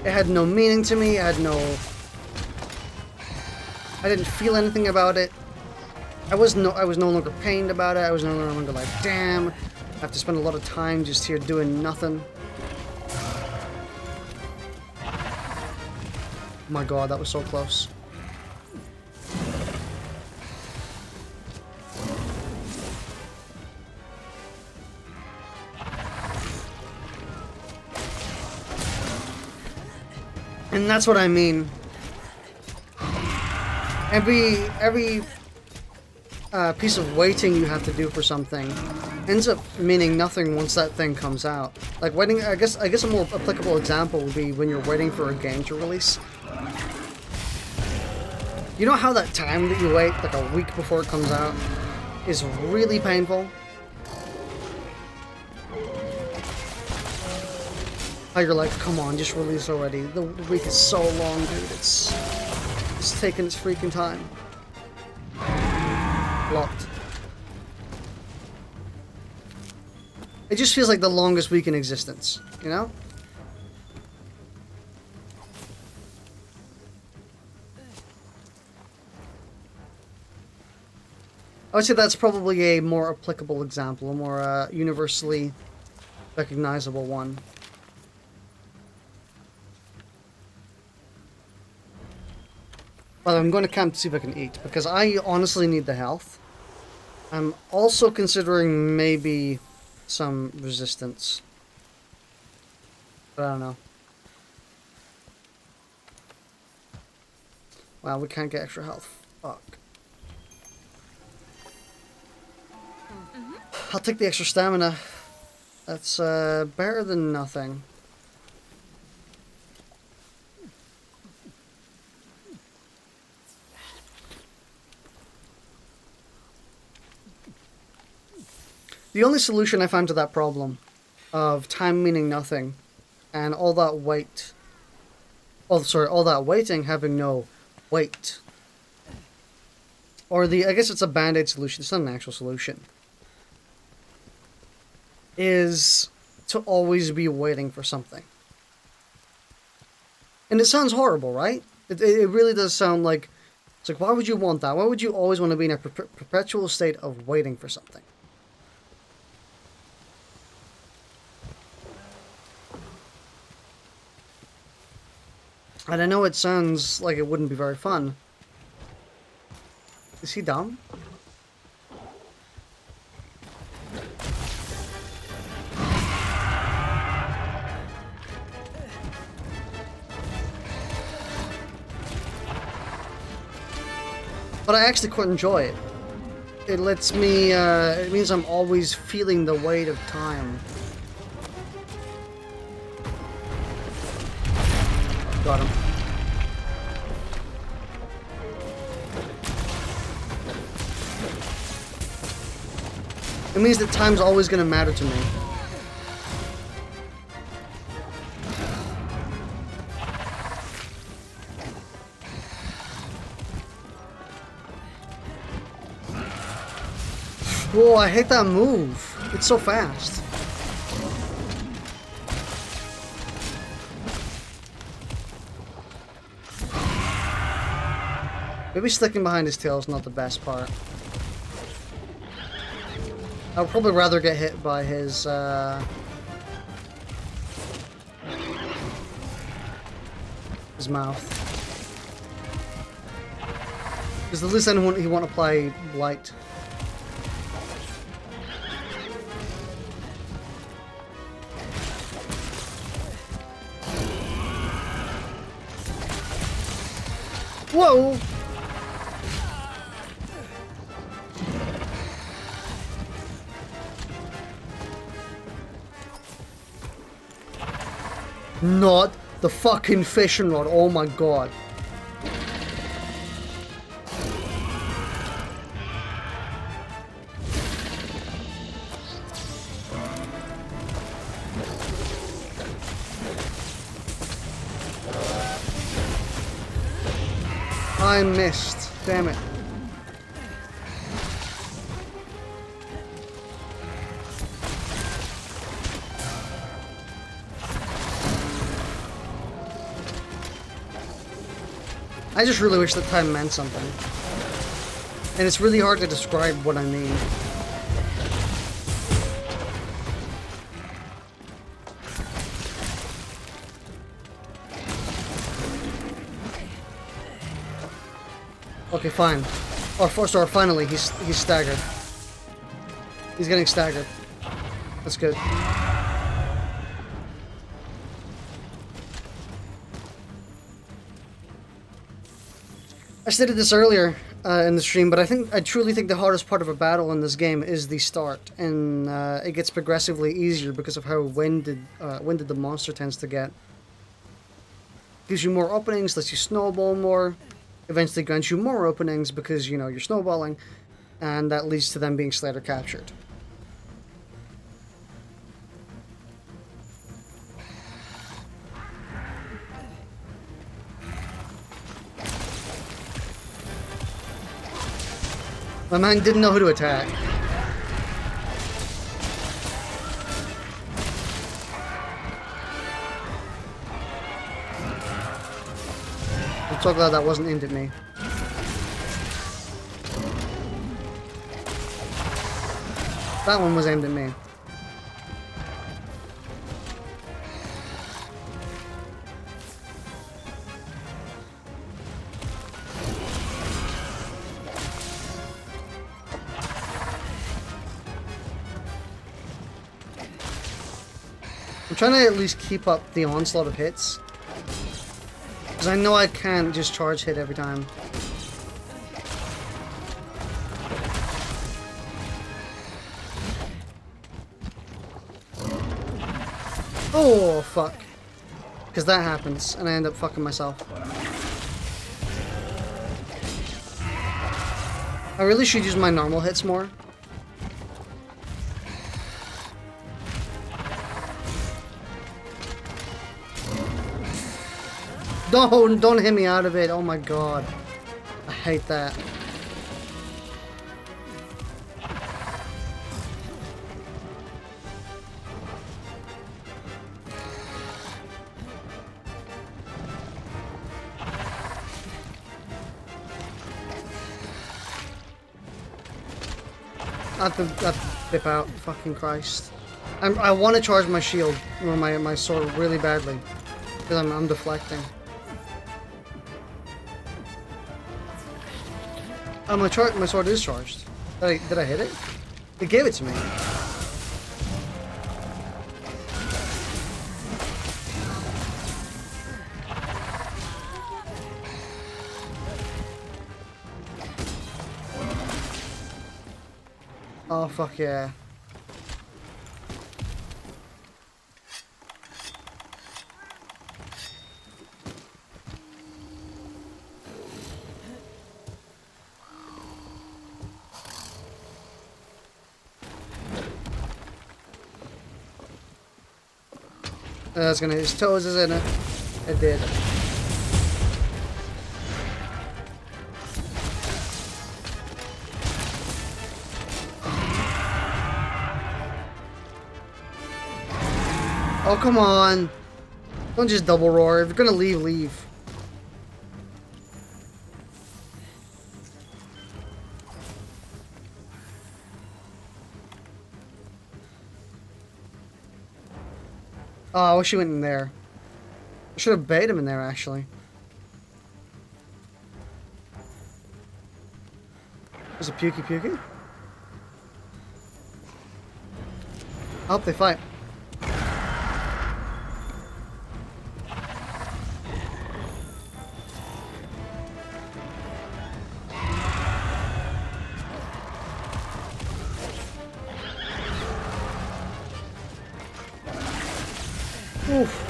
It had no meaning to me, I didn't feel anything about it. I was no longer pained about it, I was no longer like, damn, I have to spend a lot of time just here doing nothing. Oh my god, that was so close. And that's what I mean. Every piece of waiting you have to do for something ends up meaning nothing once that thing comes out. Like waiting, I guess a more applicable example would be when you're waiting for a game to release. You know how that time that you wait, like a week before it comes out, is really painful? How you're like, come on, just release already. The week is so long, dude. It's taking its freaking time. Locked. It just feels like the longest week in existence, you know? I would say that's probably a more applicable example, a more universally recognizable one. But I'm going to camp to see if I can eat, because I honestly need the health. I'm also considering maybe some resistance. But I don't know. Wow, we can't get extra health. Fuck. I'll take the extra stamina. That's better than nothing. The only solution I found to that problem of time meaning nothing and all that weight, oh sorry, all that waiting having no weight, or I guess it's a band-aid solution, it's not an actual solution, is to always be waiting for something. And it sounds horrible, right? It really does sound like, it's like, why would you want that? Why would you always want to be in a perpetual state of waiting for something? And I know it sounds like it wouldn't be very fun. Is he dumb? But I actually quite enjoy it. It lets me, it means I'm always feeling the weight of time. Got him. It means that time's always going to matter to me. Whoa, I hate that move. It's so fast. Maybe sticking behind his tail is not the best part. I would probably rather get hit by his mouth. Because at least I don't he want to play light. Whoa! Not the fucking fishing rod, oh my god. I missed, damn it. I just really wish that time meant something. And it's really hard to describe what I mean. Okay, fine. Or finally, he's staggered. He's getting staggered. That's good. I stated this earlier in the stream, but I truly think the hardest part of a battle in this game is the start, and it gets progressively easier because of how winded the monster tends to get. Gives you more openings, lets you snowball more, eventually grants you more openings because, you know, you're snowballing, and that leads to them being slayed or captured. My man didn't know who to attack. I'm so glad that wasn't aimed at me. That one was aimed at me. trying to at least keep up the onslaught of hits. Because I know I can't just charge hit every time. Oh, fuck. Because that happens, and I end up fucking myself. I really should use my normal hits more. Don't hit me out of it. Oh my god. I hate that. I have to dip out. Fucking Christ. I want to charge my shield or my sword really badly. Because I'm deflecting. Oh, my sword is charged. Did I hit it? It gave it to me. Oh, fuck yeah. That's gonna hit his toes, isn't it? It did. Oh, come on. Don't just double roar. If you're gonna leave, leave. Oh, I wish he went in there. I should have baited him in there, actually. There's a pukey pukey. I hope they fight. Oof.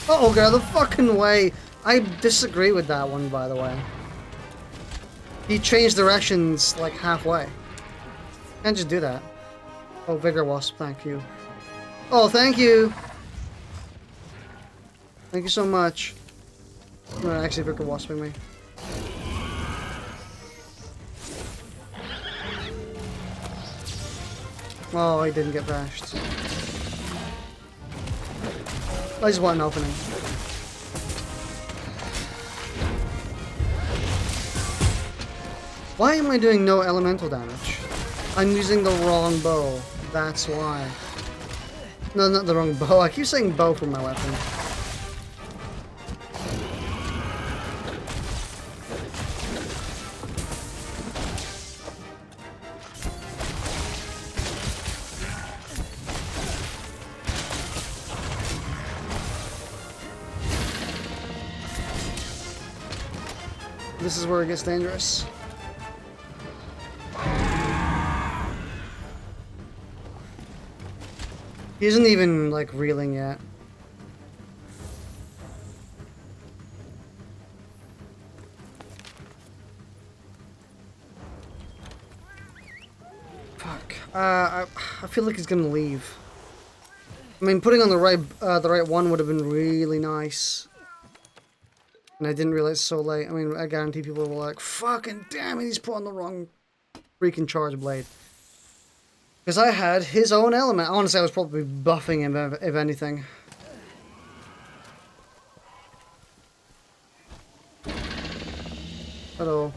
Oh, get out of the fucking way. I disagree with that one, by the way. He changed directions like halfway. Can't just do that. Oh, Vigor Wasp, thank you. Oh, thank you! Thank you so much. No, actually, Vigor Wasping me. Oh, he didn't get bashed. I just want an opening. Why am I doing no elemental damage? I'm using the wrong bow. That's why. No, not the wrong bow. I keep saying bow for my weapon. This is where it gets dangerous. He isn't even, like, reeling yet. Fuck. I feel like he's gonna leave. I mean, putting on the right one would have been really nice. And I didn't realize so late. I mean, I guarantee people were like, fucking damn it, he's put on the wrong freaking charge blade. Because I had his own element. I want to say I was probably buffing him, if anything. Hello.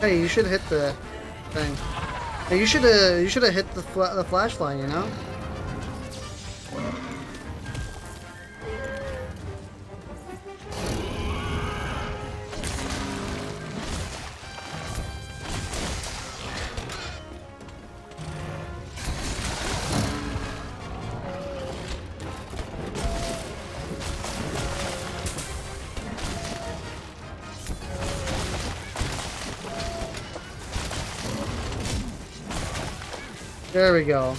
Hey, you should hit the thing. Hey, you should have hit the flashlight, you know? There we go.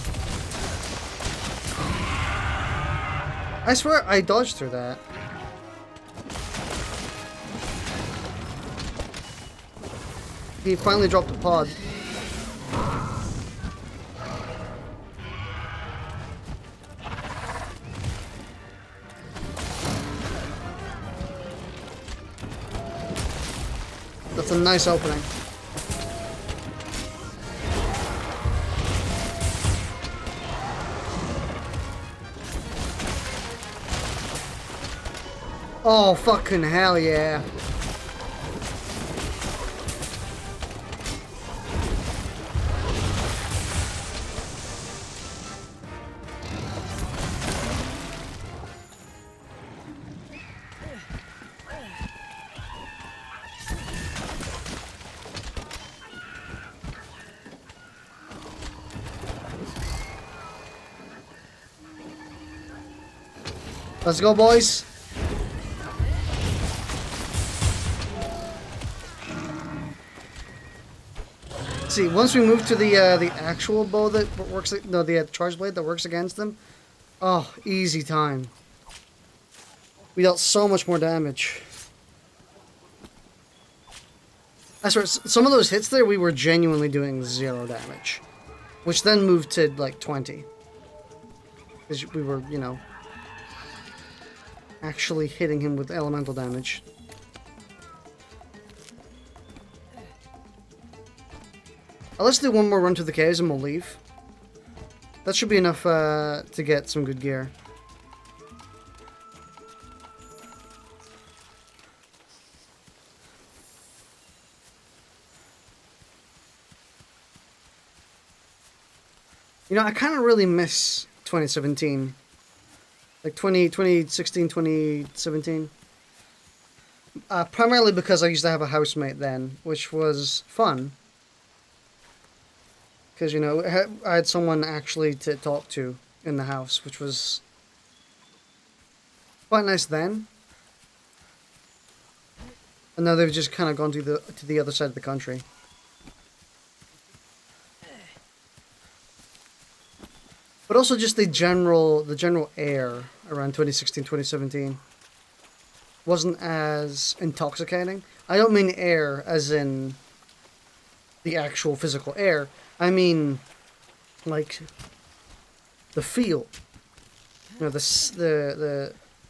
I swear I dodged through that. He finally dropped the pod. That's a nice opening. Oh, fucking hell yeah. Let's go, boys. See, once we move to the actual bow that works, no, the charge blade that works against them, oh, easy time. We dealt so much more damage. I swear, some of those hits there, we were genuinely doing 0 damage, which then moved to like 20, because we were, you know, actually hitting him with elemental damage. Let's do one more run to the caves and we'll leave. That should be enough to get some good gear. You know, I kind of really miss 2017. Like 2016, 2017. Primarily because I used to have a housemate then, which was fun. Because, you know, I had someone actually to talk to in the house, which was quite nice then. And now they've just kind of gone to the other side of the country. But also just the general air around 2016, 2017 wasn't as intoxicating. I don't mean air as in the actual physical air. I mean, like, the feel, you know, the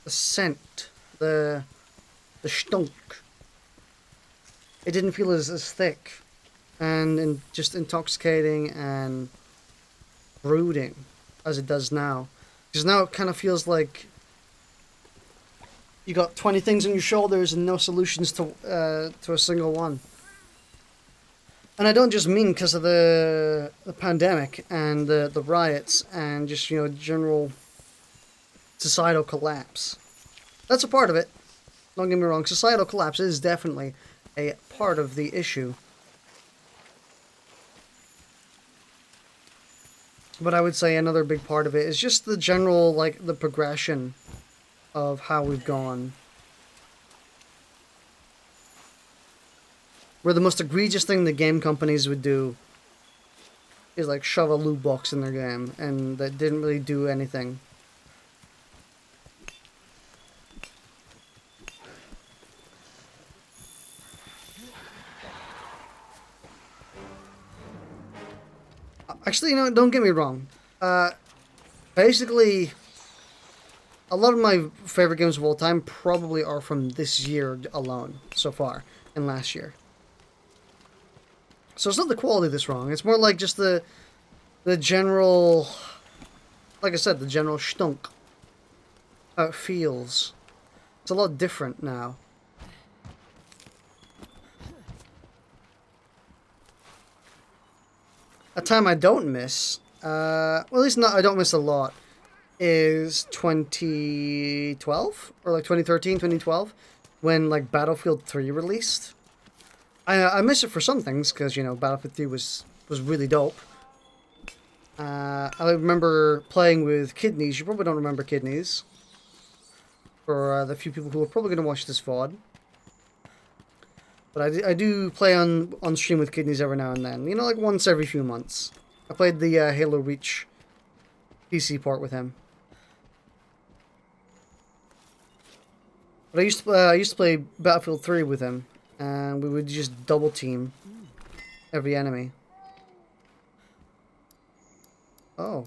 scent, the stunk. It didn't feel as thick and just intoxicating and brooding as it does now. Because now it kind of feels like you got 20 things on your shoulders and no solutions to a single one. And I don't just mean because of the pandemic and the riots and just, you know, general societal collapse. That's a part of it. Don't get me wrong. Societal collapse is definitely a part of the issue. But I would say another big part of it is just the general, like, the progression of how we've gone. Where the most egregious thing the game companies would do is like shove a loot box in their game, and that didn't really do anything. Actually, you know, don't get me wrong. Basically, a lot of my favorite games of all time probably are from this year alone, so far, and last year. So it's not the quality that's wrong. It's more like just the general, like I said, the general stunk. How it feels. It's a lot different now. A time I don't miss, well, at least not I don't miss a lot, is 2012 or like 2013, 2012, when like Battlefield 3 released. I miss it for some things because, you know, Battlefield 3 was really dope. I remember playing with Kidneys. You probably don't remember Kidneys. For the few people who are probably going to watch this VOD. But I do play on stream with Kidneys every now and then. You know, like once every few months. I played the Halo Reach PC port with him. But I used to play Battlefield 3 with him. And we would just double team every enemy. Oh,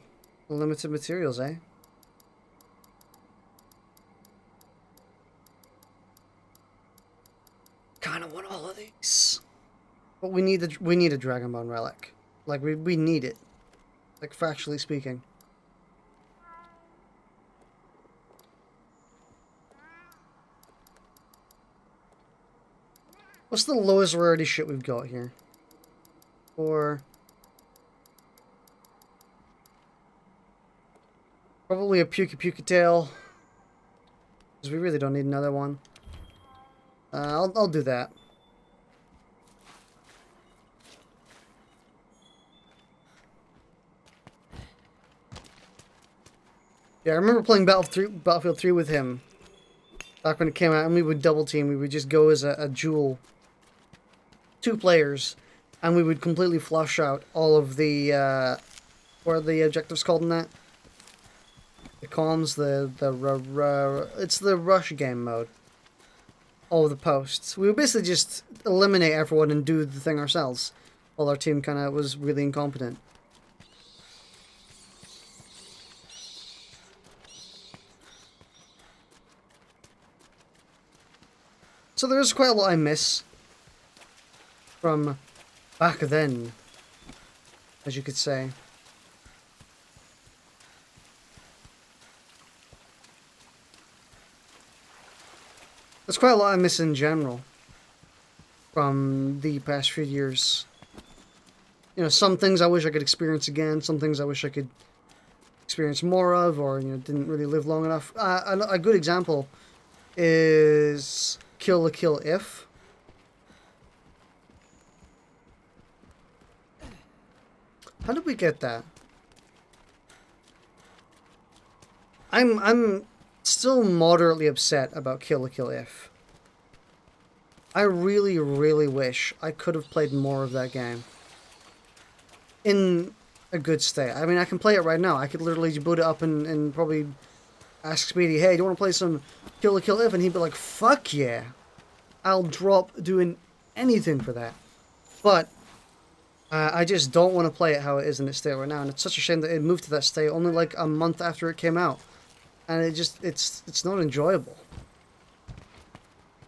limited materials, eh? Kind of want all of these, but we need a Dragon Bone relic. Like we need it, like factually speaking. What's the lowest rarity shit we've got here? Or probably a Puka tail, because we really don't need another one. I'll do that. Yeah, I remember playing Battlefield 3 with him back when it came out, and we would double team. We would just go as a duel, 2 players, and we would completely flush out all of the what are the objectives called in that? The comms, it's the rush game mode. All of the posts. We would basically just eliminate everyone and do the thing ourselves, while our team kind of was really incompetent. So there's quite a lot I miss from back then, as you could say. There's quite a lot I miss in general from the past few years. You know, some things I wish I could experience again, some things I wish I could experience more of, or, you know, didn't really live long enough. A good example is Kill la Kill If. How did we get that? I'm still moderately upset about Kill la Kill If. I really, really wish I could have played more of that game in a good state. I mean, I can play it right now. I could literally boot it up and probably ask Speedy, hey, do you want to play some Kill la Kill If? And he'd be like, fuck yeah. I'll drop doing anything for that. But I just don't want to play it how it is in its state right now. And it's such a shame that it moved to that state only like a month after it came out. And it's not enjoyable.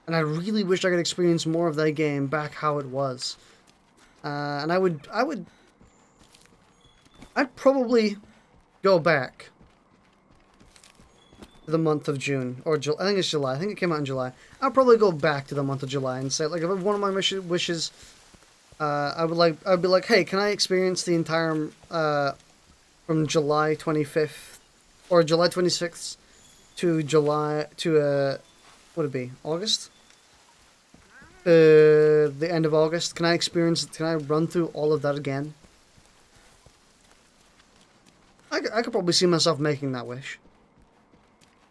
And I really wish I could experience more of that game back how it was. And I'd probably go back to the month of June, or I think it's July. I think it came out in July. I'd probably go back to the month of July and say, like, if one of my wishes, I'd be like, hey, can I experience the entire from July 25th or July 26th to what would it be, August? The end of August. Can I run through all of that again? I could probably see myself making that wish.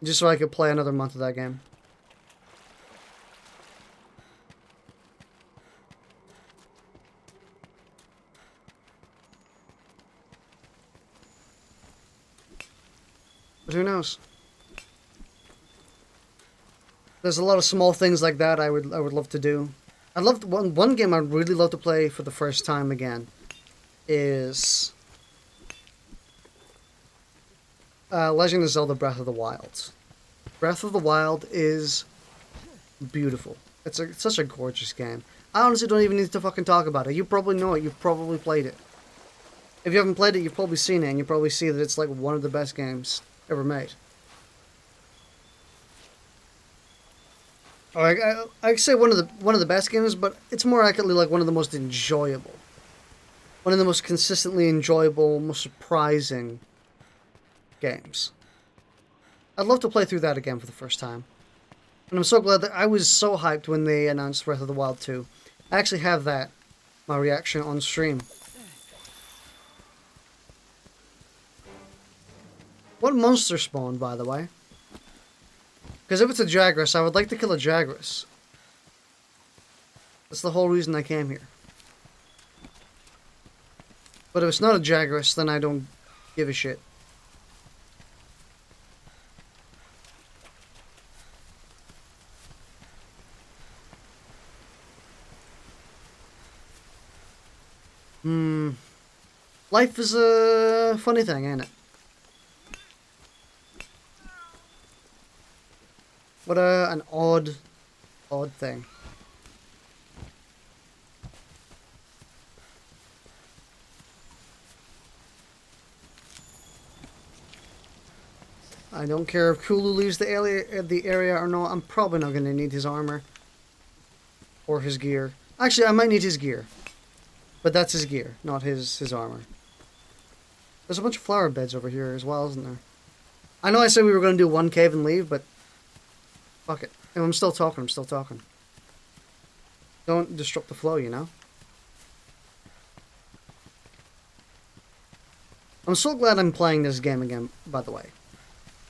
Just so I could play another month of that game. But who knows? There's a lot of small things like that I would love to do. I'd love to, one game I'd really love to play for the first time again is Legend of Zelda Breath of the Wild. Breath of the Wild is beautiful. It's such a gorgeous game. I honestly don't even need to fucking talk about it. You probably know it. You've probably played it. If you haven't played it, you've probably seen it, and you probably see that it's like one of the best games ever made. Or I say one of the best games, but it's more accurately like one of the most enjoyable. one of the most consistently enjoyable, most surprising games. I'd love to play through that again for the first time. And I'm so glad that I was so hyped when they announced Breath of the Wild 2. I actually have that, my reaction on stream. What monster spawned, by the way? Because if it's a Jagras, I would like to kill a Jagras. That's the whole reason I came here. But if it's not a Jagras, then I don't give a shit. Life is a funny thing, ain't it? What an odd thing. I don't care if Kulu leaves the area or not. I'm probably not going to need his armor. Or his gear. Actually, I might need his gear. But that's his gear, not his armor. There's a bunch of flower beds over here as well, isn't there? I know I said we were going to do one cave and leave, but... fuck it. If I'm still talking, I'm still talking. Don't disrupt the flow, you know? I'm so glad I'm playing this game again, by the way.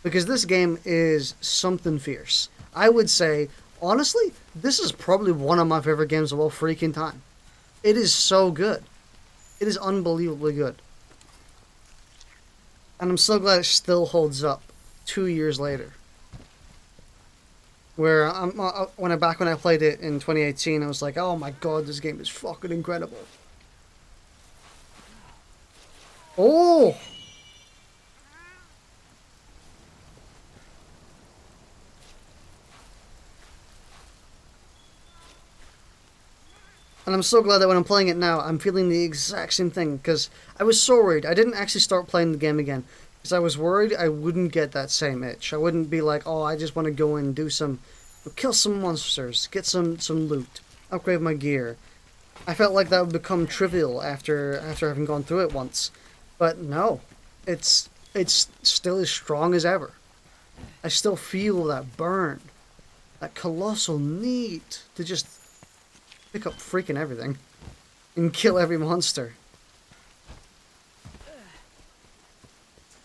Because this game is something fierce. I would say, honestly, this is probably one of my favorite games of all freaking time. It is so good. It is unbelievably good. And I'm so glad it still holds up 2 years later. Where when I played it in 2018, I was like, oh my god, this game is fucking incredible. Oh! And I'm so glad that when I'm playing it now, I'm feeling the exact same thing. Because I was so worried. I didn't actually start playing the game again. Because I was worried I wouldn't get that same itch. I wouldn't be like, oh, I just want to go and do some... kill some monsters. Get some loot. Upgrade my gear. I felt like that would become trivial after having gone through it once. But no. It's still as strong as ever. I still feel that burn. That colossal need to just... pick up freaking everything and kill every monster.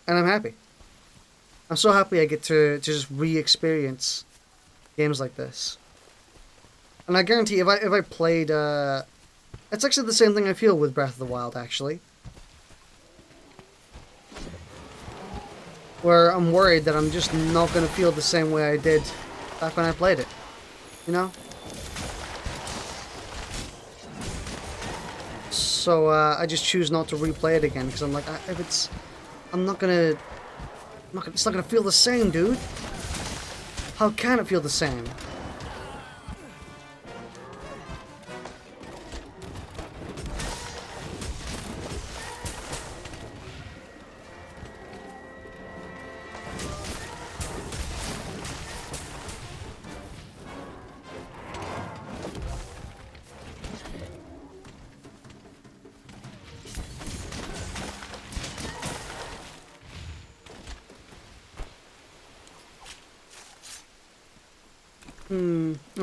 And I'm happy. I'm so happy I get to just re-experience games like this. And I guarantee if I played it's actually the same thing I feel with Breath of the Wild, actually. Where I'm worried that I'm just not going to feel the same way I did back when I played it. You know? So I just choose not to replay it again because I'm like, it's not gonna feel the same, dude. How can it feel the same?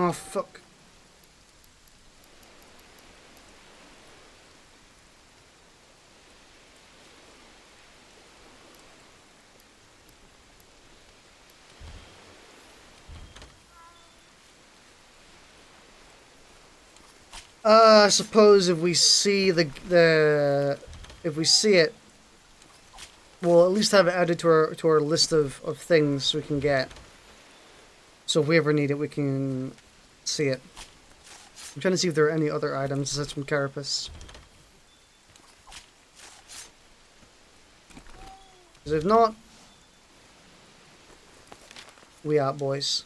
Oh, fuck. I suppose if we see if we see it, we'll at least have it added to our list of things we can get. So if we ever need it, we can see it. I'm trying to see if there are any other items aside from Carapace. Because if not, we out, boys.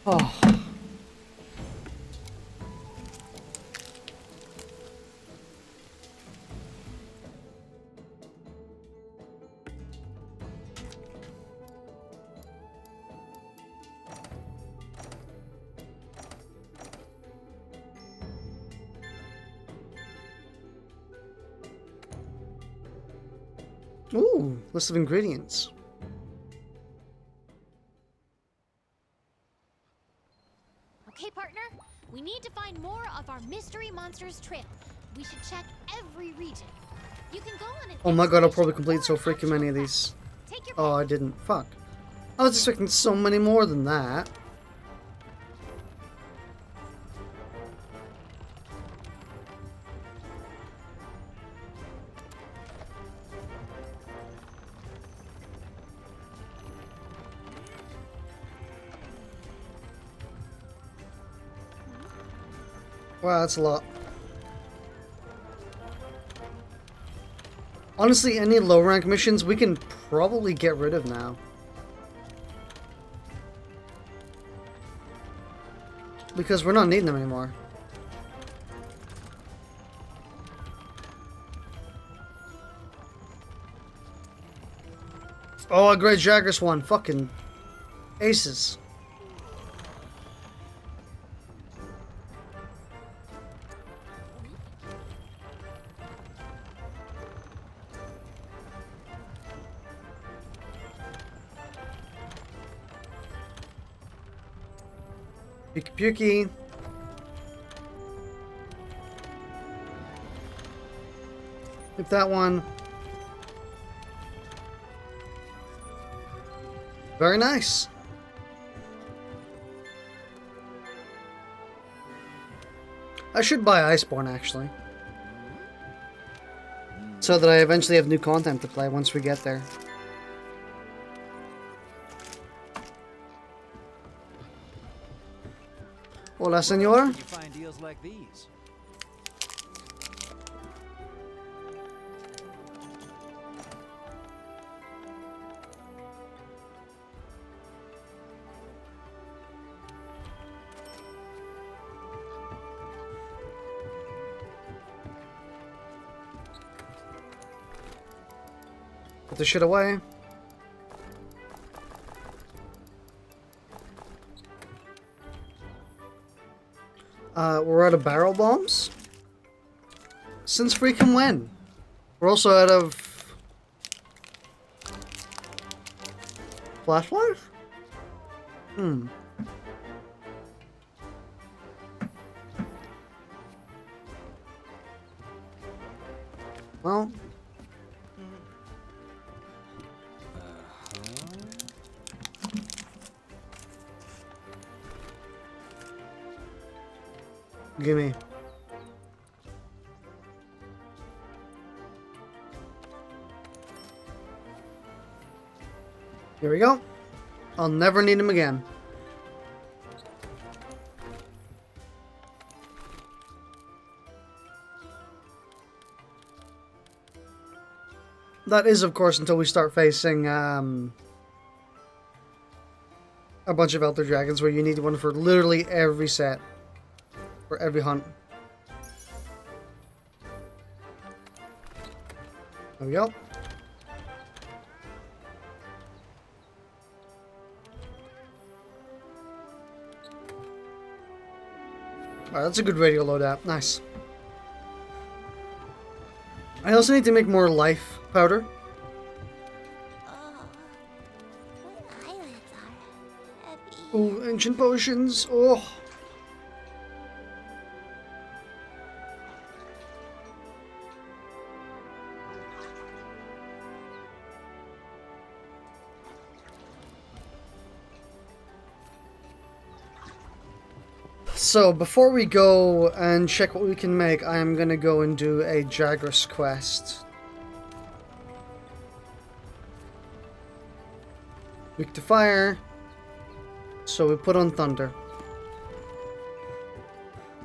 Oh. Ooh, list of ingredients. Okay, partner, we need to find more of our mystery monsters trail. We should check every region. You can go on an Oh my god, I'll probably expedition complete or so an freaking many of optional these. quest. Take your Oh, I pick. didn't. Fuck. I was expecting so many more than that. Wow, that's a lot. Honestly, any low rank missions we can probably get rid of now. Because we're not needing them anymore. Oh, a great Jaggers one. Fucking aces. Pukey pukey. Hit that one. Very nice. I should buy Iceborne actually. So that I eventually have new content to play once we get there. Hola, senor. You find deals like these. Put this shit away. We're out of barrel bombs? Since freaking when? We're also out of flashlight? Hmm. Well. Gimme. Here we go. I'll never need him again. That is, of course, until we start facing a bunch of Elder Dragons where you need one for literally every set. For every hunt. There we go. Alright, that's a good radio loadout. Nice. I also need to make more life powder. Ooh, ancient potions. Oh. So, before we go and check what we can make, I am gonna go and do a Jagras quest. Weak to fire. So we put on thunder.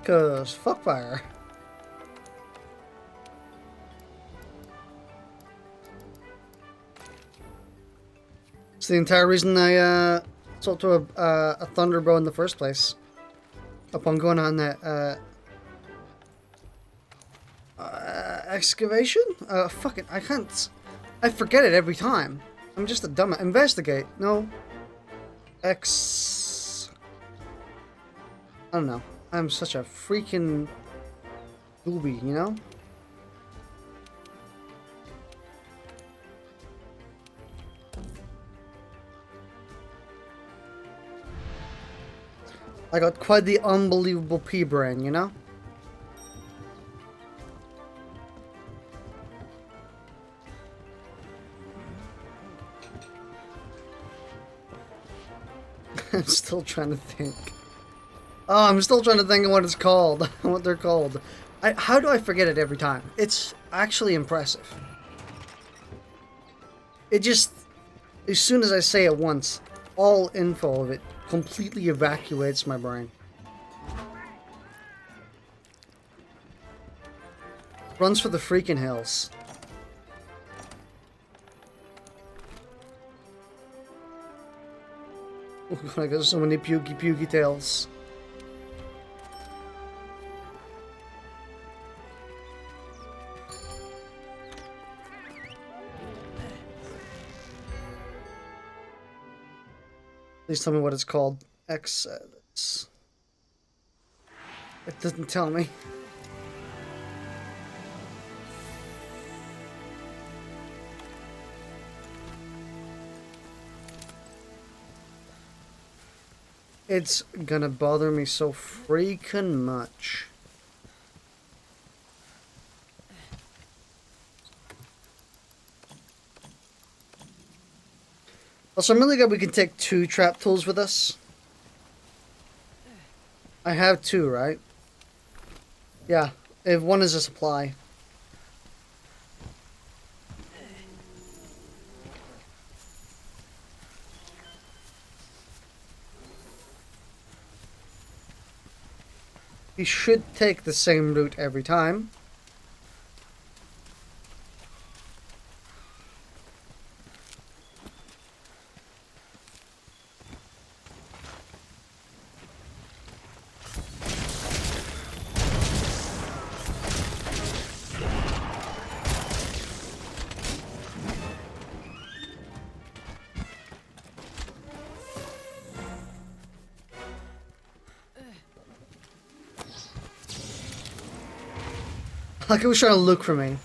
'Cause fuck fire. It's the entire reason I sold to a thunder bow in the first place. Upon going on that excavation? Fuck it, I can't. I forget it every time. I'm just a dumb. Investigate. No. I don't know. I'm such a freaking booby, you know? I got quite the unbelievable pea brain, you know? I'm still trying to think. Oh, I'm still trying to think of what it's called. What they're called. How do I forget it every time? It's actually impressive. It just... As soon as I say it once, all info of it completely evacuates my brain. Runs for the freaking hills. Oh god, I got so many pukey tails. Please tell me what it's called. It doesn't tell me. It's gonna bother me so freaking much. Also, I'm really glad we can take 2 trap tools with us. I have 2, right? Yeah, if one is a supply. We should take the same route every time. Like it was trying to look for me.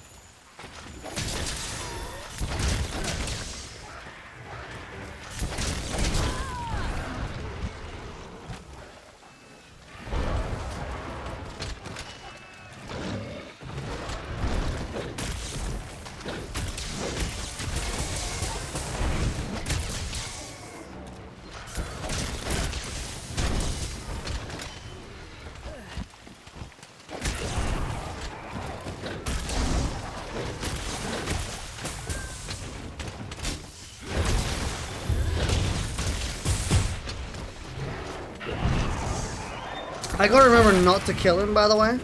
I gotta remember not to kill him, by the way.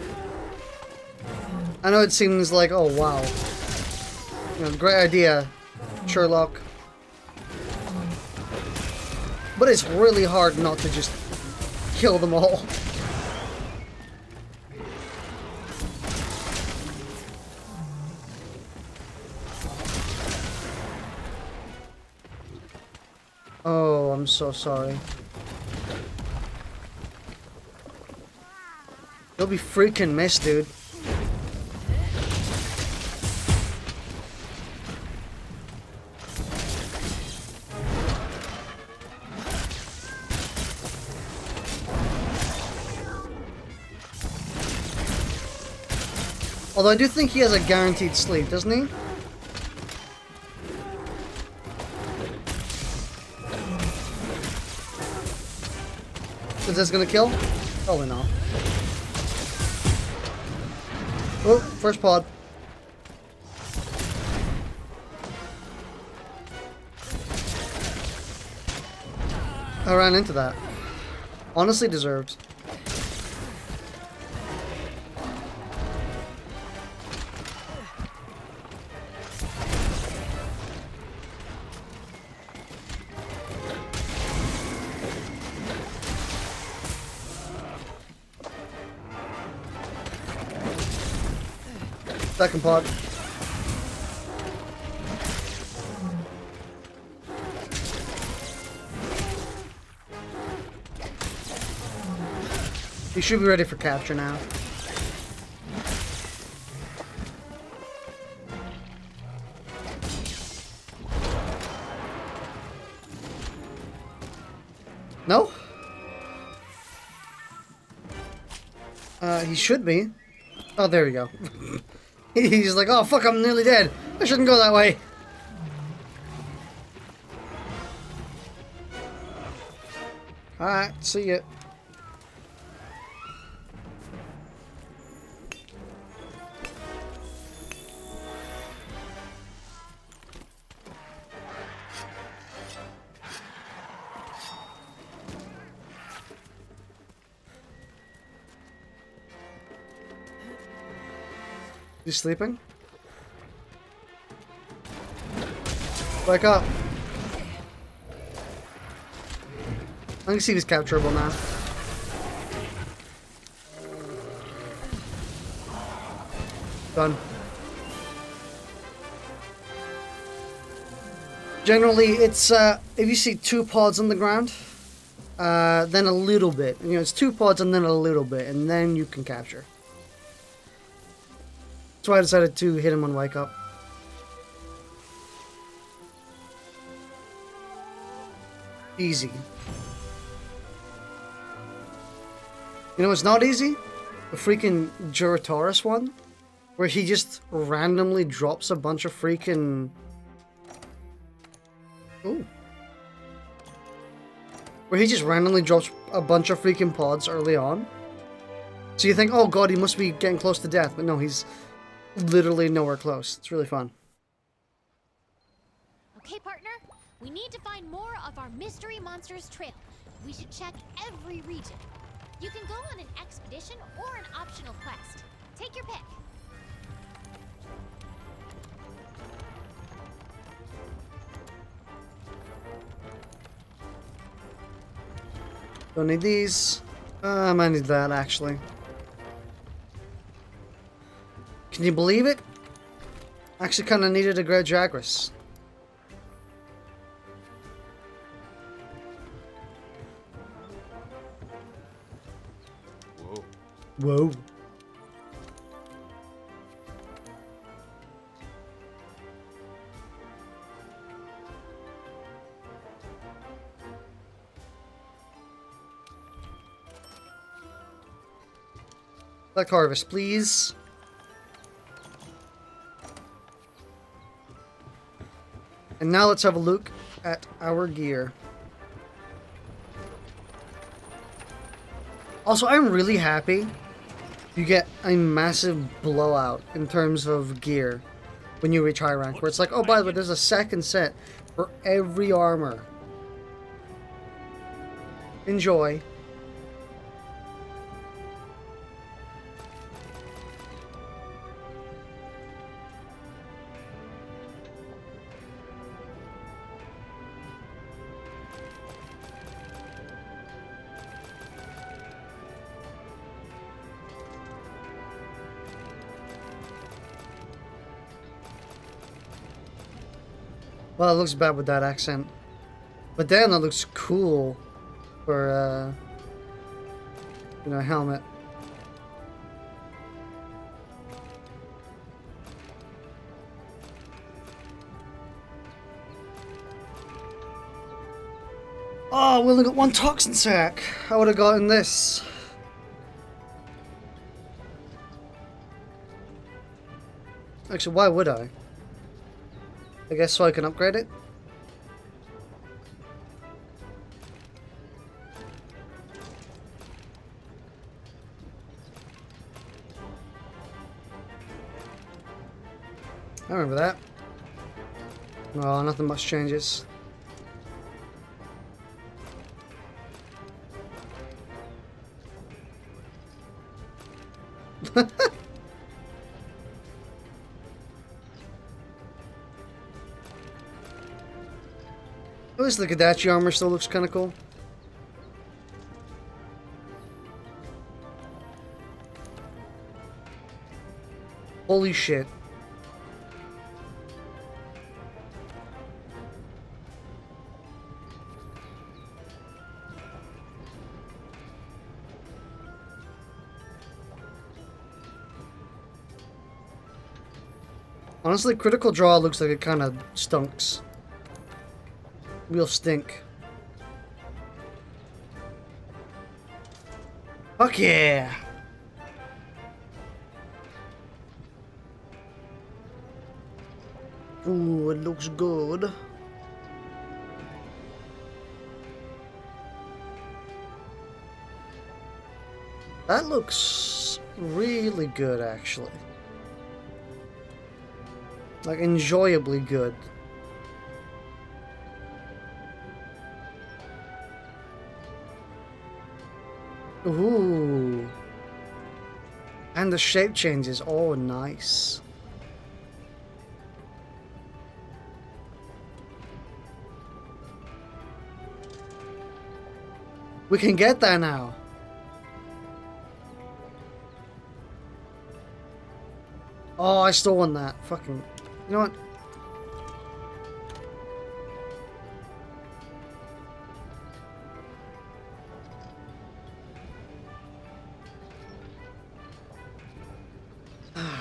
I know it seems like, oh wow. You know, great idea, Sherlock. But it's really hard not to just kill them all. Oh, I'm so sorry. You'll be freaking missed, dude. Although I do think he has a guaranteed sleep, doesn't he? Is this gonna kill? Probably not. Oh, first pod. I ran into that. Honestly deserved. Second pod. You should be ready for capture now. No? He should be. Oh, there we go. He's like, oh fuck, I'm nearly dead. I shouldn't go that way. Alright, see ya. You sleeping? Wake up. I can see he's capturable now. Done. Generally, it's if you see 2 pods on the ground, then a little bit. You know, it's 2 pods and then a little bit, and then you can capture. That's why I decided to hit him on wake up. Easy. You know what's not easy? The freaking Jurataurus one, where he just randomly drops a bunch of freaking... Ooh. Where he just randomly drops a bunch of freaking pods early on. So you think, oh god, he must be getting close to death, but no, he's literally nowhere close. It's really fun. Okay, partner, we need to find more of our mystery monsters trail. We should check every region. You can go on an expedition or an optional quest. Take your pick. Don't need these. I might need that, actually. Can you believe it? Actually kind of needed a Great Jagras. Whoa. Whoa. Black Harvest, please. And now let's have a look at our gear. Also, I'm really happy you get a massive blowout in terms of gear when you reach high rank, where it's like, oh, by the way, there's a second set for every armor. Enjoy. Well, it looks bad with that accent. But then it looks cool for, you know, a helmet. Oh, we only got 1 toxin sack. I would have gotten this. Actually, why would I? I guess so I can upgrade it. I remember that. Oh, nothing much changes. At least the Gadachi armor still looks kind of cool. Holy shit. Honestly, critical draw looks like it kind of stunks. Real stink. Fuck yeah! Ooh, it looks good. That looks really good, actually. Like, enjoyably good. Ooh. And the shape changes. Oh, nice. We can get there now. Oh, I still want that. Fucking... You know what?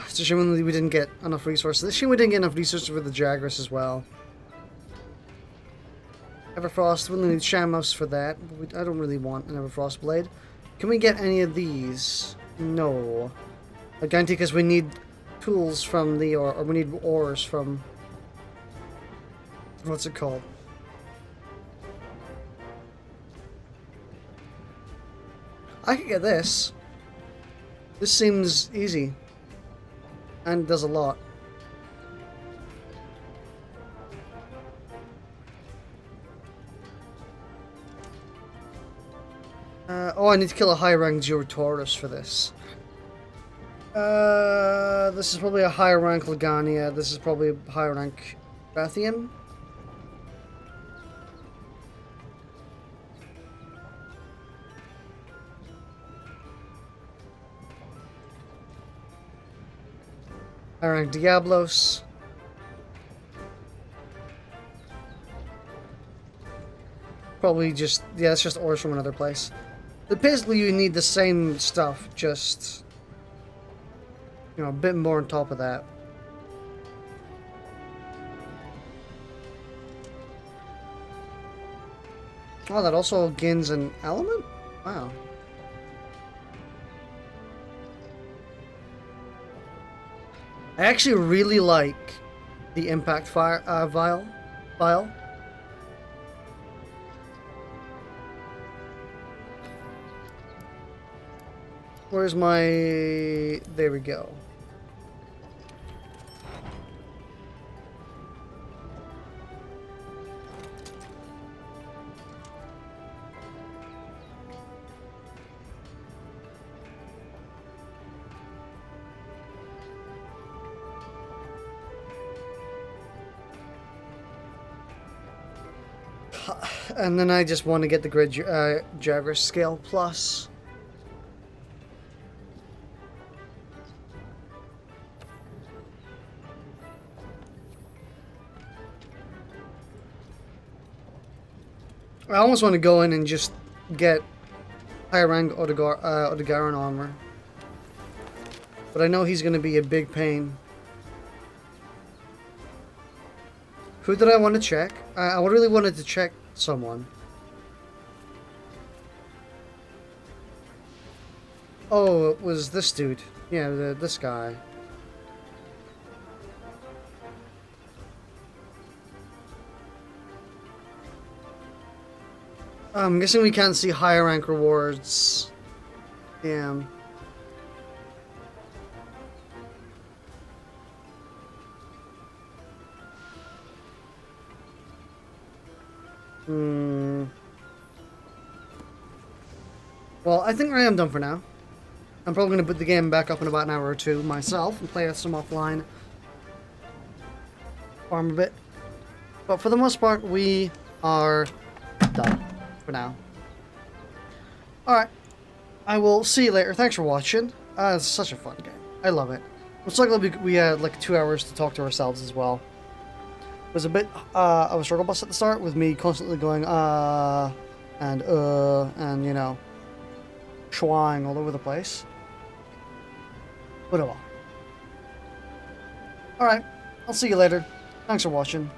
It's a shame we didn't get enough resources. It's a shame we didn't get enough resources for the Jagras as well. Everfrost, we'll need Shamos for that. I don't really want an Everfrost blade. Can we get any of these? No. I guarantee because we need tools from the, or we need ores from, what's it called? I could get this. This seems easy. And does a lot. Oh, I need to kill a high-rank Gyrotaurus for this. This is probably a high-rank Lagania. This is probably a high-rank Bathian. High-rank Diablos. Probably just, yeah, it's just ores from another place. But basically, you need the same stuff, just, you know, a bit more on top of that. Oh, that also gains an element? Wow. I actually really like the impact fire vial. Where's my... There we go. And then I just want to get the grid Jagger scale plus. I almost want to go in and just get higher rank Odegaran armor. But I know he's going to be a big pain. Who did I want to check? I really wanted to check someone. Oh, it was this dude. Yeah, this guy. I'm guessing we can't see higher rank rewards. Damn. Well, I think I am done for now. I'm probably going to put the game back up in about an hour or two myself and play some offline. Farm a bit. But for the most part, we are done for now. Alright. I will see you later. Thanks for watching. It's such a fun game. I love it. It's like we had like 2 hours to talk to ourselves as well. It was a bit of a struggle bus at the start with me constantly going and you know, schwang all over the place. But oh well. Alright, I'll see you later. Thanks for watching.